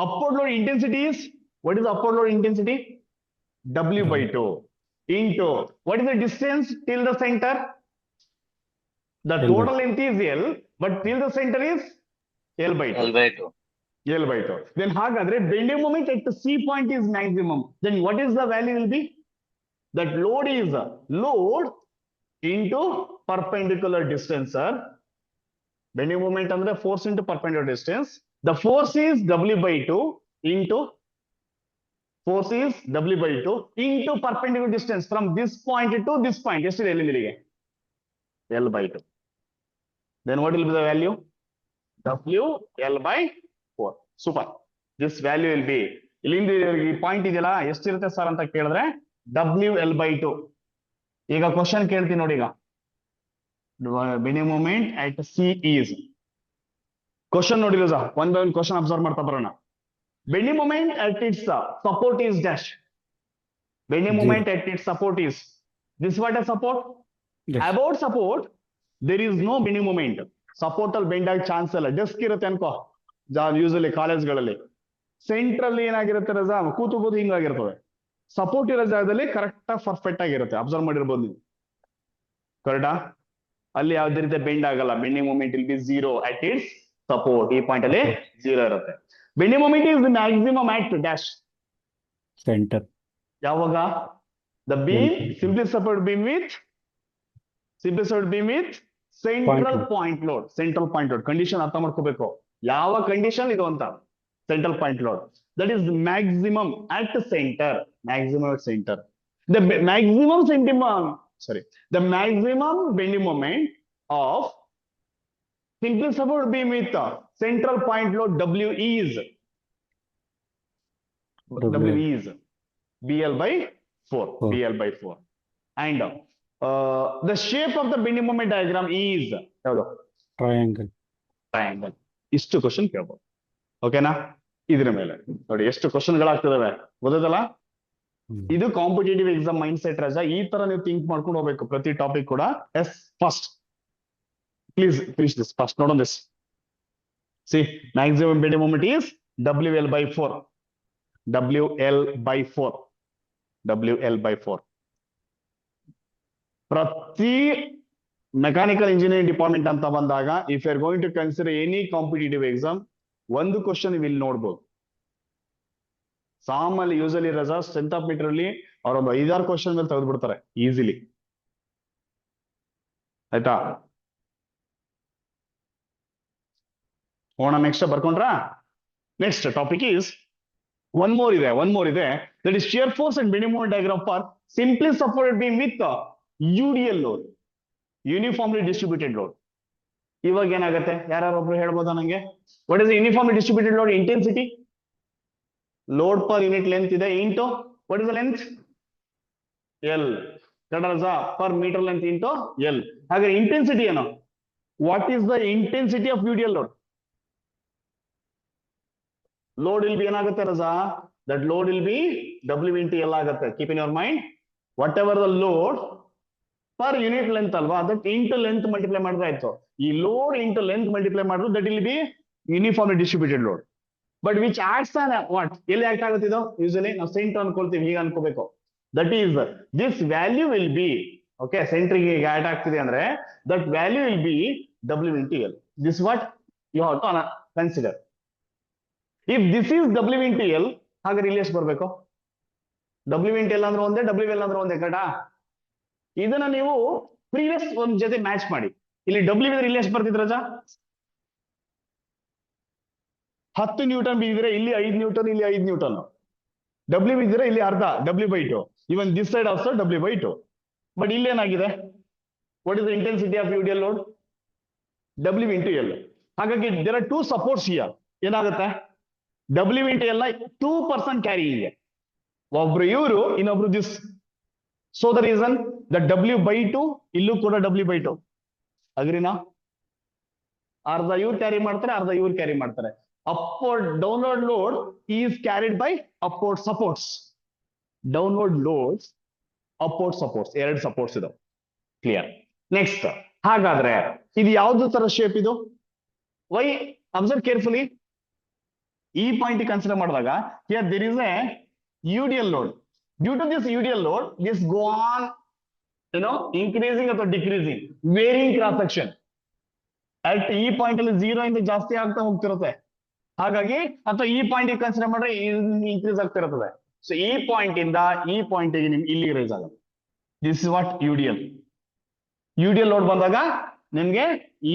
Upward load intensity is, what is upward load intensity? W/2 into, what is the distance till the center? The total length is L, but till the center is L/2. L/2. Then ಹಾಗಾದ್ರೆ bending moment at the C point is maximum. Then what is the value will be? That load is load into perpendicular distance, sir. Bending moment ಅಂದ್ರೆ force into perpendicular distance. The force is W/2 into perpendicular distance from this point to this point. ಎಷ್ಟಿದೆ ಇಲ್ಲಿಗೆ? L/2. Then what will be the value? WL/4. Super. This value will be, ಇಲ್ಲಿಂದ ಈ ಪಾಯಿಂಟ್ ಇದೆಯಲ್ಲ ಎಷ್ಟಿರುತ್ತೆ ಸರ್ ಅಂತ ಕೇಳಿದ್ರೆ WL/2. ಈಗ ಕ್ವಶನ್ ಕೇಳ್ತೀನಿ ನೋಡಿ. ಈಗ bending moment at C is, question ನೋಡಿ ರಜಾ, one by one question observe ಮಾಡ್ತಾ ಬರೋಣ. Bending moment at its support is dash. Bending moment at its support is, this what a support? Yes. About support there is no bending moment. Support ಅಲ್ಲಿ ಬೆಂಡ್ ಆಗಿ ಚಾನ್ಸ್ ಇಲ್ಲ. ಡೆಸ್ಕ್ ಇರುತ್ತೆ ಅನ್ಕೋ, ಯೂಸಲಿ ಕಾಲೇಜ್ಗಳಲ್ಲಿ. ಸೆಂಟ್ರಲ್ ಏನಾಗಿರುತ್ತೆ ರಜಾ? ಕೂತು ಹಿಂಗಾಗಿರ್ತದೆ. ಸಪೋರ್ಟ್ ಇರೋ ಜಾಗದಲ್ಲಿ ಕರೆಕ್ಟ್ ಆಗಿ ಪರ್ಫೆಕ್ಟ್ ಆಗಿರುತ್ತೆ. ಅಬ್ಸರ್ವ್ ಮಾಡಿರ್ಬೋದು ನೀವು. ಕರೆಕ್ಟಾ? ಅಲ್ಲಿ ಯಾವ್ದೇ ರೀತಿ ಬೆಂಡ್ ಆಗಲ್ಲ. ಬೆಂಡಿಂಗ್ ಮೂಮೆಂಟ್ ಇಲ್ಲಿ 0 at its support. ಈ ಪಾಯಿಂಟ್ ಅಲ್ಲಿ 0 ಇರುತ್ತೆ. Bending moment is maximum at dash. Center. ಯಾವಾಗ? The beam, simply supported beam with central point load. Central point load condition ಅರ್ಥ ಮಾಡ್ಕೋಬೇಕು. ಯಾವ ಕಂಡೀಷನ್ ಇದು ಅಂತ? Central point load. That is maximum at centre. Maximum at centre. The maximum bending moment of simply supported beam with central point load W is BL/4. BL/4. And the shape of the bending moment diagram is Triangle. Triangle. ಇಷ್ಟು ಕ್ವಶನ್ ಕೇಳ್ಬೋದು. ಓಕೆನಾ? ಇದ್ರ ಮೇಲೆ ನೋಡಿ ಎಷ್ಟು ಕ್ವಶನ್ಗಳಾಗ್ತಿದಾವೆ ಗೊತ್ತದಲ್ಲ. ಇದು ಕಾಂಪಿಟೇಟಿವ್ ಎಕ್ಸಾಮ್ ಮೈಂಡ್ ಸೆಟ್ ರಜಾ. ಈ ತರ ನೀವು ಥಿಂಕ್ ಮಾಡ್ಕೊಂಡು ಹೋಗ್ಬೇಕು ಪ್ರತಿ ಟಾಪಿಕ್ ಕೂಡ. Yes first please finish this first. ನೋಡೋಣ this. See maximum bending moment is WL/4. WL/4. WL/4. ಪ್ರತಿ ಮೆಕ್ಯಾನಿಕಲ್ ಇಂಜಿನಿಯರಿಂಗ್ ಡಿಪಾರ್ಟ್ಮೆಂಟ್ ಅಂತ ಬಂದಾಗ if you are going to consider any competitive exam, ಒಂದು ಕ್ವಶನ್ ನೀವು ಇಲ್ಲಿ ನೋಡ್ಬೋದು. ಸಾಮಾನ್ಯ ಯೂಸಲಿ ರಜಾ ಸ್ಟ್ರೆಂತ್ ಆಫ್ ಮೀಟರ್ ಅಲ್ಲಿ ಅವರೊಂದು 5-6 ಕ್ವಶನ್ ಮೇಲೆ ತೆಗೆದು ಬಿಡ್ತಾರೆ ಈಸಿಲಿ. ಆಯ್ತಾ? ಹೋಗೋಣ ನೆಕ್ಸ್ಟ್ ಬರ್ಕೊಂಡ್ರಾ? Next topic is one more ಇದೆ. That is shear force and bending moment diagram for simply supported beam with UDL load, uniformly distributed load. ಇವಾಗ ಏನಾಗುತ್ತೆ? ಯಾರೊಬ್ರು ಹೇಳ್ಬೋದಾ ನಂಗೆ? What is uniformly distributed load? Intensity, load per unit length ಇದೆ into what is the length? L. Per metre length into L. ಹಾಗೆ ಇಂಟೆನ್ಸಿಟಿ ಏನು? What is the intensity of UDL load? Load will B ಏನಾಗುತ್ತೆ ರಜಾ? That load will be W into L ಆಗುತ್ತೆ. Keep in your mind, whatever the load per unit length ಅಲ್ವಾ, ದಟ್ ಇಂಟು ಲೆಂತ್ ಮಲ್ಟಿಪ್ಲೈ ಮಾಡಿದ್ರೆ ಆಯ್ತು. ಈ ಲೋಡ್ ಇಂಟು ಲೆಂತ್ ಮಲ್ಟಿಪ್ಲೈ ಮಾಡಿದ್ರು that will be uniformly distributed load. But which acts on what? ಎಲ್ಲಿ ಆಕ್ಟ್ ಆಗುತ್ತೆ ಇದು? ಯೂಶಲಿ ನಾವು ಸೆಂಟ್ ಅನ್ಕೊಳ್ತೀವಿ, ಹೀಗೆ ಅನ್ಕೋಬೇಕು. That is this value will be, okay, ಸೆಂಟ್ರಿಗೆ ಆಡ್ ಆಗ್ತಿದೆ ಅಂದ್ರೆ that value will be W into L. This what you have to consider. If this is W into L, ಹಾಗಾದ್ರೆ ಇಲ್ಲಿ ಎಷ್ಟು ಬರ್ಬೇಕು? W into L ಅಂದ್ರೆ ಒಂದೇ, WL ಅಂದ್ರೆ ಒಂದೇ, ಕರೆಕ್ಟಾ? ಇದನ್ನ ನೀವು ಪ್ರೀವಿಯಸ್ ಒಂದ್ ಜೊತೆ ಮ್ಯಾಚ್ ಮಾಡಿ. ಇಲ್ಲಿ W ಇದ್ರೆ ಇಲ್ಲಿ ಎಷ್ಟು ಬರ್ತಿದ್ರು ರಜಾ? 10 ನ್ಯೂಟನ್ ಬಿದ್ದಿದ್ರೆ ಇಲ್ಲಿ 5 ನ್ಯೂಟನ್, ಇಲ್ಲಿ 5 ನ್ಯೂಟನ್. W ಬಿದ್ದಿದ್ರೆ ಇಲ್ಲಿ ಅರ್ಧ, W/2. Even this side also W/2. But ಇಲ್ಲಿ ಏನಾಗಿದೆ? What is the intensity of UDL load? W into L. ಹಾಗಾಗಿ ದೇರ್ ಆರ್ 2 ಸಪೋರ್ಟ್ಸ್ ಹಿಯರ್. ಏನಾಗುತ್ತೆ? W into L ನ 2 ಪರ್ಸನ್ ಕ್ಯಾರಿ ಇದೆ. ಒಬ್ರು ಇವರು, ಇನ್ನೊಬ್ರು this. So the reason the W/2 ಇಲ್ಲೂ ಕೂಡ W/2. ಅಗ್ರಿನಾ? ಅರ್ಧ ಇವ್ರು ಕ್ಯಾರಿ ಮಾಡ್ತಾರೆ, ಅರ್ಧ ಇವ್ರು ಕ್ಯಾರಿ ಮಾಡ್ತಾರೆ. Upward downward load is carried by upward supports. Downward loads, upward supports. ಎರಡು ಸಪೋರ್ಟ್ಸ್ ಇದಾವೆ. ಕ್ಲಿಯರ್? ನೆಕ್ಸ್ಟ್, ಹಾಗಾದ್ರೆ ಇದು ಯಾವ್ದು ತರ ಶೇಪ್ ಇದು? Why observe carefully. ಈ ಪಾಯಿಂಟ್ ಕನ್ಸಿಡರ್ ಮಾಡಿದಾಗ here there is a UDL load. Due to this UDL load, this go on, increasing ಅಥವಾ decreasing, varying cross section. At ಈ ಪಾಯಿಂಟ್ ಅಲ್ಲಿ 0 ಇಂದ ಜಾಸ್ತಿ ಆಗ್ತಾ ಹೋಗ್ತಿರುತ್ತೆ. ಹಾಗಾಗಿ ಅಥವಾ ಈ ಪಾಯಿಂಟ್ ಕನ್ಸಿಡರ್ ಮಾಡಿದ್ರೆ ಇನ್ಕ್ರೀಸ್ ಆಗ್ತಿರ್ತದೆ. ಸೊ ಈ ಪಾಯಿಂಟ್ ಇಂದ ಈ ಪಾಯಿಂಟ್ ಇಲ್ಲಿ ರೈಸ್ ಆಗುತ್ತೆ. This is what UDL load ಬಂದಾಗ ನಿಮ್ಗೆ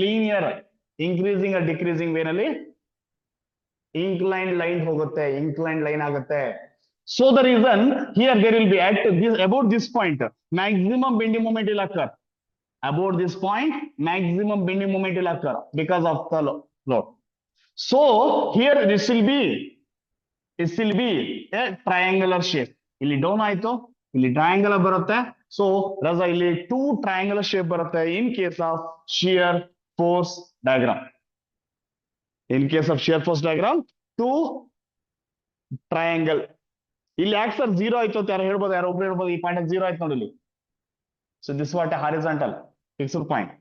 ಲೀನಿಯರ್ ಇನ್ಕ್ರೀಸಿಂಗ್ ಡಿಕ್ರೀಸಿಂಗ್ ವೇನಲ್ಲಿ inclined line ಹೋಗುತ್ತೆ, inclined line ಆಗುತ್ತೆ. So the reason here there will be at this about this point maximum bending moment will occur. About this point maximum bending moment will occur because of the load. So here this will be a triangular shape. ಇಲ್ಲಿ ಡೌನ್ ಆಯ್ತು, ಇಲ್ಲಿ ಟ್ರಯಾಂಗುಲರ್ ಬರುತ್ತೆ. ಸೊ ರಜಾ ಇಲ್ಲಿ 2 triangular shape ಬರುತ್ತೆ in case of shear force diagram. In case of shear force diagram, 2 triangle. ಇಲ್ಲಿ ಯಾಕೆ ಸರ್ 0 ಆಯ್ತು ಅಂತ ಯಾರು ಹೇಳ್ಬೋದು? ಯಾರು ಒಬ್ರು ಹೇಳ್ಬೋದು ಈ ಪಾಯಿಂಟ್ 0 ಆಯ್ತು ನೋಡಿ ಇಲ್ಲಿ. So this what horizontal fixed point.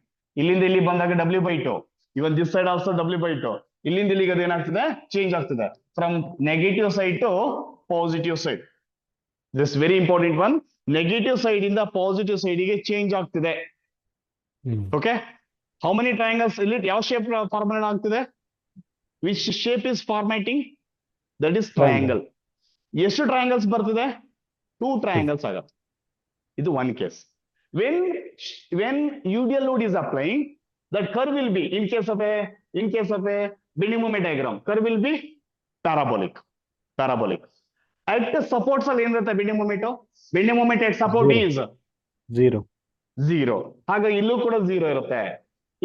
ಇಲ್ಲಿಂದ ಇಲ್ಲಿ ಬಂದಾಗ W/2. Even this side also W/2. ಇಲ್ಲಿಂದ ಇಲ್ಲಿಗೆ ಅದು ಏನಾಗ್ತದೆ? ಚೇಂಜ್ ಆಗ್ತದೆ from negative side to positive side. This very important one. Negative side ಇಂದ ಪಾಸಿಟಿವ್ ಸೈಡ್ ಗೆ ಚೇಂಜ್ ಆಗ್ತಿದೆ. ಓಕೆ, ಹೌ ಮೆನಿ ಟ್ರಯಾಂಗಲ್ಸ್ ಇಲ್ಲಿ ಯಾವ ಶೇಪ್ ಫಾರ್ಮೇಟ್ ಆಗ್ತಿದೆ? Which shape is formatting? That is triangle. ಎಷ್ಟು ಟ್ರಯಾಂಗಲ್ಸ್ ಬರ್ತಿದೆ? 2 ಟ್ರಯಾಂಗಲ್ಸ್ ಆಗುತ್ತೆ. ಇದು one case. When UDL load is applying, that curve will be in case of a bending moment diagram, curve will be parabolic. At the supports ಅಲ್ಲಿ ಏನಿರುತ್ತೆ bending moment at support is 0. ಹಾಗಾಗಿ ಇಲ್ಲೂ ಕೂಡ 0 ಇರುತ್ತೆ.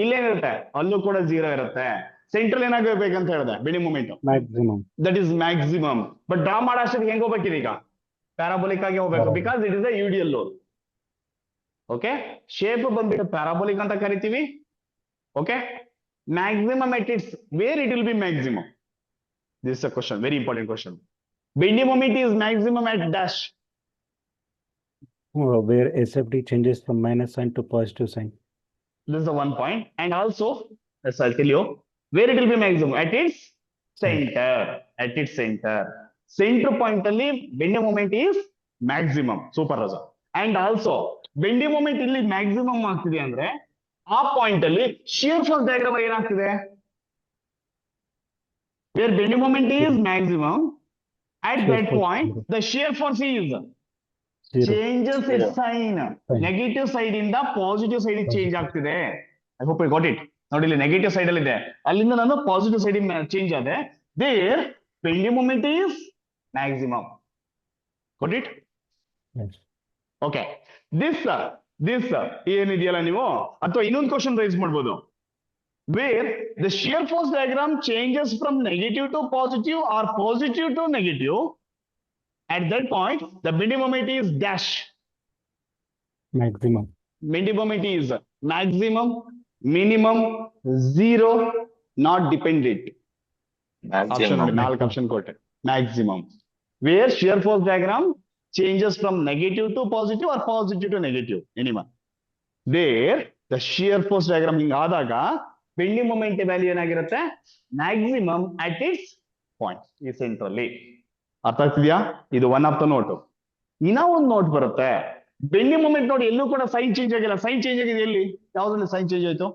ಇಲ್ಲೇನಿರುತ್ತೆ? ಅಲ್ಲೂ ಕೂಡ 0 ಇರುತ್ತೆ. ಸೆಂಟ್ರಲ್ ಏನಾಗಬೇಕಂತ ಹೇಳಿದೆ? Bending moment maximum. That is maximum. But draw ಮಾಡೋ ಅಷ್ಟೊತ್ತಿಗೆ ಹೆಂಗ್ ಹೋಗ್ಬೇಕಿದೆ? ಈಗ ಪ್ಯಾರಾಬೋಲಿಕ್ ಆಗಿ ಹೋಗ್ಬೇಕು, because it is a UDL load. Okay, shape ಬಂದ್ಬಿಟ್ಟು ಪ್ಯಾರಾಬೋಲಿಕ್ ಅಂತ ಕರಿತೀವಿ. Okay, maximum at its where it will be maximum. This is a question, very important question. Bending moment is maximum at dash. Where SFD changes from minus sign to positive sign. This is the one point. And also, as I'll tell you, where it will be maximum? At its center. At its center. Center point ಅಲ್ಲಿ bending moment is maximum. Super Raja. And also, bending moment ಇಲ್ಲಿ maximum ಆಗ್ತಿದೆ ಅಂದ್ರೆ ಆ ಪಾಯಿಂಟ್ ಅಲ್ಲಿ shear force diagram ಅಲ್ಲಿ ಏನಾಗ್ತಿದೆ? Where bending moment is maximum, at Shear that force point, zero. the shear force is Zero. changes its sign. Sign. Negative side ಇಂದ ಪಾಸಿಟಿವ್ ಸೈಡ್ ಚೇಂಜ್ ಆಗ್ತಿದೆ. I hope I got it. ನೋಡಿ ಇಲ್ಲಿ ನೆಗೆಟಿವ್ ಸೈಡ್ ಅಲ್ಲಿ ಇದೆ, ಅಲ್ಲಿಂದ ನಾನು ಪಾಸಿಟಿವ್ ಸೈಡ್ ಚೇಂಜ್ ಆದೆ. There bending moment is maximum. Got it? Yes. Okay. This ಏನಿದೆಯಲ್ಲ ನೀವು, ಅಥವಾ ಇನ್ನೊಂದು ಕ್ವಶನ್ ರೈಸ್ ಮಾಡ್ಬೋದು. Where the shear force diagram changes from negative to positive or positive to negative, at that point the bending moment is dash. Maximum. Bending moment is maximum, minimum, zero, not dependent. Option Maximum. 4 option ಕೊಟ್ಟೆ. Maximum. Where shear force diagram changes from negative to positive or positive to negative. Anyone. There the shear force diagram ಹಿಂಗ ಆದಾಗ bending moment ವ್ಯಾಲ್ಯೂ ಏನಾಗಿರುತ್ತೆ? Maximum at its point. ಈ ಸೆಂಟ್ರಲ್ಲಿ. ಅರ್ಥ ಆಗ್ತಿದ್ಯಾ? ಇದು ಒನ್ ಆಫ್ ದ ನೋಟ್. ಇನ್ನ ಒಂದು ನೋಟ್ ಬರುತ್ತೆ. ಬೆಂಡಿಂಗ್ ಮೂಮೆಂಟ್ ನೋಡಿ, ಎಲ್ಲೂ ಕೂಡ ಸೈನ್ ಚೇಂಜ್ ಆಗಿಲ್ಲ. ಸೈನ್ ಚೇಂಜ್ ಆಗಿದೆ ಎಲ್ಲಿ? ಯಾವ್ದ್ರಲ್ಲಿ ಸೈನ್ ಚೇಂಜ್ ಆಯ್ತು?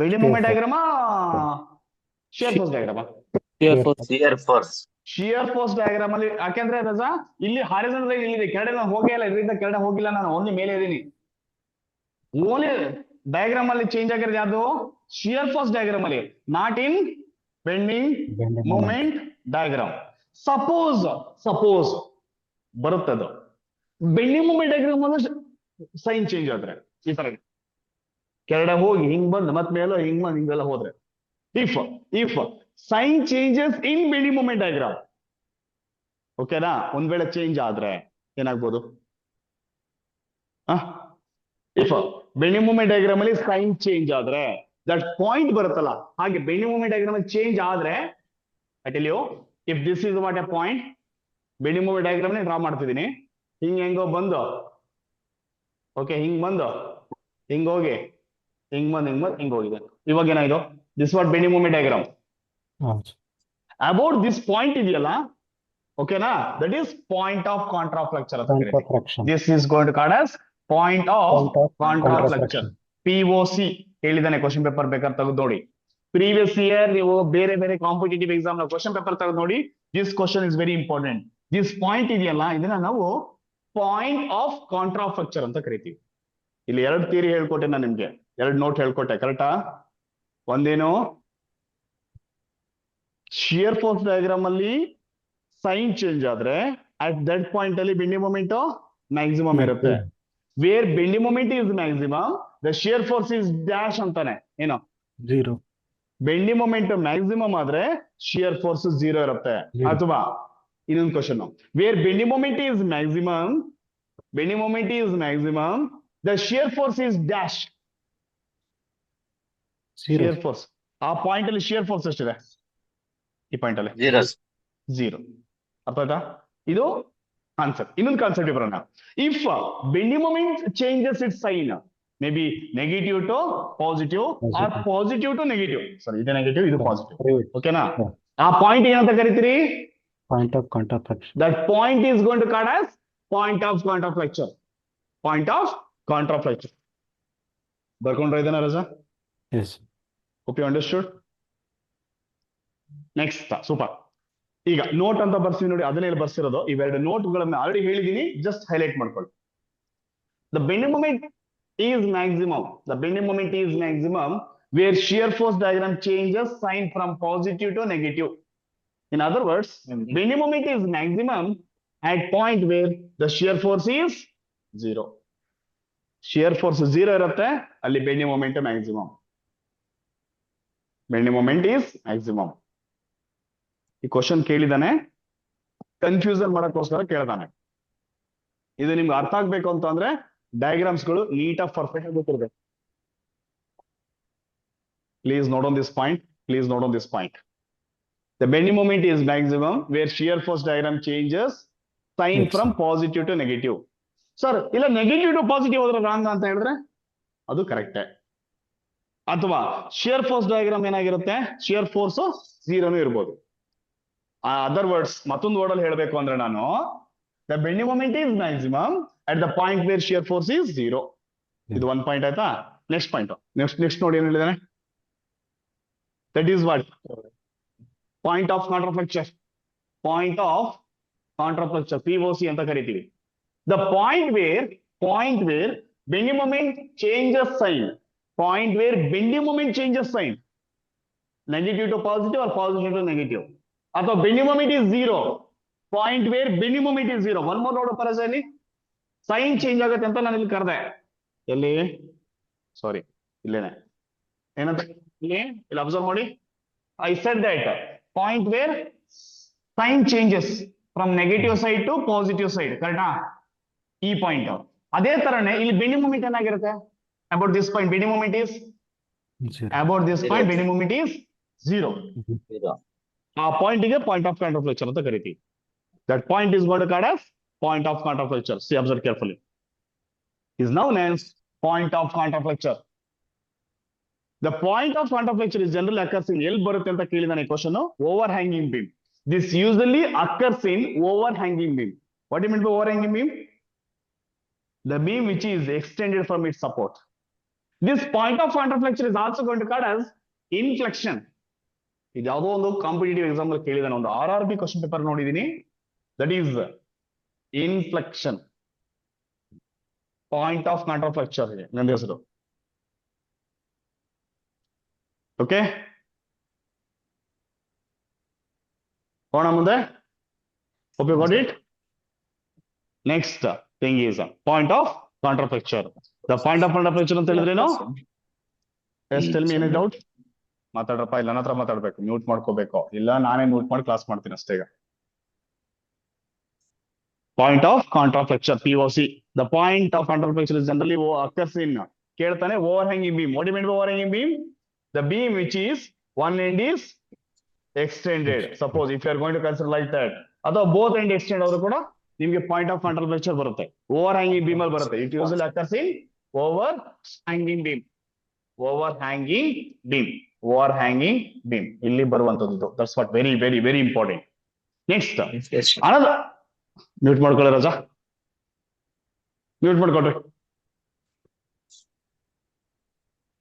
ಬೆಂಡಿಂಗ್ ಮೂಮೆಂಟ್ ಡಯಾಗ್ರಾಮ, ಶಿಯರ್ ಫೋರ್ಸ್ ಡಯಾಗ್ರಾಮ? Shear force. Shear force diagram ಅಲ್ಲಿ. ಯಾಕೆಂದ್ರೆ ರಜಾ ಇಲ್ಲಿ ಹಾರಿಜಾಂಟಲ್ ಲೈನ್ ಇಲ್ಲಿದೆ, ಕೆಳಗಡೆ ನಾನು ಹೋಗೇ ಇಲ್ಲ, ಇದರಿಂದ ಕೆಳಗಡೆ ಹೋಗಿಲ್ಲ, ನಾನು ಓನ್ಲಿ ಮೇಲೆ ಇದೀನಿ. ಓನ್ಲಿ ಡಯಾಗ್ರಾಮ್ ಅಲ್ಲಿ ಚೇಂಜ್ ಆಗಿರೋದು ಯಾವುದು? ಶಿಯರ್ ಫೋರ್ಸ್ ಡಯಾಗ್ರಾಮ್ ಅಲ್ಲಿ, not in bending Bending moment diagram. Suppose ಬರುತ್ತೆ ಅದು. ಬೆಂಡಿಂಗ್ ಮೂಮೆಂಟ್ ಡಯಾಗ್ರಾಮ್ ಅಂದ್ರೆ ಸೈನ್ ಚೇಂಜ್ ಆದ್ರೆ ಈ ತರ ಕೆಳಗಡೆ ಹೋಗಿ ಹಿಂಗ್ ಬಂದು ಮತ್ ಮೇಲೆ ಹಿಂಗ್ ಬಂದು ಹಿಂಗೆಲ್ಲ ಹೋದ್ರೆ, if sign changes in bending moment diagram, ಓಕೆನಾ? ಒಂದ್ ವೇಳೆ ಚೇಂಜ್ ಆದ್ರೆ ಏನಾಗ್ಬೋದು? ಇಫ್ ಬೆಂಡಿಂಗ್ ಮೂಮೆಂಟ್ ಡಯಾಗ್ರಾಮ್ ಅಲ್ಲಿ ಸೈನ್ ಚೇಂಜ್ ಆದ್ರೆ ದಟ್ ಪಾಯಿಂಟ್ ಬರುತ್ತಲ್ಲ, ಹಾಗೆ ಬೆಂಡಿಂಗ್ ಮೂಮೆಂಟ್ ಡಯಾಗ್ರಾಮ್ ಅಲ್ಲಿ ಚೇಂಜ್ ಆದ್ರೆ, I tell you, if this is what A point, bending moment diagram draw ಮಾಡ್ತಿದ್ದೀನಿ. ಹೆಂಗೋ ಬಂದು, ಓಕೆ, ಹಿಂಗ್ ಬಂದು ಹಿಂಗ್ ಹೋಗಿ ಹಿಂಗ್ ಹೋಗಿದೆ. ಇವಾಗ ಏನಾಯ್ತು? This what bending moment diagram. About this point ಇದೆಯಲ್ಲ, ಓಕೆನಾ, that is point of contraflexure ಅಂತ ಕರೀತೀವಿ. Contraflexion. This is going to called as point of Point of contraflexure. POC ಹೇಳಿದಾನೆ, ಕ್ವಶನ್ ಪೇಪರ್ ಬೇಕಾದ್ರೆ ತೆಗೆದು ನೋಡಿ. ಪ್ರೀವಿಯಸ್ ಇಯರ್ ನೀವು ಬೇರೆ ಬೇರೆ ಕಾಂಪಿಟೇಟಿವ್ ಎಕ್ಸಾಮ್ ನ ಕ್ವಶನ್ ಪೇಪರ್ ತೆಗೆದು ನೋಡಿ. This question is very important. ದಿಸ್ ಪಾಯಿಂಟ್ ಇದೆಯಲ್ಲ, ಇದನ್ನ ನಾವು ಪಾಯಿಂಟ್ ಆಫ್ ಕಾಂಟ್ರಾಫ್ಲೆಕ್ಚರ್ ಅಂತ ಕರಿತೀವಿ. ಇಲ್ಲಿ ಎರಡು ಥಿಯರಿ ಹೇಳ್ಕೊಟ್ಟೆ ನಾನು ನಿಮ್ಗೆ, ಎರಡು ನೋಟ್ ಹೇಳ್ಕೊಟ್ಟೆ, ಕರೆಕ್ಟಾ? ಒಂದೇನು, ಶಿಯರ್ ಫೋರ್ಸ್ ಡಯಾಗ್ರಾಮ್ ಅಲ್ಲಿ ಸೈನ್ ಚೇಂಜ್ ಆದ್ರೆ ಅಟ್ ದಟ್ ಪಾಯಿಂಟ್ ಅಲ್ಲಿ ಬೆಂಡಿಂಗ್ ಮೂಮೆಂಟ್ ಮ್ಯಾಕ್ಸಿಮಮ್ ಇರುತ್ತೆ. Where bending moment is maximum, the shear force is dash ಅಂತಾನೆ. ಏನು? Zero. ಬೆಂಡಿಂಗ್ ಮೂಮೆಂಟ್ ಮ್ಯಾಕ್ಸಿಮಮ್ ಆದ್ರೆ ಶಿಯರ್ ಫೋರ್ಸ್ ಝೀರೋ ಇರುತ್ತೆ. ಅಥವಾ ಇನ್ನೊಂದು question, where bending moment is maximum, the shear force is dash. Zero. Shear force ಆ ಪಾಯಿಂಟ್ ಅಲ್ಲಿ ಶಿಯರ್ ಫೋರ್ಸ್ ಎಷ್ಟಿದೆ? ಈ ಪಾಯಿಂಟ್ ಅಲ್ಲಿ Zero. ಝೀರೋ. ಅರ್ಥ ಆಯ್ತಾ? ಇದು ಕಾನ್ಸೆಪ್ಟ್. ಇನ್ನೊಂದು ಕಾನ್ಸೆಪ್ಟ್ ಬರೋಣ. If bending moment changes its sign, maybe negative to positive or positive to negative. Sorry, ಇದು ನೆಗೆಟಿವ್, ಇದು ಪಾಸಿಟಿವ್, ಓಕೆನಾ? ಆ ಪಾಯಿಂಟ್ ಏನಂತ ಕರಿತೀರಿ? Point of contraflexion. That point is going to called as point of contraflexion. Point of contraflexion. ಬರ್ಕೊಂಡ್ರ ಇದನ್ನ ರಜಾ? Yes. Hope you understood. Next, super. ಈಗ ನೋಟ್ ಅಂತ ಬರ್ತೀವಿ ನೋಡಿ, ಅದನ್ನೇ ಬರ್ಸಿರೋದು. ಇವೆರಡು ನೋಟ್ಗಳನ್ನ ಆಲ್ರೆಡಿ ಹೇಳಿದೀನಿ, ಜಸ್ಟ್ ಹೈಲೈಟ್ ಮಾಡ್ಕೊಳ್ಳಿ. The bending moment is maximum where shear force diagram changes sign from positive to negative. In other words, bending moment is maximum at point where the shear force is zero. Shear force zero ಇರುತ್ತೆ, ಅಲ್ಲಿ bending moment maximum. Bending moment is maximum. ಈ ಕ್ವಶನ್ ಕೇಳಿದಾನೆ, ಕನ್ಫ್ಯೂಷನ್ ಮಾಡಕ್ಕೋಸ್ಕರ ಕೇಳ್ತಾನೆ. ಇದು ನಿಮ್ಗೆ ಅರ್ಥ ಆಗ್ಬೇಕು ಅಂತ ಅಂದ್ರೆ ಡಯಾಗ್ರಾಮ್ಸ್ ಗಳು ನೀಟಾಗಿ ಪರ್ಫೆಕ್ಟ್ ಆಗಿ ಗೊತ್ತಿರಬೇಕು. Please note on this point. The bending moment is maximum where shear force diagram changes sign Yes, from sir. positive to negative. Sir ಇಲ್ಲ ನೆಗೆಟಿವ್ ಟು ಪಾಸಿಟಿವ್ ಹೋದ್ರೆ ರಾಂಗ್ ಅಂತ ಹೇಳಿದ್ರೆ ಅದು ಕರೆಕ್ಟೇ. ಅಥವಾ ಶಿಯರ್ ಫೋರ್ಸ್ ಡಯಾಗ್ರಾಮ್ ಏನಾಗಿರುತ್ತೆ, ಶಿಯರ್ ಫೋರ್ಸ್ 0 ಇರ್ಬೋದು. ಅದರ್ ವರ್ಡ್ಸ್ ಮತ್ತೊಂದು ವರ್ಡ್ ಅಲ್ಲಿ ಹೇಳಬೇಕು ಅಂದ್ರೆ ನಾನು the bending moment is maximum at the point wear shear force is 0. ಇದು 1 ಪಾಯಿಂಟ್ ಆಯ್ತಾ. ನೆಕ್ಸ್ಟ್ ಪಾಯಿಂಟ್ ನೆಕ್ಸ್ಟ್ ನೋಡಿ ಏನ್ ಹೇಳಿದಾನೆ, that is what point of contraflexure. Point of contraflexure POC ಅಂತ ಕರಿತೀವಿ. The point where bending moment changes sign. Point where bending moment changes sign, negative to positive or positive to negative. ಅಥವಾ bending moment is 0. Point where bending moment is 0. One more ನೋಡು ಪರಸಲ್ಲಿ ಸೈನ್ ಚೇಂಜ್ ಆಗುತ್ತೆ ಅಂತ ನಾನು ಇಲ್ಲಿ ಕರೆದೆ. ಎಲ್ಲಿ ಸಾರಿ ಇಲ್ಲೇನೆ ಏನಂತ ಇಲ್ಲಿ ಅಬ್ಸರ್ವ್ ಮಾಡಿ. I said that point where sign changes from negative side to positive side, ಕರೆಕ್ಟಾ? ಈ ಪಾಯಿಂಟ್ ಅದೇ ತರನೇ ಇಲ್ಲಿ bending moment ಏನಾಗಿರುತ್ತೆ. About this point, bending moment is 0. about this point, bending moment is 0. Zero. ಆ ಪಾಯಿಂಟ್ ಗೆ ಪಾಯಿಂಟ್ ಆಫ್ ಕಾಂಟ್ರಾಫ್ಲೆಕ್ಚರ್ ಅಂತ ಕರಿತೀವಿ. That point is going to called as point of counterflexure. See, observe carefully. Is known as point of counterflexure. The point of counterflexure is generally occurs in ಎಲ್ಲಿ ಬರುತ್ತೆ ಅಂತ ಕೇಳಿದಾನೆ question. Overhanging beam. This usually occurs in overhanging beam. What do you mean by overhanging beam? The beam which is extended from its support. This point of counterflexure is also going to called as inflection. ಇದು ಯಾವುದೋ ಒಂದು ಕಾಂಪಿಟೇಟಿವ್ ಎಕ್ಸಾಮ್ ಅಲ್ಲಿ ಕೇಳಿದಾನೆ, ಒಂದು RRB ಕ್ವಶನ್ ಪೇಪರ್ ನೋಡಿದೀನಿ. That is inflection, point of contraflexure ನನ್ನ ಹೆಸರು. ಓಕೆ, ಹೋಗೋಣ ಮುಂದೆ. Hope you got it. Next thing is point of contraflexure. The point of contraflexure ಅಂತ ಹೇಳಿದ್ರೇನು? Tell me any doubt? ಮಾತಾಡ್ರಪ್ಪ, ಇಲ್ಲ ನನ್ನ ಹತ್ರ ಮಾತಾಡ್ಬೇಕು, ಮ್ಯೂಟ್ ಮಾಡ್ಕೋಬೇಕು, ಇಲ್ಲ ನಾನೇ ಮ್ಯೂಟ್ ಮಾಡಿ ಕ್ಲಾಸ್ ಮಾಡ್ತೀನಿ ಅಷ್ಟೇ. ಈಗ point of contraflexure POC. The point of contraflexure is generally occurs in ಕೇಳ್ತಾನೆ overhanging beam. What do you mean by overhanging beam? The beam which is one end is extended. Suppose if you are going to consider like that, ಅಥವಾ both end extend ಆದ್ರೂ ಕೂಡ ನಿಮ್ಗೆ ಪಾಯಿಂಟ್ ಆಫ್ ಕಾಂಟ್ರಾಫ್ಲೆಕ್ಚರ್ ಬರುತ್ತೆ. overhanging beam ಅಲ್ಲಿ ಬರುತ್ತೆ. It usually occurs in overhanging beam. overhanging beam. overhanging beam ಇಲ್ಲಿ ಬರುವಂತದ್ದು. That's what very very very important. Next another mute ಮಾಡ್ಕೊಳ್ಳಿ ರಾಜಾ, ಮ್ಯೂಟ್ ಮಾಡ್ಕೊಳ್ರಿ.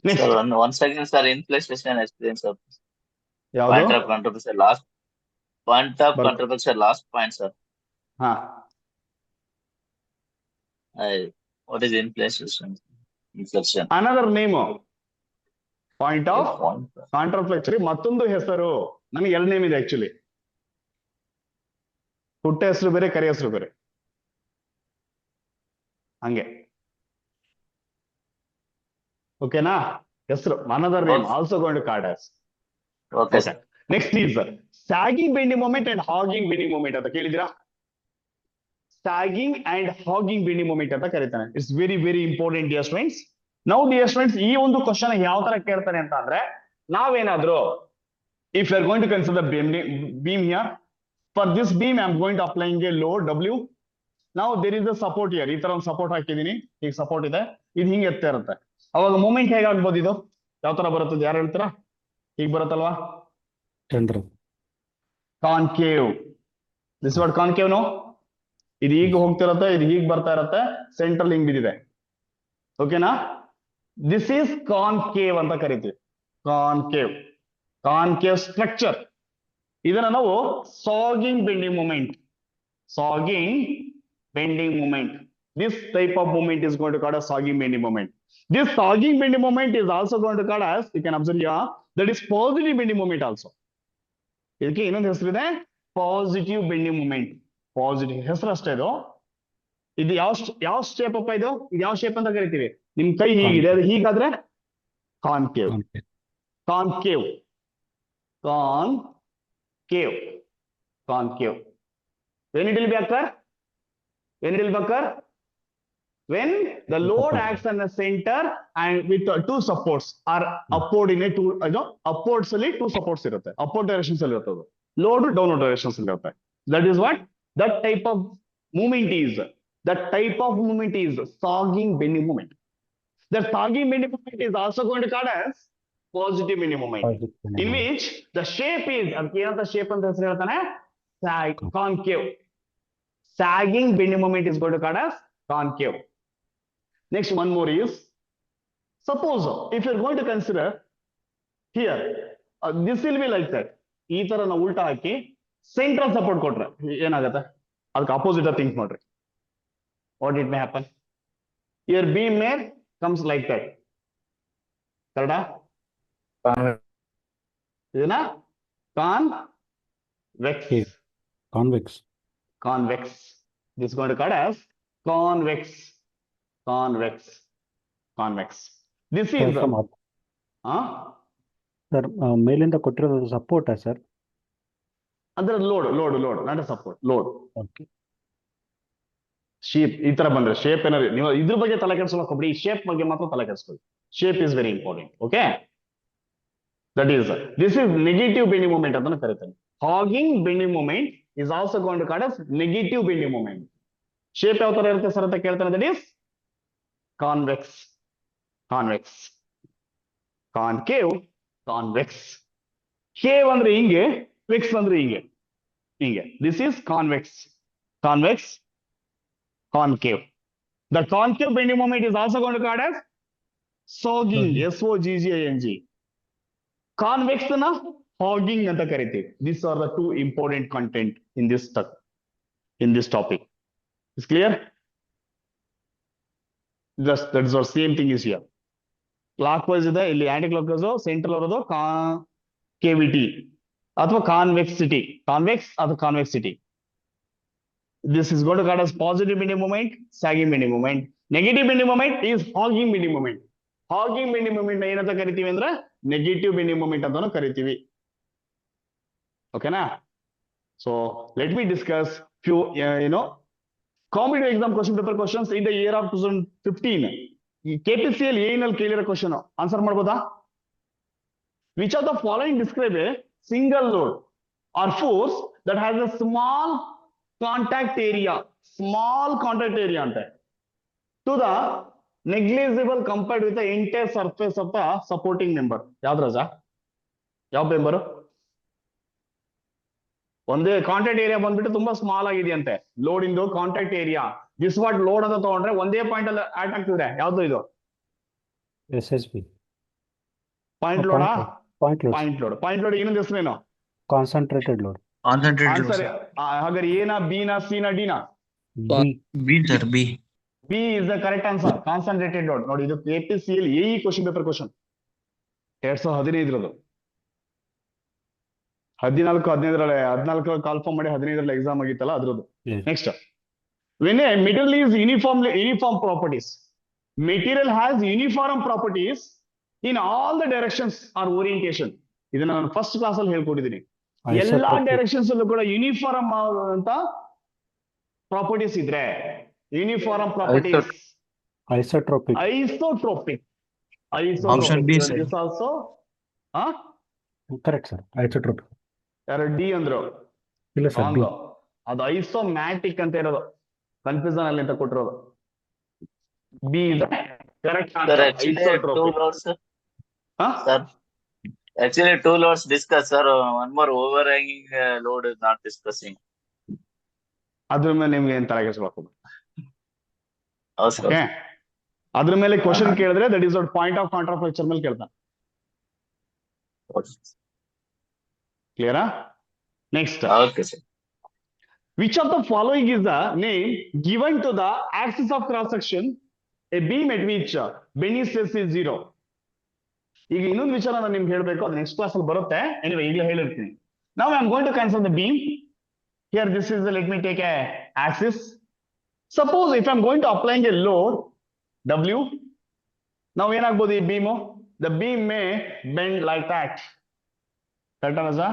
Sir, once again, sir, inflation experience of ಯಾವುದು? point of controversy last point of controversy last point, sir. ಹಾ, What is inflation? Inflection. another name point of Point. ಕಾಂಟ್ರಾಫ್ಲೆಕ್ಚರ್ ಮತ್ತೊಂದು ಹೆಸರು. ನನಗೆ ಎರಡು ನೇಮ್ ಇದೆ ಆಕ್ಚುಲಿ. ಹುಟ್ಟ ಹೆಸರು ಬೇರೆ, ಕರೆ ಹೆಸರು ಬೇರೆ, ಹಂಗೆ. ಓಕೆನಾ? ಹೆಸರು another name also going to called as. Okay, sir. Next is sagging bending moment and hogging bending moment ಅಂತ ಕೇಳಿದಿರಾ? Sagging and hogging bending moment ಅಂತ ಕರೀತಾನೆ. It's very very important dear students. ನಾವು ಡಿಯರ್ ಸ್ಟೂಡೆಂಟ್ಸ್ ಈ ಒಂದು ಕ್ವಶನ್ ಯಾವ ತರ ಕೇಳ್ತಾನೆ ಅಂತ ಅಂದ್ರೆ, ನಾವೇನಾದ್ರೂ if you are going to consider beam here, for this beam I am going to applying a load W. Now there is a support here. ಈ ತರ ಒಂದು ಸಪೋರ್ಟ್ ಹಾಕಿದೀನಿ, ಈಗ ಸಪೋರ್ಟ್ ಇದೆ, ಇದು ಹಿಂಗೆ ಎತ್ತಾ ಇರುತ್ತೆ. ಅವಾಗ ಮೂಮೆಂಟ್ ಹೇಗಾಗ್ಬೋದು? ಇದು ಯಾವ ತರ ಬರುತ್ತದೆ, ಯಾರು ಹೇಳ್ತೀರಾ? ಹೀಗೆ ಬರುತ್ತಲ್ವಾ? Concave. This what concave no? ಇದು ಈಗ ಹೋಗ್ತಿರತ್ತೆ, ಇದು ಹೀಗೆ ಬರ್ತಾ ಇರತ್ತೆ, ಸೆಂಟ್ರಲ್ ಹಿಂಗ್ ಬಿದ್ದಿದೆ. ಓಕೆನಾ? ದಿಸ್ ಈಸ್ ಕಾನ್ಕೇವ್ ಅಂತ ಕರಿತೀವಿ. Concave, concave structure. ಇದನ್ನ ನಾವು sagging bending moment, sagging bending moment. This type of movement is going to call as sagging bending moment. This sagging bending moment is also going to call as, you can observe here, that is positive bending moment also. ಇದಕ್ಕೆ ಇನ್ನೊಂದು ಹೆಸರಿದೆ, ಪಾಸಿಟಿವ್ ಬೆಂಡಿಂಗ್ ಮೂಮೆಂಟ್. ಪಾಸಿಟಿವ್ ಹೆಸರು ಅಷ್ಟೇ ಇದು. ಇದು ಯಾವ ಶೇಪ್ ಅಪ್ಪ? ಇದು ಯಾವ ಶೇಪ್ ಅಂತ ಕರಿತೀವಿ? ನಿಮ್ ಕೈ ಹೀಗಿದೆ, ಅದು ಹೀಗಾದ್ರೆ concave. Concave, concave, concave. When it will be occur? When it will occur? When the load acts on the center and with two supports are upward in a two, upwards ಅಲ್ಲಿ two supports ಇರುತ್ತೆ, upward directions ಅಲ್ಲಿ ಇರುತ್ತೆ ಅದು. load downward directions ಇರುತ್ತೆ. That is what that type of movement is. That type of movement is sagging bending movement. The sagging bending movement is also going to called as positive bending movement, Positive bending in moment. which the shape is ಅದಕ್ಕೆ ಏನಂತ shape ಅಂತ ಹೆಸರು ಹೇಳ್ತಾನೆ concave. Sagging bending moment is going to called as concave. Next one more is, suppose if you're going to consider here, this will be like that. ಈ ತರ ನಾವು ಉಲ್ಟಾ ಹಾಕಿ ಸೆಂಟ್ರಲ್ ಸಪೋರ್ಟ್ ಕೊಟ್ರೆ ಏನಾಗುತ್ತೆ? ಅದಕ್ಕೆ ಅಪೋಸಿಟ್ ಥಿಂಕ್ ಮಾಡ್ರಿ. What it may happen? your beam may comes like that. ಕರೆಕ್ಟಾ? ಇದನ್ನ convex. Okay. Convex. Convex. This is going to called as convex. Convex. Convex. This Sir, is from up- Sir, ಮೇಲಿಂದ ಕೊಟ್ಟಿರೋದು ಸಪೋರ್ಟಾ ಸರ್? ಅಂದ್ರೆ load not support, load. Okay. Shape ಈ ತರ ಬಂದ್ರೆ ಶೇಪ್ ಏನಾದ್ರು ನೀವು ಇದ್ರ ಬಗ್ಗೆ ತಲೆ ಕೆಡಿಸ್ಕೊಳ್ಳೋಕೆ ಹೋಗ್ಬೇಡಿ, ಈ ಶೇಪ್ ಬಗ್ಗೆ ಮಾತ್ರ ತಲೆ ಕೆಡಿಸ್ಕೊಳ್ಳಿ. Shape is very important. Okay, that is this is negative bending moment ಅಂತ ಕರೀತಾರೆ. Hogging bending moment is also going to called as negative bending moment. Shape ಯಾವ ತರ ಇರುತ್ತೆ ಸರ್ ಅಂತ ಕೇಳ್ತಾನೆ. That is convex. Convex, concave, convex. Cave ಅಂದ್ರೆ ಹಿಂಗೆ, ವೆಕ್ಸ್ ಅಂದ್ರೆ ಹಿಂಗೆ ಹಿಂಗೆ. This is convex. Convex, concave. The concave bending moment is also going to called as sagging. S-O-G-G-I-N-G. Convex na hogging anta ಕರಿತೀವಿ. These are the two important content in this topic. Is clear? Just that is our same thing is here. Clockwise ಇದೆ, ಇಲ್ಲಿ anti clockwise, central ಇರೋದು concavity ಅಥವಾ convexity. Convex ಅಥವಾ convexity. This is going to called as positive bending moment, sagging bending moment. Negative bending moment is hogging bending moment. Hogging bending moment ಏನಂತ ಕರಿತೀವಿ ಅಂದ್ರೆ ನೆಗೆಟಿವ್ ಬೆಂಡಿಂಗ್ ಮೂಮೆಂಟ್ ಅಂತಾನು ಕರಿತೀವಿ. ಓಕೆನಾ? So let me discuss few competitive exam question paper questions in the year of 2015. ಈ KPCL A ನಲ್ಲಿ ಕೇಳಿರೋ ಕ್ವಶನ್ ಆನ್ಸರ್ ಮಾಡ್ಬೋದಾ? Which of the following describe a single load or force that has a small contact area ante to the negligible compared with the entire surface of the supporting member? ಯಾವ್ದು ರಾಜ? ಯಾವ ಮೆಂಬರ್? ಒಂದೇ ಕಾಂಟ್ಯಾಕ್ಟ್ ಏರಿಯಾ ಬಂದ್ಬಿಟ್ಟು ತುಂಬಾ ಸ್ಮಾಲ್ ಆಗಿದೆಯಂತೆ ಲೋಡ್ ಇಂದು contact area. This what load ಅಂತ ತಗೊಂಡ್ರೆ ಒಂದೇ ಪಾಯಿಂಟ್ ಅಲ್ಲಿ ಆಟ್ ಆಗ್ತಿದೆ. ಯಾವ್ದು ಇದು? SSB. ಪಾಯಿಂಟ್ ಲೋಡಾ? Point load. ಪಾಯಿಂಟ್ ಲೋಡ್ ಇನ್ನೊಂದು ಹೆಸರೇನು? Concentrated load. Concentrated answer load, ಹಾಗಾದ್ರೆ ಎನಾ, ಬಿನಾ, ಸಿನಾ, ಡಿನಾ? B. B sir, B. B is the correct answer. Concentrated load. ನೋಡಿ ಇದು KPCL AE question paper question 2015 14 ಕಾಲ್ಫಾರ್ಮ್ ಮಾಡಿ 15 ಎಕ್ಸಾಮ್ ಆಗಿತ್ತಲ್ಲ ಅದ್ರದ್ದು. Yes. Next, when a material is uniform properties, material has uniform properties in all the directions or orientation. ಇದನ್ನ ನಾನು ಫಸ್ಟ್ ಕ್ಲಾಸ್ ಅಲ್ಲಿ ಹೇಳ್ಕೊಟ್ಟಿದ್ದೀನಿ. ಎಲ್ಲಾ Isotropic. ಡೈರೆಕ್ಷನ್ಸ್ ಅಲ್ಲೂ ಕೂಡ ಯೂನಿಫಾರ್ಮ್ ಅಂತ ಪ್ರಾಪರ್ಟೀಸ್ ಇದ್ರೆ uniform properties. Isotropic. Isotropic. Option B, sir. This also Correct sir. Isotropic. ಯಾರು ಡಿ ಅಂದ್ರು? ಇಲ್ಲ ಸರ್, B. ಅದು ಐಸೋಮ್ಯಾಟಿಕ್ ಅಂತ ಇರೋದು, ಕನ್ಫ್ಯೂಷನ್ ಅಲ್ಲಿ ಅಂತ ಕೊಟ್ಟಿರೋದು. B is correct Sir, answer. actually two isotropic. loads, sir. Sir, actually two loads discussed, sir. One more overhanging load is not discussing. ಅದ್ರ ಮೇಲೆ ನಿಮ್ಗೆ ಏನ್ ತಲೆ ಕೆಡಿಸ್ಬೇಕು? Oh, sir. ಓಕೆ, ಅದ್ರ ಮೇಲೆ ಕ್ವಶನ್ ಕೇಳಿದ್ರೆ that is point of contraflexure ಮೇಲೆ ಕೇಳ್ತಾನೆ. ಕ್ಲಿಯರಾ? Next, Okay, sir. which of the following is the name given to the axis of cross section a beam at which bending stress is 0? ಈಗ ಇನ್ನೊಂದು ವಿಚಾರ ನಾನು ನಿಮ್ಗೆ ಹೇಳ್ಬೇಕು, ಅದು ನೆಕ್ಸ್ಟ್ ಕ್ಲಾಸ್ ಅಲ್ಲಿ ಬರುತ್ತೆ. ಎನಿವೆ ಈಗಲೇ ಹೇಳಿರ್ತೀನಿ. Now I am going to consider the beam. Here this is let me take a axis. Suppose if I am going to applying a load W, now ಏನಾಗ್ಬೋದು ಈ beam? The beam may bend like that. Correct Raja?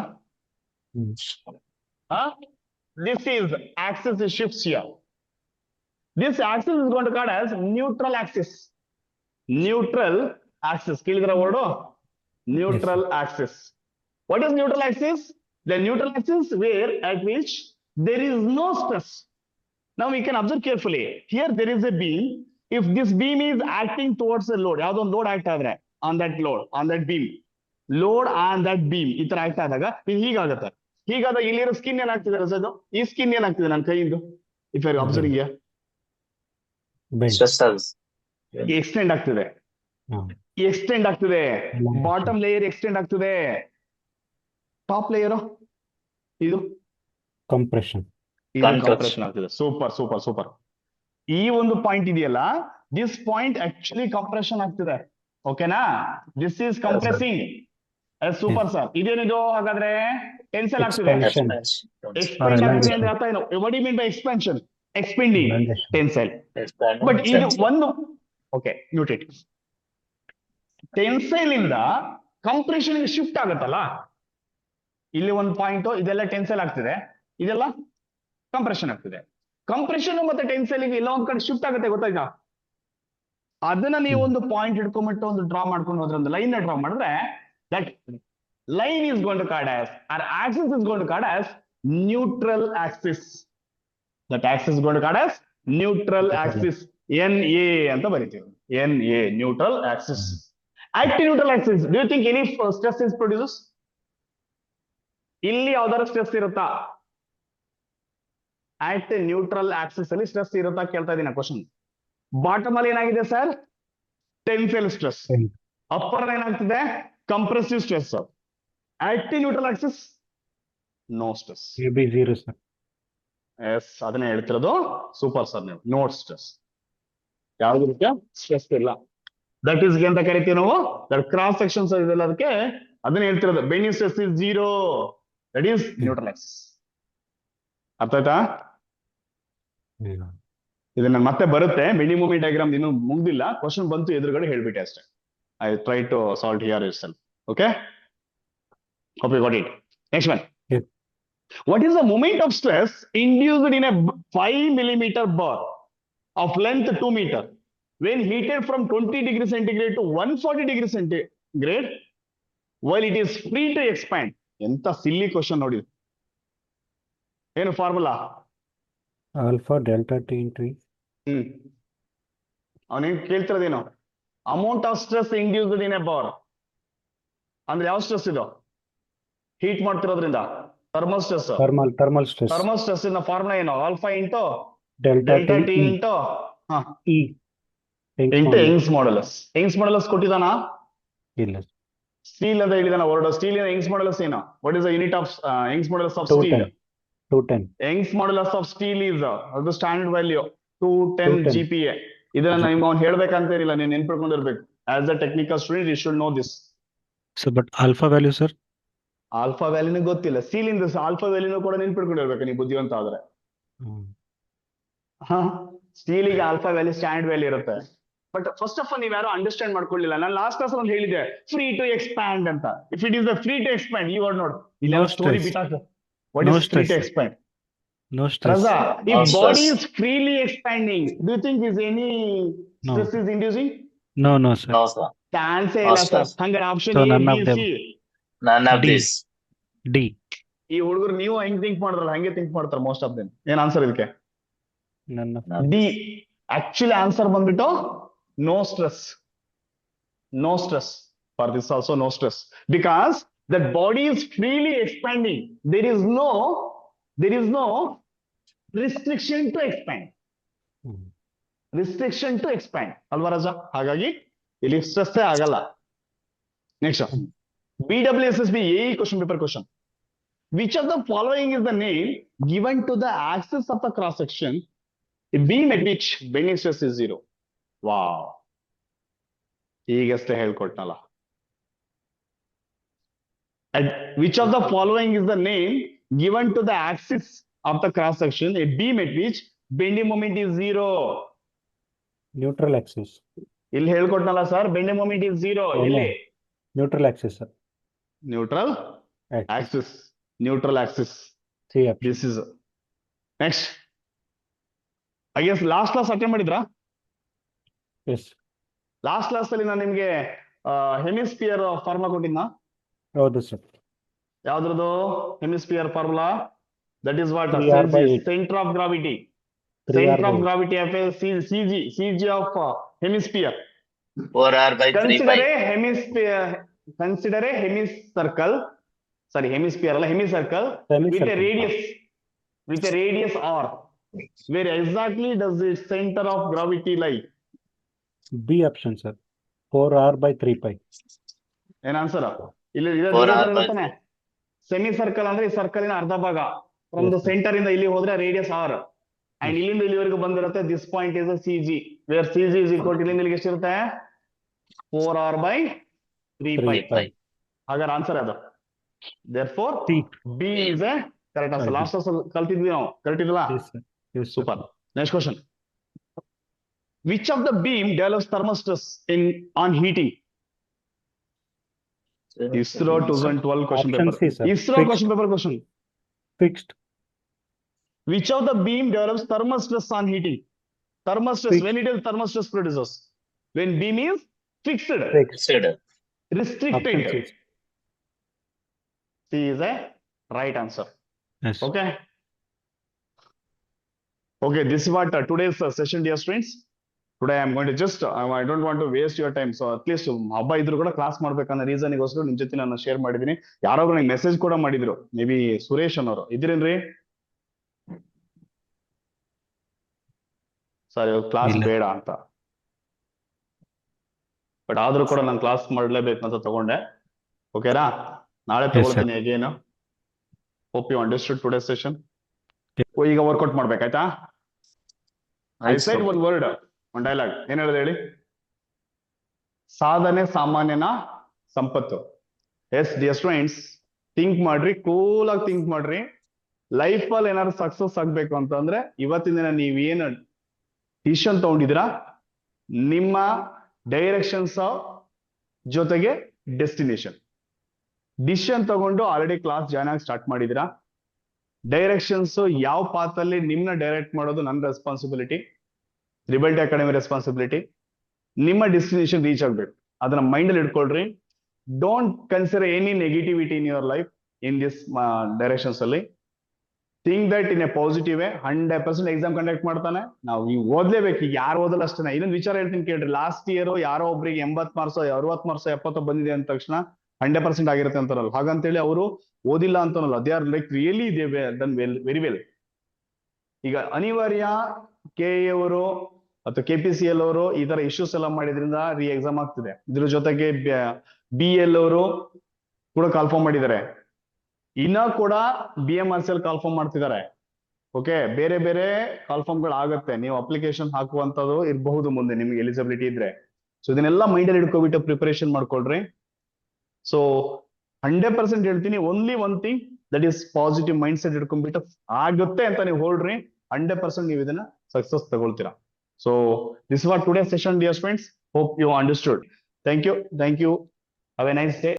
This is axis shifts here. This axis is going to called as neutral axis. Neutral axis. ಕೇಳಿದ್ರ word? Neutral axis. What is neutral axis? The neutral axis where at which there is no stress. Now we can observe carefully. Here there is a beam. If this beam is acting towards a load, ಯಾವ್ದೋ ಒಂದು load act ಆದ್ರೆ on that load, on that beam, load on that beam ಈ ತರ act ಆದಾಗ ಇದು ಹೀಗಾಗುತ್ತೆ. ಹೀಗಾದಾಗ ಇಲ್ಲಿರೋ ಸ್ಕಿನ್ ಏನಾಗ್ತಿದೆ ರಸದು? ಈ ಸ್ಕಿನ್ ಏನಾಗ್ತಿದೆ ನನ್ನ ಕೈಯಿಂದ? If you are observing here, bend. Stress ಆಗುತ್ತೆ. ಎಕ್ಸ್ಟೆಂಡ್ ಆಗ್ತಿದೆ. ಹಾ. ಎಕ್ಸ್ಟೆಂಡ್ ಆಗ್ತಿದೆ. ಬಾಟಮ್ ಲೇಯರ್ ಎಕ್ಸ್ಟೆಂಡ್ ಆಗ್ತಿದೆ. ಟಾಪ್ ಲೇಯರ್ ಇದು ಕಂಪ್ರೆಷನ್. ಕಂಪ್ರೆಷನ್ ಆಗ್ತಿದೆ. Super super super. ಈ ಒಂದು ಪಾಯಿಂಟ್ ಇದೆಯಲ್ಲ, ದಿಸ್ ಪಾಯಿಂಟ್ ಆಕ್ಚುಲಿ ಕಂಪ್ರೆಷನ್ ಆಗ್ತಿದೆ. ಓಕೆನಾ? This is ಕಂಪ್ರೆಸಿಂಗ್. Super sir. ಇದೇನಿದು ಹಾಗಾದ್ರೆ? ಟೆನ್ಸೈಲ್ ಆಗ್ತಿದೆ. Expansion. ಎಕ್ಸ್ಪೆಂಡ್ ಆಗ್ತಿದೆ ಅಂದ್ರೆ ಅರ್ಥ ಏನು? What you mean by expansion? Expending tensile. But ಇದು ಒಂದು ಓಕೆ ನ್ಯೂಟೆಡ್ ಟೆನ್ಸೈಲ್ ಇಂದ ಕಂಪ್ರೆಷನ್ ಶಿಫ್ಟ್ ಆಗುತ್ತಲ್ಲ, ಇಲ್ಲಿ ಒಂದು ಪಾಯಿಂಟ್, ಇದೆಲ್ಲ ಟೆನ್ಸೈಲ್ ಆಗ್ತಿದೆ, ಇದೆಲ್ಲ ಕಂಪ್ರೆಷನ್ ಆಗ್ತಿದೆ. ಕಂಪ್ರೆಷನ್ ಮತ್ತೆ ಟೆನ್ಸೈಲ್ ಎಲ್ಲ ಒಂದ್ ಕಡೆ ಶಿಫ್ಟ್ ಆಗುತ್ತೆ, ಗೊತ್ತಾಯ್ತಾ? ಅದನ್ನ ನೀವು ಒಂದು ಪಾಯಿಂಟ್ ಹಿಡ್ಕೊಂಡ್ಬಿಟ್ಟು ಒಂದು ಡ್ರಾ ಮಾಡ್ಕೊಂಡು ಹೋದ್ರೆ, ಒಂದು ಲೈನ್ ಡ್ರಾ ಮಾಡಿದ್ರೆ, that line is going to called as or axis is going to called as neutral axis. That axis is going to called as neutral axis. NA ಅಂತ ಬರೀತೀವಿ. NA neutral axis. At neutral axis, do you think any stress is produces? ಇಲ್ಲಿ ಯಾವ್ದಾದ್ರು ಸ್ಟ್ರೆಸ್ ಇರುತ್ತಾ? At ನ್ಯೂಟ್ರಲ್ ಆಕ್ಸಿಸ್ ಅಲ್ಲಿ ಸ್ಟ್ರೆಸ್ ಇರುತ್ತಾ ಕೇಳ್ತಾ ಇದೀನಿ ಕ್ವಶನ್. ಬಾಟಮ್ ಅಲ್ಲಿ ಏನಾಗಿದೆ ಸರ್? Tensile stress. ಅಪ್ಪರ್ ಏನಾಗ್ತಿದೆ? Compressive stress. At neutral axis no stress. AB 0 sir. Yes, ಅದನ್ನೇ ಹೇಳ್ತಿರೋದು. Super sir. ನೀವು ನೋ ಸ್ಟ್ರೆಸ್, ಯಾವ್ದು ರೀತಿಯ ಸ್ಟ್ರೆಸ್ ಇಲ್ಲ. ದಟ್ ಈಸ್ ಅಂತ ಕರಿತೀವಿ ನಾವು. ದಟ್ ಕ್ರಾಸ್ ಸೆಕ್ಷನ್ಸ್ ಇದೆಲ್ಲ, ಅದಕ್ಕೆ ಅದನ್ನ ಹೇಳ್ತಿರೋದು. Bending stress is 0. That is neutral Axis. ಅರ್ಥ ಆಯ್ತಾ? ಇದನ್ನ ಮತ್ತೆ ಬರುತ್ತೆ. ಬೆಂಡಿಂಗ್ ಮೂಮೆಂಟ್ ಡಯಾಗ್ರಾಮ್ ಇನ್ನು ಮುಗ್ದಿಲ್ಲ, ಕ್ವಶನ್ ಬಂತು ಎದುರುಗಡೆ ಹೇಳ್ಬಿಟ್ಟೆ ಅಷ್ಟೇ. I try to solve here itself. Okay, hope you got it. Next one. Yes. What is the moment of stress induced in a 5 millimeter bar of length 2 meter when heated from 20 degrees centigrade to 140 degrees centigrade while it is free to expand? ಎಂತ ಸಿಲ್ಲಿ ಕ್ವಶನ್ ನೋಡಿ. ಏನು formula? Alpha delta T into E. ಅವನೇನ್ ಕೇಳ್ತಿರೋದೇನು? Amount of stress induced in a bar ಅಂದ್ರೆ ಯಾವ ಸ್ಟ್ರೆಸ್ ಇದು? ಹೀಟ್ ಮಾಡ್ತಿರೋದ್ರಿಂದ thermal stress. Thermal stress. Thermal stress ಇನ ಫಾರ್ಮುಲಾ ಏನು? Alpha into delta T into E into Young's modulus. Young's modulus ಕೊಟ್ಟಿದಾನ? ಇಲ್ಲ. ಸ್ಟೀಲ್ ಅಂತ ಹೇಳಿದಾನ ವರ್ಡ್. ಸ್ಟೀಲ್ ಯಂಗ್ಸ್ ಮಾಡ್ಯುಲಸ್ ಏನು? What is the unit of Young's modulus of steel? 210. ಯಂಗ್ಸ್ ಮಾಡ್ಯುಲಸ್ ಆಫ್ ಸ್ಟೀಲ್ ಈಸ್ ಅದು ಸ್ಟ್ಯಾಂಡರ್ಡ್ ವ್ಯಾಲ್ಯೂ 210 GPa. ಇದನ್ನ ನಿಮ್ಗೆ ಅವ್ನು ಹೇಳ್ಬೇಕಂತ ಏನಿಲ್ಲ, ನೀವು ನೆನ್ಪಿಟ್ಕೊಂಡಿರ್ಬೇಕು. As a technical student you should know this. So but alpha value sir? Alpha ವ್ಯಾಲ್ಯೂನು ಗೊತ್ತಿಲ್ಲ. ಸ್ಟೀಲ್ ಇಂದ ಆಲ್ಫಾ ವ್ಯಾಲ್ಯೂನು ಕೂಡ ನೆನ್ಪಿಟ್ಕೊಂಡಿರ್ಬೇಕು ನೀವು ಬುದ್ಧಿವಂತ ಆದ್ರೆ. ಸ್ಟೀಲಿಗೆ ಆಲ್ಫಾ ವ್ಯಾಲ್ಯೂ ಸ್ಟ್ಯಾಂಡರ್ಡ್ ವ್ಯಾಲ್ಯೂ ಇರುತ್ತೆ. ಬಟ್ ಫಸ್ಟ್ ಆಫ್ ಆಲ್ ನೀವು ಯಾರು ಅಂಡರ್ಸ್ಟ್ಯಾಂಡ್ ಮಾಡ್ಕೊಳ್ಳಿಲ್ಲ. ನಾನು ಲಾಸ್ಟ್ ಕ್ಲಾಸ್ ಒಂದು ಹೇಳಿದೆ, ಫ್ರೀ ಟು ಎಕ್ಸ್ಪ್ಯಾಂಡ್ ಅಂತ. If it is the free to expand, ಈ ವರ್ಡ್ ನೋಡಿ ಇಲ್ಲಿ ಸ್ಟೋರಿ ಬಿಟ್ಟಾಕ. What is free to expand? No stress. Raza, if No body stress. is freely expanding, do you think is any No. stress is inducing? No, sir. No, sir. Chance No ಇಲ್ಲ ಸರ್. stress. ಹಂಗಾರೆ option So A, none B, of them. C. None of D. this. D. ಈ ಹುಡುಗರು ನೀವು ಹೆಂಗ್ ಥಿಂಕ್ ಮಾಡಿದ್ರಲ್ಲ ಹಂಗೆ ಥಿಂಕ್ ಮಾಡ್ತಾರೆ ಮೋಸ್ಟ್ ಆಫ್ ದೆಮ್. ಏನ್ ಆನ್ಸರ್ ಇದಕ್ಕೆ? None of the. Actually answer ಬಂದ್ಬಿಟ್ಟು no stress. No stress. For this also no stress. Because that body is freely expanding. There is no restriction to expand. Restriction to expand. ಅಲ್ವಾ ರಾಜ? ಹಾಗಾಗಿ ಇಲ್ಲಿ ಸ್ಟ್ರೆಸ್ ಆಗಲ್ಲ. Next BWSSB AE question paper question. Which of the following is the name given to the axis of the cross section a beam at which bending stress is 0? Wow. ಈಗಷ್ಟೇ ಹೇಳ್ಕೊಟ್ನಲ್ಲ. Which of the following is the name given to the axis of the cross section a beam at which bending moment is 0? neutral axis. ಇಲ್ಲಿ ಹೇಳ್ಕೊಟ್ನಲ್ಲ ಸರ್, bending moment is 0. ಇಲ್ಲಿ Neutral axis, sir. Neutral axis. Neutral axis. See option. This is next. I guess last class attend ಮಾಡಿದ್ರಾ? Yes. ಲಾಸ್ಟ್ ಕ್ಲಾಸ್ ಅಲ್ಲಿ ನಾನು ನಿಮ್ಗೆ ಹೆಮಿಸ್ಫಿಯರ್ ಫಾರ್ಮಾ ಕೊಟ್ಟಿದ್ನಾ? ಹೌದು ಸರ್. ಯಾವ್ದ್ರದ್ದು hemisphere formula? That is what 3r/8. center of gravity. 3r Center of by 8. gravity of a CG of hemisphere. 4r by 3 Consider pi. a hemisphere. Consider a hemicircle. Sorry, hemisphere ಅಲ್ಲ hemicircle with a Semicircle. radius r. Where exactly does the center of gravity lie? B option, sir. 4r by 3 pi. ಏನ್ ಆನ್ಸರ್? ಇಲ್ಲಿ 4r by ತಾನೆ ಸೆಮಿ ಸರ್ಕಲ್ ಅಂದ್ರೆ ಈ ಸರ್ಕಲಿನ ಅರ್ಧ ಭಾಗ. From the Yes, sir. Centre ಇಂದ ಇಲ್ಲಿ ಹೋದ್ರೆ ರೇಡಿಯಸ್ ಆರ್ ಅಂಡ್ Yes. ಇಲ್ಲಿಂದ ಇಲ್ಲಿವರೆಗೂ ಬಂದಿರುತ್ತೆ. This point is C G where C G is equal to ಇಲ್ಲಿಂದ ಇಲ್ಲಿಗೆ ಎಷ್ಟಿರುತ್ತೆ? 4r by 3 3 pi. pi. ಹಾಗಾದ್ರೆ ಆನ್ಸರ್ ಅದು. therefore C. B is a correct answer. Correct. Last ಕಲ್ತಿದ್ವಿ ನಾವು, ಕರೆಕ್ಟ್ ಇದಲ್ಲ? Yes, sir. Yes, sir. Super. Next question. Which of the beam develops thermal stress on heating? ISRO 2012 question Option paper. C, sir. ISRO Fixed. question paper question. Fixed. Which of the beam develops thermal stress on heating? Thermal stress, Fixed. when it is thermal stress produces? When beam is fixed, Fixed. Fixed. restricted. Option C. C is a right answer. Yes. Okay. Okay, this is what today's session, dear students. Today I am going to just, I don't want to waste your time. So at least ಹಬ್ಬ ಇದ್ರು ಕೂಡ ಕ್ಲಾಸ್ ಮಾಡ್ಬೇಕನ್ನೋ ರೀಸನ್ಗೋಸ್ಕರ ನಿಮ್ ಜೊತೆ ನಾನು ಶೇರ್ ಮಾಡಿದೀನಿ. ಯಾರೊಬ್ರು ನಂಗೆ ಮೆಸೇಜ್ ಕೂಡ ಮಾಡಿದ್ರು, ಮೇ ಬಿ ಸುರೇಶ್ ಅನ್ನೋರು ಇದ್ರೇನ್ರಿ? ಸರಿ, ಕ್ಲಾಸ್ ಇಲ್ಲ. ಬೇಡ ಅಂತ. ಬಟ್ ಆದ್ರೂ ಕೂಡ ನಾನು ಕ್ಲಾಸ್ ಮಾಡ್ಲೇಬೇಕು ಅಂತ ತಗೊಂಡೆ. ಓಕೆನಾ? ನಾಳೆ ತಗೊಳ್ತೀನಿ again. Hope you understood today session. ಈಗ ವರ್ಕೌಟ್ ಮಾಡ್ಬೇಕಾಯ್ತಾ? I said one word, one dialogue. ಏನ್ ಹೇಳಿದೆ ಹೇಳಿ? ಸಾಧನೆ ಸಾಮಾನ್ಯನ ಸಂಪತ್ತು. ಎಸ್ ಡಿಯರ್ ಸ್ಟೂಡೆಂಟ್ಸ್, ಥಿಂಕ್ ಮಾಡ್ರಿ, ಕೂಲ್ ಆಗಿ ಥಿಂಕ್ ಮಾಡ್ರಿ. ಲೈಫ್ ಅಲ್ಲಿ ಏನಾದ್ರು ಸಕ್ಸಸ್ ಆಗ್ಬೇಕು ಅಂತಂದ್ರೆ ಇವತ್ತಿನ ದಿನ ನೀವೇನು ಡಿಸಿಷನ್ ತಗೊಂಡಿದ್ದೀರಾ, ನಿಮ್ಮ ಡೈರೆಕ್ಷನ್ಸ್ ಜೊತೆಗೆ ಡೆಸ್ಟಿನೇಷನ್. ಡಿಸಿಷನ್ ತಗೊಂಡು ಆಲ್ರೆಡಿ ಕ್ಲಾಸ್ ಜಾಯ್ನ್ ಆಗಿ ಸ್ಟಾರ್ಟ್ ಮಾಡಿದಿರಾ. ಡೈರೆಕ್ಷನ್ಸ್ ಯಾವ ಪಾತ್ ಅಲ್ಲಿ ನಿಮ್ನ ಡೈರೆಕ್ಟ್ ಮಾಡೋದು ನನ್ನ ರೆಸ್ಪಾನ್ಸಿಬಿಲಿಟಿ, ರಿಬಲ್ಟ್ ಅಕಾಡೆಮಿ ರೆಸ್ಪಾನ್ಸಿಬಿಲಿಟಿ. ನಿಮ್ಮ ಡೆಸ್ಟಿನೇಷನ್ ರೀಚ್ ಆಗ್ಬೇಕು, ಅದನ್ನ ಮೈಂಡ್ ಅಲ್ಲಿ ಇಟ್ಕೊಳ್ರಿ. Don't consider any negativity in your life in this directions ಅಲ್ಲಿ. Think that in a positive way. 100% exam conduct ಮಾಡ್ತಾನೆ, ನಾವು ಈಗ ಓದ್ಲೇಬೇಕು. ಈಗ ಯಾರು ಓದಲ್ಲ ಅಷ್ಟೇ. ಇನ್ನೊಂದು ವಿಚಾರ ಹೇಳ್ತೀನಿ ಕೇಳ್ರಿ. ಲಾಸ್ಟ್ ಇಯರ್ ಯಾರೋ ಒಬ್ರಿಗೆ 80 ಮಾರ್ಕ್ಸ್ 60 ಮಾರ್ಕ್ಸ್ 70 ಬಂದಿದೆ ಅಂದ ತಕ್ಷಣ 100% ಆಗಿರುತ್ತೆ ಅಂತಾರಲ್ಲ, ಹಾಗಂತೇಳಿ ಅವರು ಓದಿಲ್ಲ ಅಂತಾನಲ್ಲ. They are like really they done very well. ಈಗ ಅನಿವಾರ್ಯ ಕೆ ಅವರು ಅಥವಾ KPCL ಅವರು ಈ ತರ ಇಶ್ಯೂಸ್ ಎಲ್ಲ ಮಾಡಿದ್ರಿಂದ ಎಕ್ಸಾಮ್ ಆಗ್ತಿದೆ. ಇದ್ರ ಜೊತೆಗೆ BL ಅವರು ಕೂಡ ಕಾಲ್ಫಾರ್ಮ್ ಮಾಡಿದ್ದಾರೆ. ಇನ್ನ ಕೂಡ BMRCL ಕಾಲ್ಫಾರ್ಮ್ ಮಾಡ್ತಿದ್ದಾರೆ. ಓಕೆ, ಬೇರೆ ಬೇರೆ ಕಾಲ್ಫಾರ್ಮ್ ಗಳು ಆಗತ್ತೆ. ನೀವು ಅಪ್ಲಿಕೇಶನ್ ಹಾಕುವಂತದ್ದು ಇರಬಹುದು ಮುಂದೆ ನಿಮ್ಗೆ ಎಲಿಜಿಬಿಲಿಟಿ ಇದ್ರೆ. ಸೊ ಇದನ್ನೆಲ್ಲ ಮೈಂಡ್ ಅಲ್ಲಿ ಇಟ್ಕೊಬಿಟ್ಟು ಪ್ರಿಪರೇಷನ್ ಮಾಡ್ಕೊಳ್ರಿ. ಸೊ 100% ಹೇಳ್ತೀನಿ, only one thing, that is positive mind set ಇಟ್ಕೊಂಡ್ಬಿಟ್ಟು ಆಗುತ್ತೆ ಅಂತ ನೀವು ಹೋಲ್ಡ್ರಿ. 100% ನೀವು ಇದನ್ನ ಸಕ್ಸಸ್ ತಗೊಳ್ತೀರಾ. So this what today session dear friends. Hope you understood. Thank you. Have a nice day.